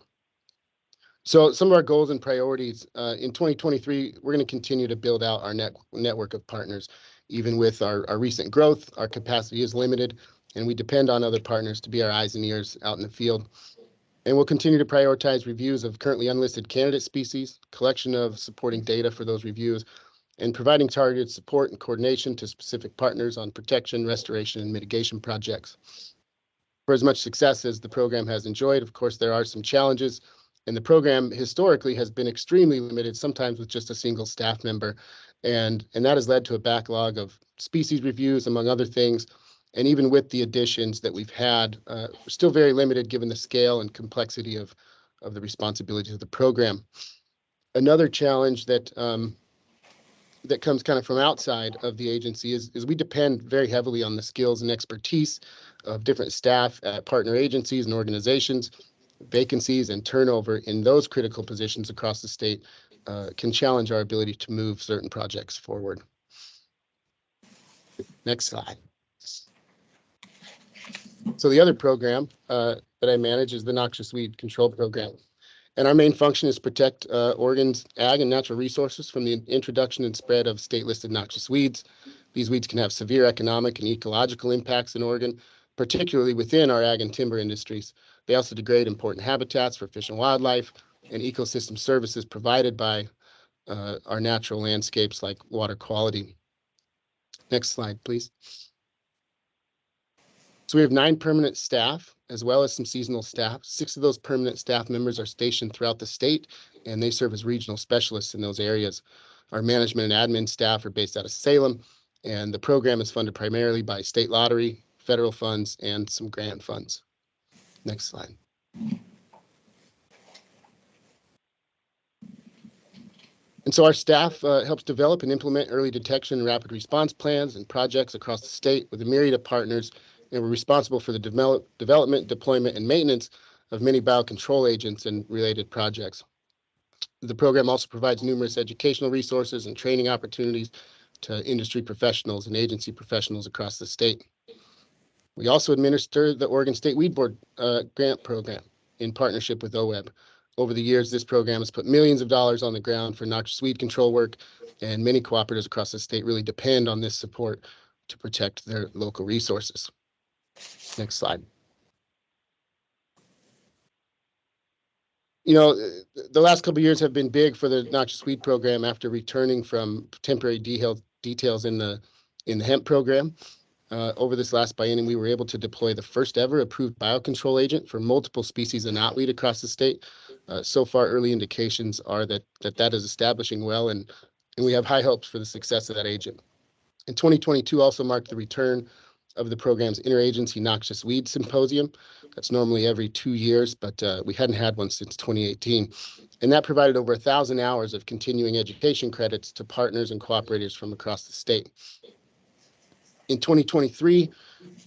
So some of our goals and priorities in 2023, we're going to continue to build out our network of partners. Even with our recent growth, our capacity is limited, and we depend on other partners to be our eyes and ears out in the field. And we'll continue to prioritize reviews of currently unlisted candidate species, collection of supporting data for those reviews, and providing targeted support and coordination to specific partners on protection, restoration, and mitigation projects. For as much success as the program has enjoyed, of course, there are some challenges, and the program historically has been extremely limited, sometimes with just a single staff member, and that has led to a backlog of species reviews, among other things. And even with the additions that we've had, we're still very limited given the scale and complexity of the responsibilities of the program. Another challenge that that comes kind of from outside of the agency is we depend very heavily on the skills and expertise of different staff at partner agencies and organizations. Vacancies and turnover in those critical positions across the state can challenge our ability to move certain projects forward. Next slide. So the other program that I manage is the Noxious Weed Control Program. And our main function is to protect Oregon's ag and natural resources from the introduction and spread of state-listed noxious weeds. These weeds can have severe economic and ecological impacts in Oregon, particularly within our ag and timber industries. They also degrade important habitats for fish and wildlife and ecosystem services provided by our natural landscapes like water quality. Next slide, please. So we have 9 permanent staff, as well as some seasonal staff. 6 of those permanent staff members are stationed throughout the state, and they serve as regional specialists in those areas. Our management and admin staff are based out of Salem, and the program is funded primarily by state lottery, federal funds, and some grant funds. Next slide. And so our staff helps develop and implement early detection and rapid response plans and projects across the state with a myriad of partners, and we're responsible for the development, deployment, and maintenance of many biocontrol agents and related projects. The program also provides numerous educational resources and training opportunities to industry professionals and agency professionals across the state. We also administer the Oregon State Weed Board grant program in partnership with OWEB. Over the years, this program has put millions of dollars on the ground for noxious weed control work, and many cooperatives across the state really depend on this support to protect their local resources. Next slide. You know, the last couple of years have been big for the noxious weed program after returning from temporary details in the hemp program. Over this last biennium, we were able to deploy the first ever approved biocontrol agent for multiple species of knotweed across the state. So far, early indications are that is establishing well, and we have high hopes for the success of that agent. And 2022 also marked the return of the program's Interagency Noxious Weed Symposium. That's normally every 2 years, but we hadn't had one since 2018. And that provided over 1,000 hours of continuing education credits to partners and cooperators from across the state. In 2023,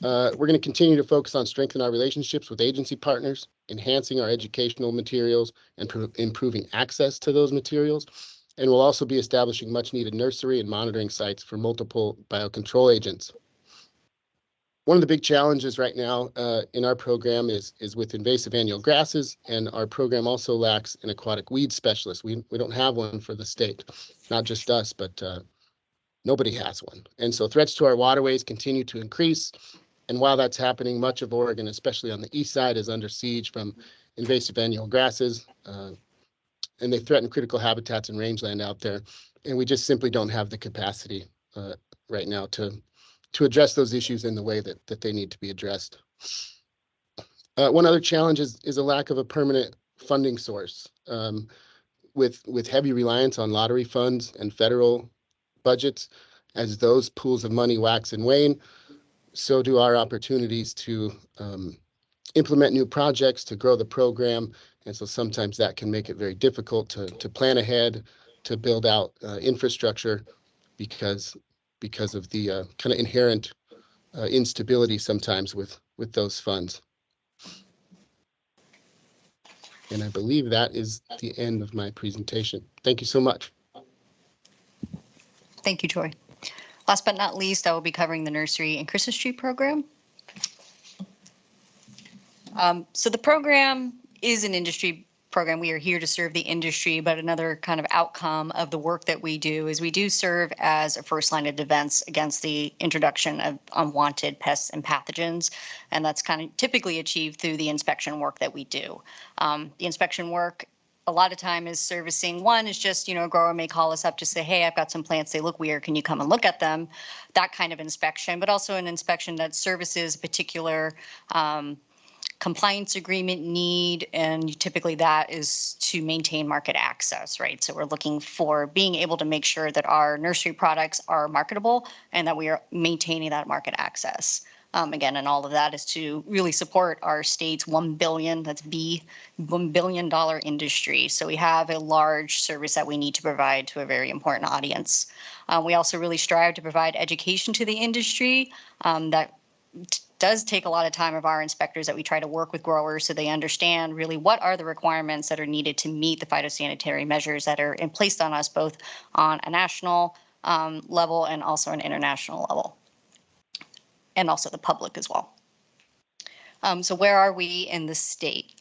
we're going to continue to focus on strengthening our relationships with agency partners, enhancing our educational materials, and improving access to those materials. And we'll also be establishing much needed nursery and monitoring sites for multiple biocontrol agents. One of the big challenges right now in our program is with invasive annual grasses, and our program also lacks an aquatic weed specialist. We don't have one for the state, not just us, but nobody has one. And so threats to our waterways continue to increase. And while that's happening, much of Oregon, especially on the east side, is under siege from invasive annual grasses, and they threaten critical habitats and rangeland out there. And we just simply don't have the capacity right now to address those issues in the way that they need to be addressed. One other challenge is a lack of a permanent funding source. With heavy reliance on lottery funds and federal budgets, as those pools of money wax and wane, so do our opportunities to implement new projects, to grow the program. And so sometimes that can make it very difficult to plan ahead, to build out infrastructure because of the kind of inherent instability sometimes with those funds. And I believe that is the end of my presentation. Thank you so much. Thank you, Troy. Last but not least, I will be covering the nursery and Christmas tree program. So the program is an industry program. We are here to serve the industry, but another kind of outcome of the work that we do is we do serve as a first line of defense against the introduction of unwanted pests and pathogens. And that's kind of typically achieved through the inspection work that we do. The inspection work a lot of time is servicing. One is just, a grower may call us up to say, hey, I've got some plants, they look weird, can you come and look at them? That kind of inspection, but also an inspection that services a particular compliance agreement need, and typically that is to maintain market access, right? So we're looking for being able to make sure that our nursery products are marketable and that we are maintaining that market access. Again, and all of that is to really support our state's $1 billion, that's $1 billion industry. So we have a large service that we need to provide to a very important audience. We also really strive to provide education to the industry that does take a lot of time of our inspectors, that we try to work with growers so they understand really what are the requirements that are needed to meet the phytosanitary measures that are placed on us, both on a national level and also an international level, and also the public as well. So where are we in the state?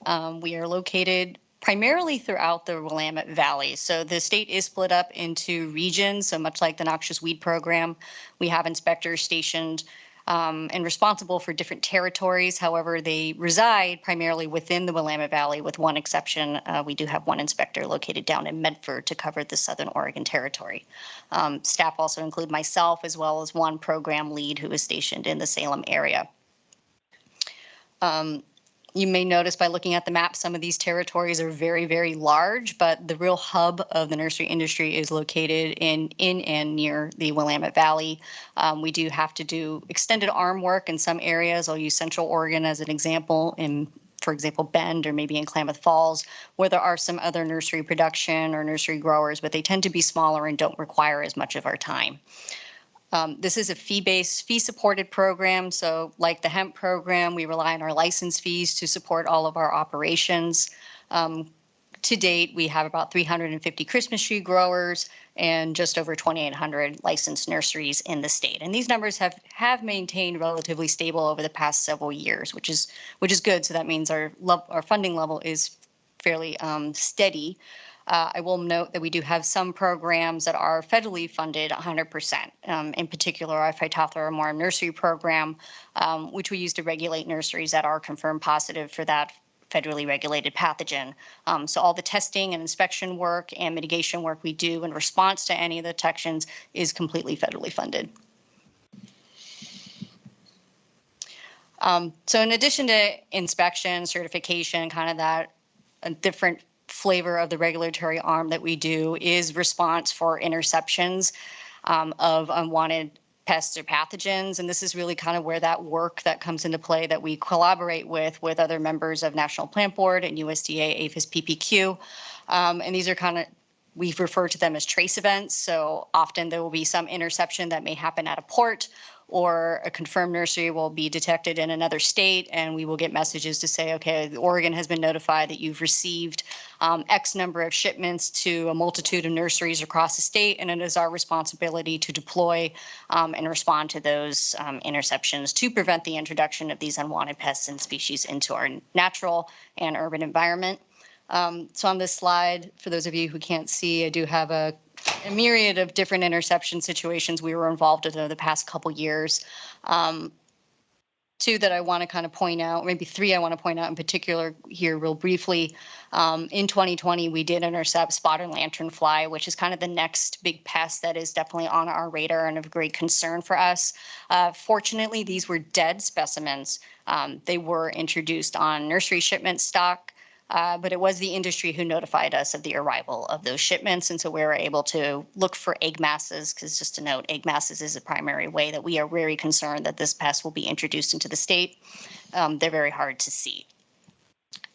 We are located primarily throughout the Willamette Valley. So the state is split up into regions. So much like the noxious weed program, we have inspectors stationed and responsible for different territories. However, they reside primarily within the Willamette Valley, with one exception. We do have one inspector located down in Medford to cover the Southern Oregon Territory. Staff also include myself, as well as one program lead who is stationed in the Salem area. You may notice by looking at the map, some of these territories are very, very large, but the real hub of the nursery industry is located in and near the Willamette Valley. We do have to do extended arm work in some areas. I'll use Central Oregon as an example, for example, Bend, or maybe in Klamath Falls, where there are some other nursery production or nursery growers, but they tend to be smaller and don't require as much of our time. This is a fee-based, fee-supported program. So like the hemp program, we rely on our license fees to support all of our operations. To date, we have about 350 Christmas tree growers and just over 2,800 licensed nurseries in the state. And these numbers have maintained relatively stable over the past several years, which is good. So that means our funding level is fairly steady. I will note that we do have some programs that are federally funded 100%. In particular, our Phytophthora auromorum nursery program, which we use to regulate nurseries that are confirmed positive for that federally regulated pathogen. So all the testing and inspection work and mitigation work we do in response to any of the detections is completely federally funded. So in addition to inspection, certification, kind of that a different flavor of the regulatory arm that we do is response for interceptions of unwanted pests or pathogens. And this is really kind of where that work that comes into play, that we collaborate with other members of National Plant Board and USDA APHIS PPQ. And these are kind of, we refer to them as trace events. So often there will be some interception that may happen at a port, or a confirmed nursery will be detected in another state, and we will get messages to say, okay, Oregon has been notified that you've received X number of shipments to a multitude of nurseries across the state, and it is our responsibility to deploy and respond to those interceptions to prevent the introduction of these unwanted pests and species into our natural and urban environment. So on this slide, for those of you who can't see, I do have a myriad of different interception situations we were involved in over the past couple years. Two that I want to kind of point out, maybe three I want to point out in particular here real briefly. In 2020, we did intercept spotted lanternfly, which is kind of the next big pest that is definitely on our radar and of great concern for us. Fortunately, these were dead specimens. They were introduced on nursery shipment stock. But it was the industry who notified us of the arrival of those shipments. And so we were able to look for egg masses, because just to note, egg masses is a primary way that we are very concerned that this pest will be introduced into the state. They're very hard to see.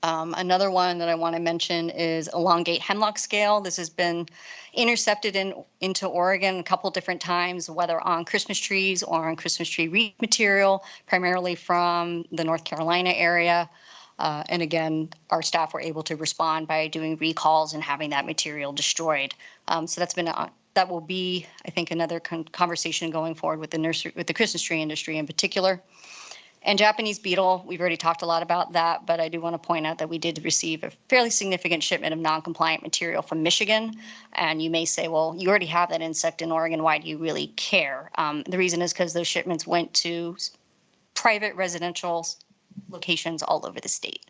Another one that I want to mention is elongate hemlock scale. This has been intercepted into Oregon a couple different times, whether on Christmas trees or on Christmas tree wreath material, primarily from the North Carolina area. And again, our staff were able to respond by doing recalls and having that material destroyed. So that's been that will be, I think, another conversation going forward with the Christmas tree industry in particular. And Japanese beetle, we've already talked a lot about that, but I do want to point out that we did receive a fairly significant shipment of non-compliant material from Michigan. And you may say, well, you already have that insect in Oregon. Why do you really care? The reason is because those shipments went to private residential locations all over the state.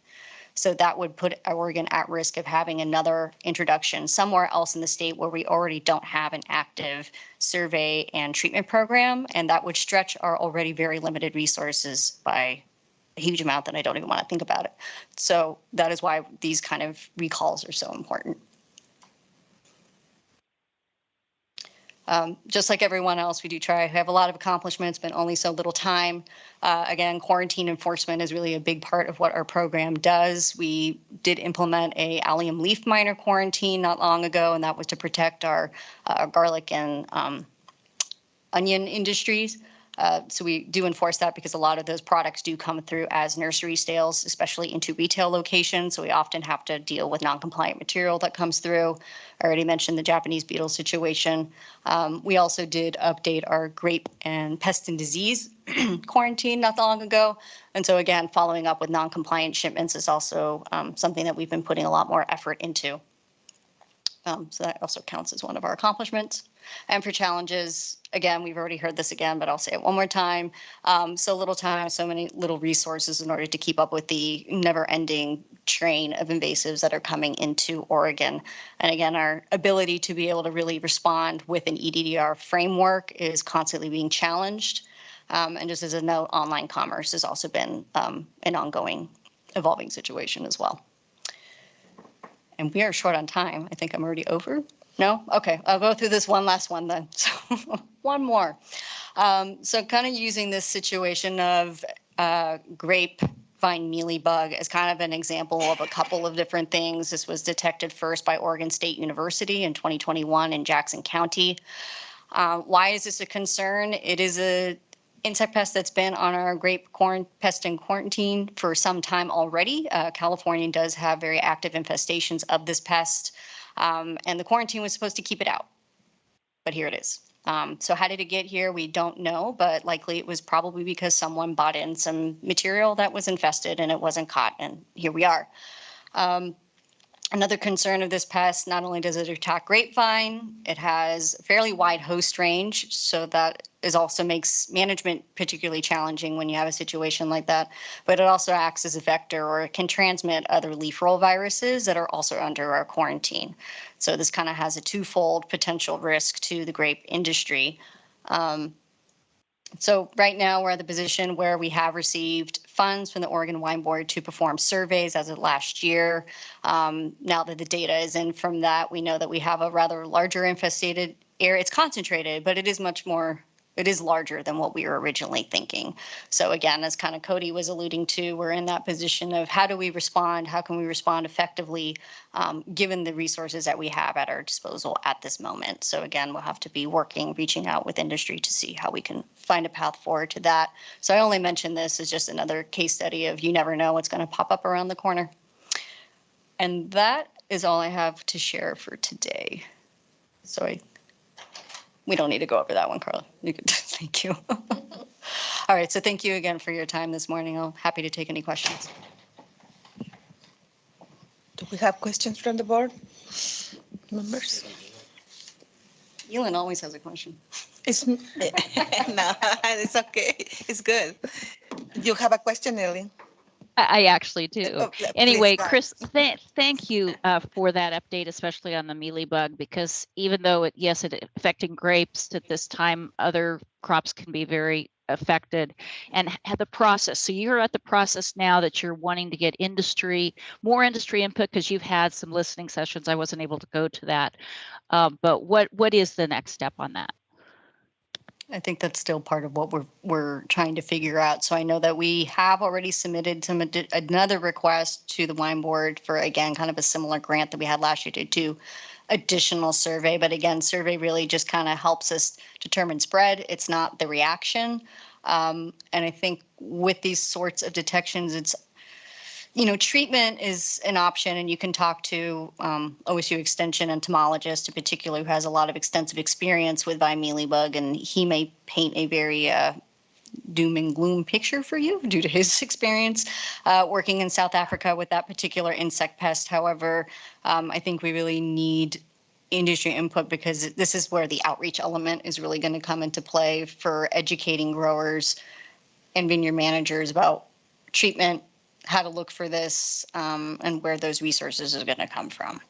So that would put Oregon at risk of having another introduction somewhere else in the state where we already don't have an active survey and treatment program. And that would stretch our already very limited resources by a huge amount that I don't even want to think about it. So that is why these kind of recalls are so important. Just like everyone else, we do try to have a lot of accomplishments, but only so little time. Again, quarantine enforcement is really a big part of what our program does. We did implement a allium leaf miner quarantine not long ago, and that was to protect our garlic and onion industries. So we do enforce that because a lot of those products do come through as nursery sales, especially into retail locations. So we often have to deal with non-compliant material that comes through. I already mentioned the Japanese beetle situation. We also did update our grape and pest and disease quarantine not that long ago. And so again, following up with non-compliant shipments is also something that we've been putting a lot more effort into. So that also counts as one of our accomplishments. And for challenges, again, we've already heard this again, but I'll say it one more time. So little time, so many little resources in order to keep up with the never-ending train of invasives that are coming into Oregon. And again, our ability to be able to really respond with an EDDR framework is constantly being challenged. And just as a note, online commerce has also been an ongoing, evolving situation as well. And we are short on time. I think I'm already over. No? Okay, I'll go through this one last one then. So one more. So kind of using this situation of grapevine mealybug as kind of an example of a couple of different things. This was detected first by Oregon State University in 2021 in Jackson County. Why is this a concern? It is a insect pest that's been on our grape pest and quarantine for some time already. California does have very active infestations of this pest, and the quarantine was supposed to keep it out, but here it is. So how did it get here? We don't know, but likely it was probably because someone bought in some material that was infested and it wasn't caught, and here we are. Another concern of this pest, not only does it attack grapevine, it has a fairly wide host range, so that is also makes management particularly challenging when you have a situation like that, but it also acts as a vector or it can transmit other leaf roll viruses that are also under our quarantine. So this kind of has a twofold potential risk to the grape industry. So right now we're at the position where we have received funds from the Oregon Wine Board to perform surveys as of last year. Now that the data is in from that, we know that we have a rather larger infested area. It's concentrated, but it is much more, it is larger than what we were originally thinking. So again, as kind of Cody was alluding to, we're in that position of how do we respond? How can we respond effectively given the resources that we have at our disposal at this moment? So again, we'll have to be reaching out with industry to see how we can find a path forward to that. So I only mention this as just another case study of you never know what's going to pop up around the corner. And that is all I have to share for today. So we don't need to go over that one, Carla. Thank you. All right, so thank you again for your time this morning. I'm happy to take any questions. Do we have questions from the board members? Elin always has a question. It's no, it's okay. It's good. You have a question, Elin? I actually do. Oh, Anyway, please, Chris, thank you for that update, especially on the mealybug, because even though it's affecting grapes at this time, other crops can be very affected. And the process. So you're at the process now that you're wanting to get more industry input, because you've had some listening sessions. I wasn't able to go to that. But what is the next step on that? I think that's still part of what we're trying to figure out. So I know that we have already submitted another request to the Wine Board for, again, kind of a similar grant that we had last year to do additional survey. But again, survey really just kind of helps us determine spread. It's not the reaction. And I think with these sorts of detections, it's, treatment is an option, and you can talk to OSU Extension entomologist in particular who has a lot of extensive experience with vine mealybug, and he may paint a very doom and gloom picture for you due to his experience working in South Africa with that particular insect pest. However, I think we really need industry input because this is where the outreach element is really going to come into play for educating growers and vineyard managers about treatment how to look for this and where those resources are going to come from.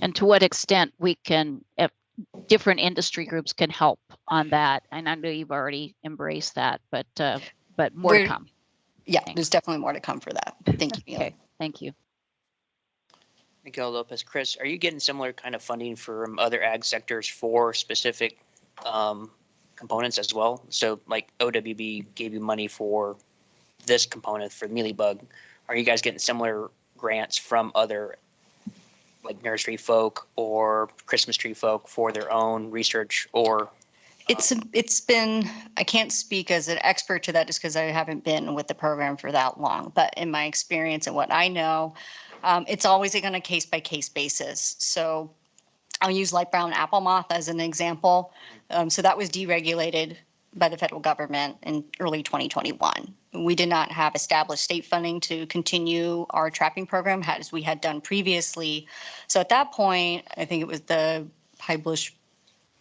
And to what extent we can, if different industry groups can help on that. And I know you've already embraced that, but more to come. Yeah, there's definitely more to come for that. Thank you. Okay, thank you. Miguel Lopez. Chris, are you getting similar kind of funding from other ag sectors for specific components as well? So like OWB gave you money for this component for mealybug. Are you guys getting similar grants from other like nursery folk or Christmas tree folk for their own research or? It's been, I can't speak as an expert to that just because I haven't been with the program for that long, but in my experience and what I know, it's always on a case by case basis. So I'll use light brown apple moth as an example. So that was deregulated by the federal government in early 2021. We did not have established state funding to continue our trapping program as we had done previously. So at that point, I think it was the High Bush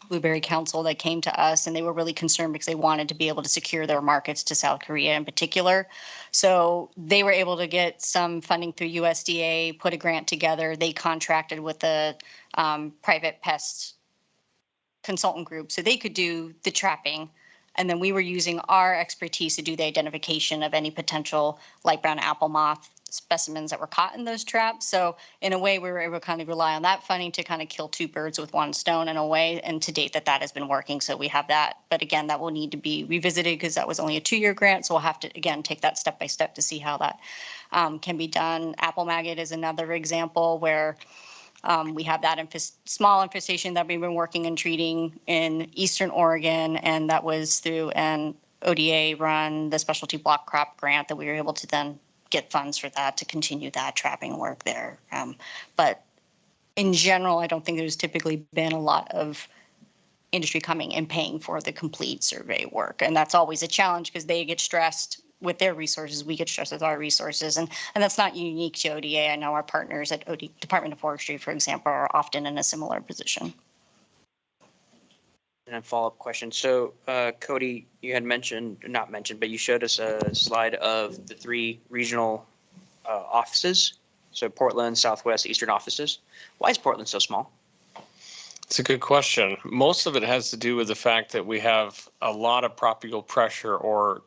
Blueberry Council that came to us, and they were really concerned because they wanted to be able to secure their markets to South Korea in particular. So they were able to get some funding through USDA, put a grant together. They contracted with a private pest consultant group so they could do the trapping. And then we were using our expertise to do the identification of any potential light brown apple moth specimens that were caught in those traps. So in a way, we were able to kind of rely on that funding to kind of kill two birds with one stone in a way. And to date that has been working. So we have that. But again, that will need to be revisited because that was only a 2-year grant. So we'll have to, again, take that step by step to see how that can be done. Apple maggot is another example where we have that small infestation that we've been working and treating in Eastern Oregon. And that was through an ODA run, the specialty block crop grant that we were able to then get funds for that to continue that trapping work there. But in general, I don't think there's typically been a lot of industry coming and paying for the complete survey work. And that's always a challenge because they get stressed with their resources, we get stressed with our resources. And that's not unique to ODA. I know our partners at Department of Forestry, for example, are often in a similar position. And a follow-up question. So Cody, you had not mentioned, but you showed us a slide of the 3 regional offices. So Portland, Southwest, Eastern offices. Why is Portland so small? It's a good question. Most of it has to do with the fact that we have a lot of propial pressure or,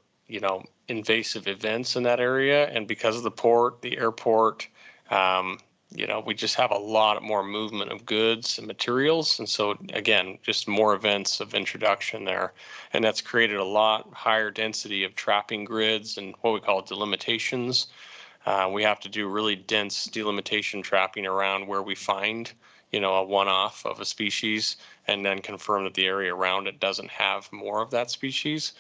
invasive events in that area. And because of the port, the airport, we just have a lot more movement of goods and materials. And so, again, just more events of introduction there. And that's created a lot higher density of trapping grids and what we call delimitations. We have to do really dense delimitation trapping around where we find, a one-off of a species and then confirm that the area around it doesn't have more of that species.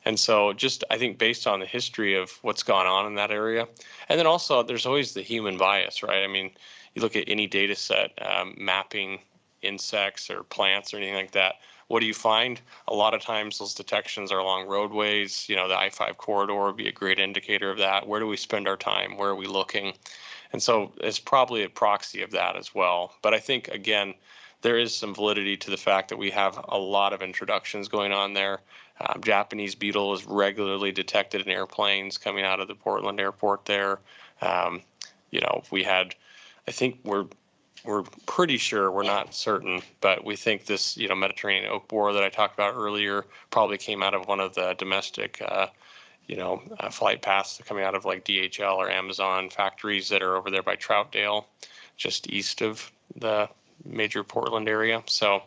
And so just, I think, based on the history of what's gone on in that area, and then also there's always the human bias, right? I mean, you look at any data set mapping insects or plants or anything like that, what do you find? A lot of times those detections are along roadways. The I-5 corridor would be a great indicator of that. Where do we spend our time? Where are we looking? And so it's probably a proxy of that as well. But I think, again, there is some validity to the fact that we have a lot of introductions going on there. Japanese beetle is regularly detected in airplanes coming out of the Portland airport there. We had, I think we're pretty sure, we're not certain, but we think this, Mediterranean oak borer that I talked about earlier probably came out of one of the domestic, flight paths coming out of like DHL or Amazon factories that are over there by Troutdale, just east of the major Portland area. So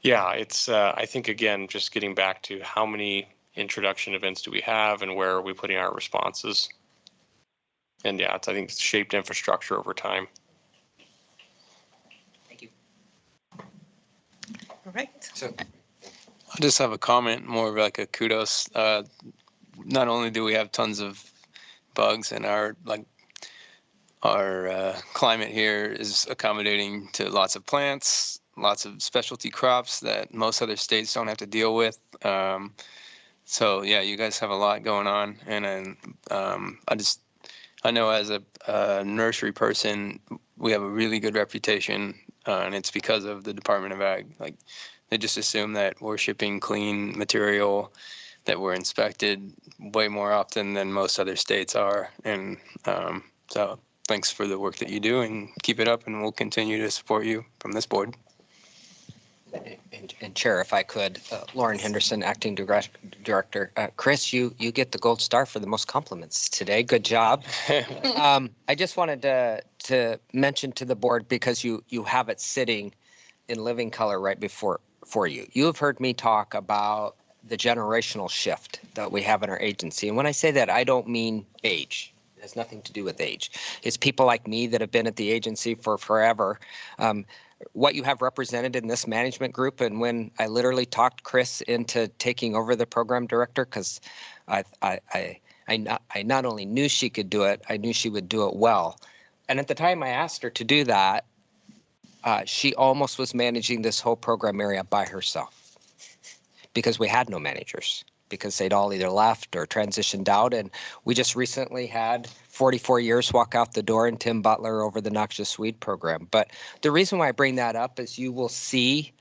yeah, it's, I think, again, just getting back to how many introduction events do we have and where are we putting our responses? And yeah, I think it's shaped infrastructure over time. Thank you. All right. So I just have a comment, more of like a kudos. Not only do we have tons of bugs and our climate here is accommodating to lots of plants, lots of specialty crops that most other states don't have to deal with. So yeah, you guys have a lot going on, and I know as a nursery person, we have a really good reputation, and it's because of the Department of Ag. Like, they just assume that we're shipping clean material that we're inspected way more often than most other states are. And so thanks for the work that you do, and keep it up, and we'll continue to support you from this board. And Chair, if I could, Lauren Henderson, Acting Director. Chris, you get the gold star for the most compliments today. Good job. I just wanted to mention to the board, because you have it sitting in living color right before you. You have heard me talk about the generational shift that we have in our agency. And when I say that, I don't mean age. It has nothing to do with age. It's people like me that have been at the agency for forever. What you have represented in this management group, and when I literally talked Chris into taking over the program director, because I not only knew she could do it, I knew she would do it well. And at the time I asked her to do that, she almost was managing this whole program area by herself, because we had no managers, because they'd all either left or transitioned out. And we just recently had 44 years walk out the door and Tim Butler over the noxious weed program. But the reason why I bring that up is you will see,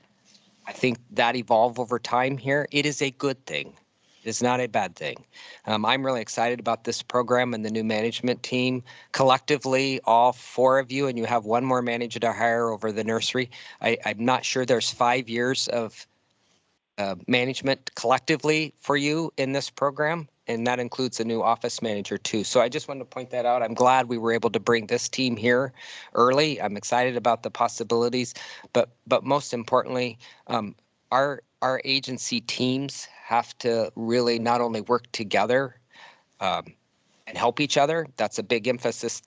I think, that evolve over time here. It is a good thing. It's not a bad thing. I'm really excited about this program and the new management team. Collectively, all four of you, and you have one more manager to hire over the nursery. I'm not sure there's 5 years of management collectively for you in this program, and that includes a new office manager too. So I just wanted to point that out. I'm glad we were able to bring this team here early. I'm excited about the possibilities, but most importantly, our agency teams have to really not only work together and help each other. That's a big emphasis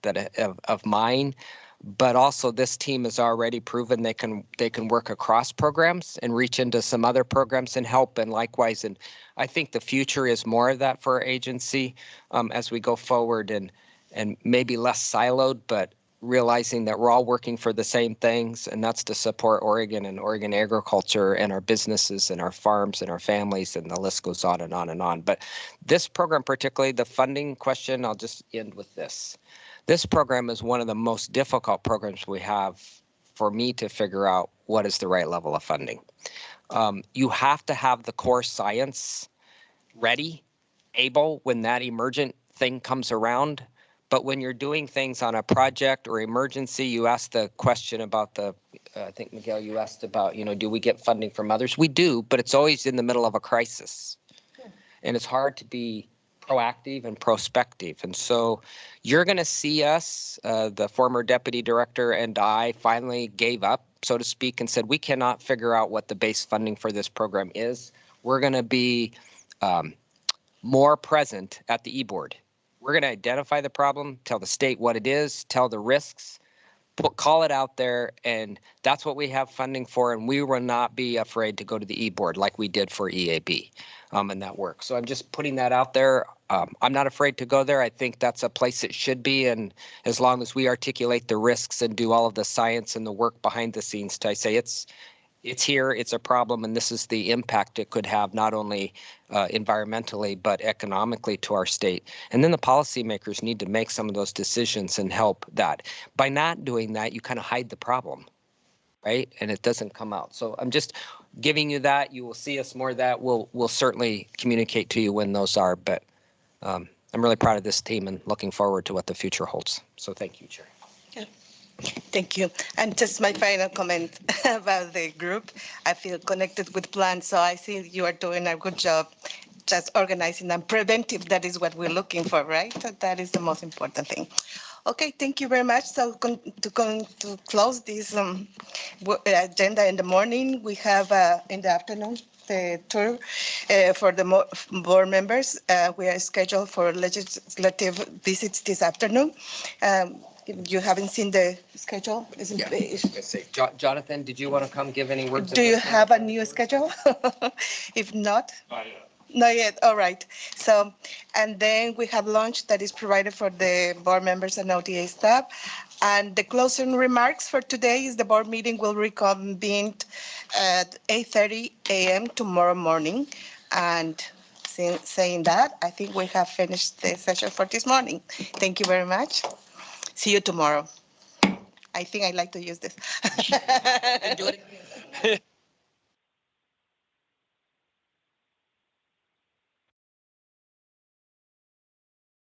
of mine. But also, this team has already proven they can work across programs and reach into some other programs and help, and likewise. And I think the future is more of that for our agency as we go forward, and maybe less siloed, but realizing that we're all working for the same things, and that's to support Oregon and Oregon agriculture and our businesses and our farms and our families, and the list goes on and on and on. But this program, particularly the funding question, I'll just end with this. This program is one of the most difficult programs we have for me to figure out what is the right level of funding. You have to have the core science ready, able when that emergent thing comes around. But when you're doing things on a project or emergency, you ask the question about I think, Miguel, you asked about, do we get funding from others? We do, but it's always in the middle of a crisis. And it's hard to be proactive and prospective. And so you're going to see us, the former deputy director and I finally gave up, so to speak, and said, we cannot figure out what the base funding for this program is. We're going to be more present at the e-board. We're going to identify the problem, tell the state what it is, tell the risks, call it out there, and that's what we have funding for. And we will not be afraid to go to the e-board like we did for EAB, and that works. So I'm just putting that out there. I'm not afraid to go there. I think that's a place it should be, and as long as we articulate the risks and do all of the science and the work behind the scenes to say it's here, it's a problem, and this is the impact it could have, not only environmentally, but economically to our state. And then the policymakers need to make some of those decisions and help that. By not doing that, you kind of hide the problem, right? And it doesn't come out. So I'm just giving you that. You will see us more of that. We'll certainly communicate to you when those are, but I'm really proud of this team and looking forward to what the future holds. So thank you, Chair. Thank you. And just my final comment about the group. I feel connected with plants, so I think you are doing a good job just organizing and preventive. That is what we're looking for, right? That is the most important thing. Okay, thank you very much. So to close this agenda in the morning, we have in the afternoon the tour for the board members. We are scheduled for legislative visits this afternoon. You haven't seen the schedule? Jonathan, did you want to come give any words? Do you have a new schedule? If not? Not yet. Not yet. All right. So, and then we have lunch that is provided for the board members and ODA staff. And the closing remarks for today is the board meeting will reconvene at 8:30 a.m. tomorrow morning. And saying that, I think we have finished the session for this morning. Thank you very much. See you tomorrow. I think I like to use this. Do it again.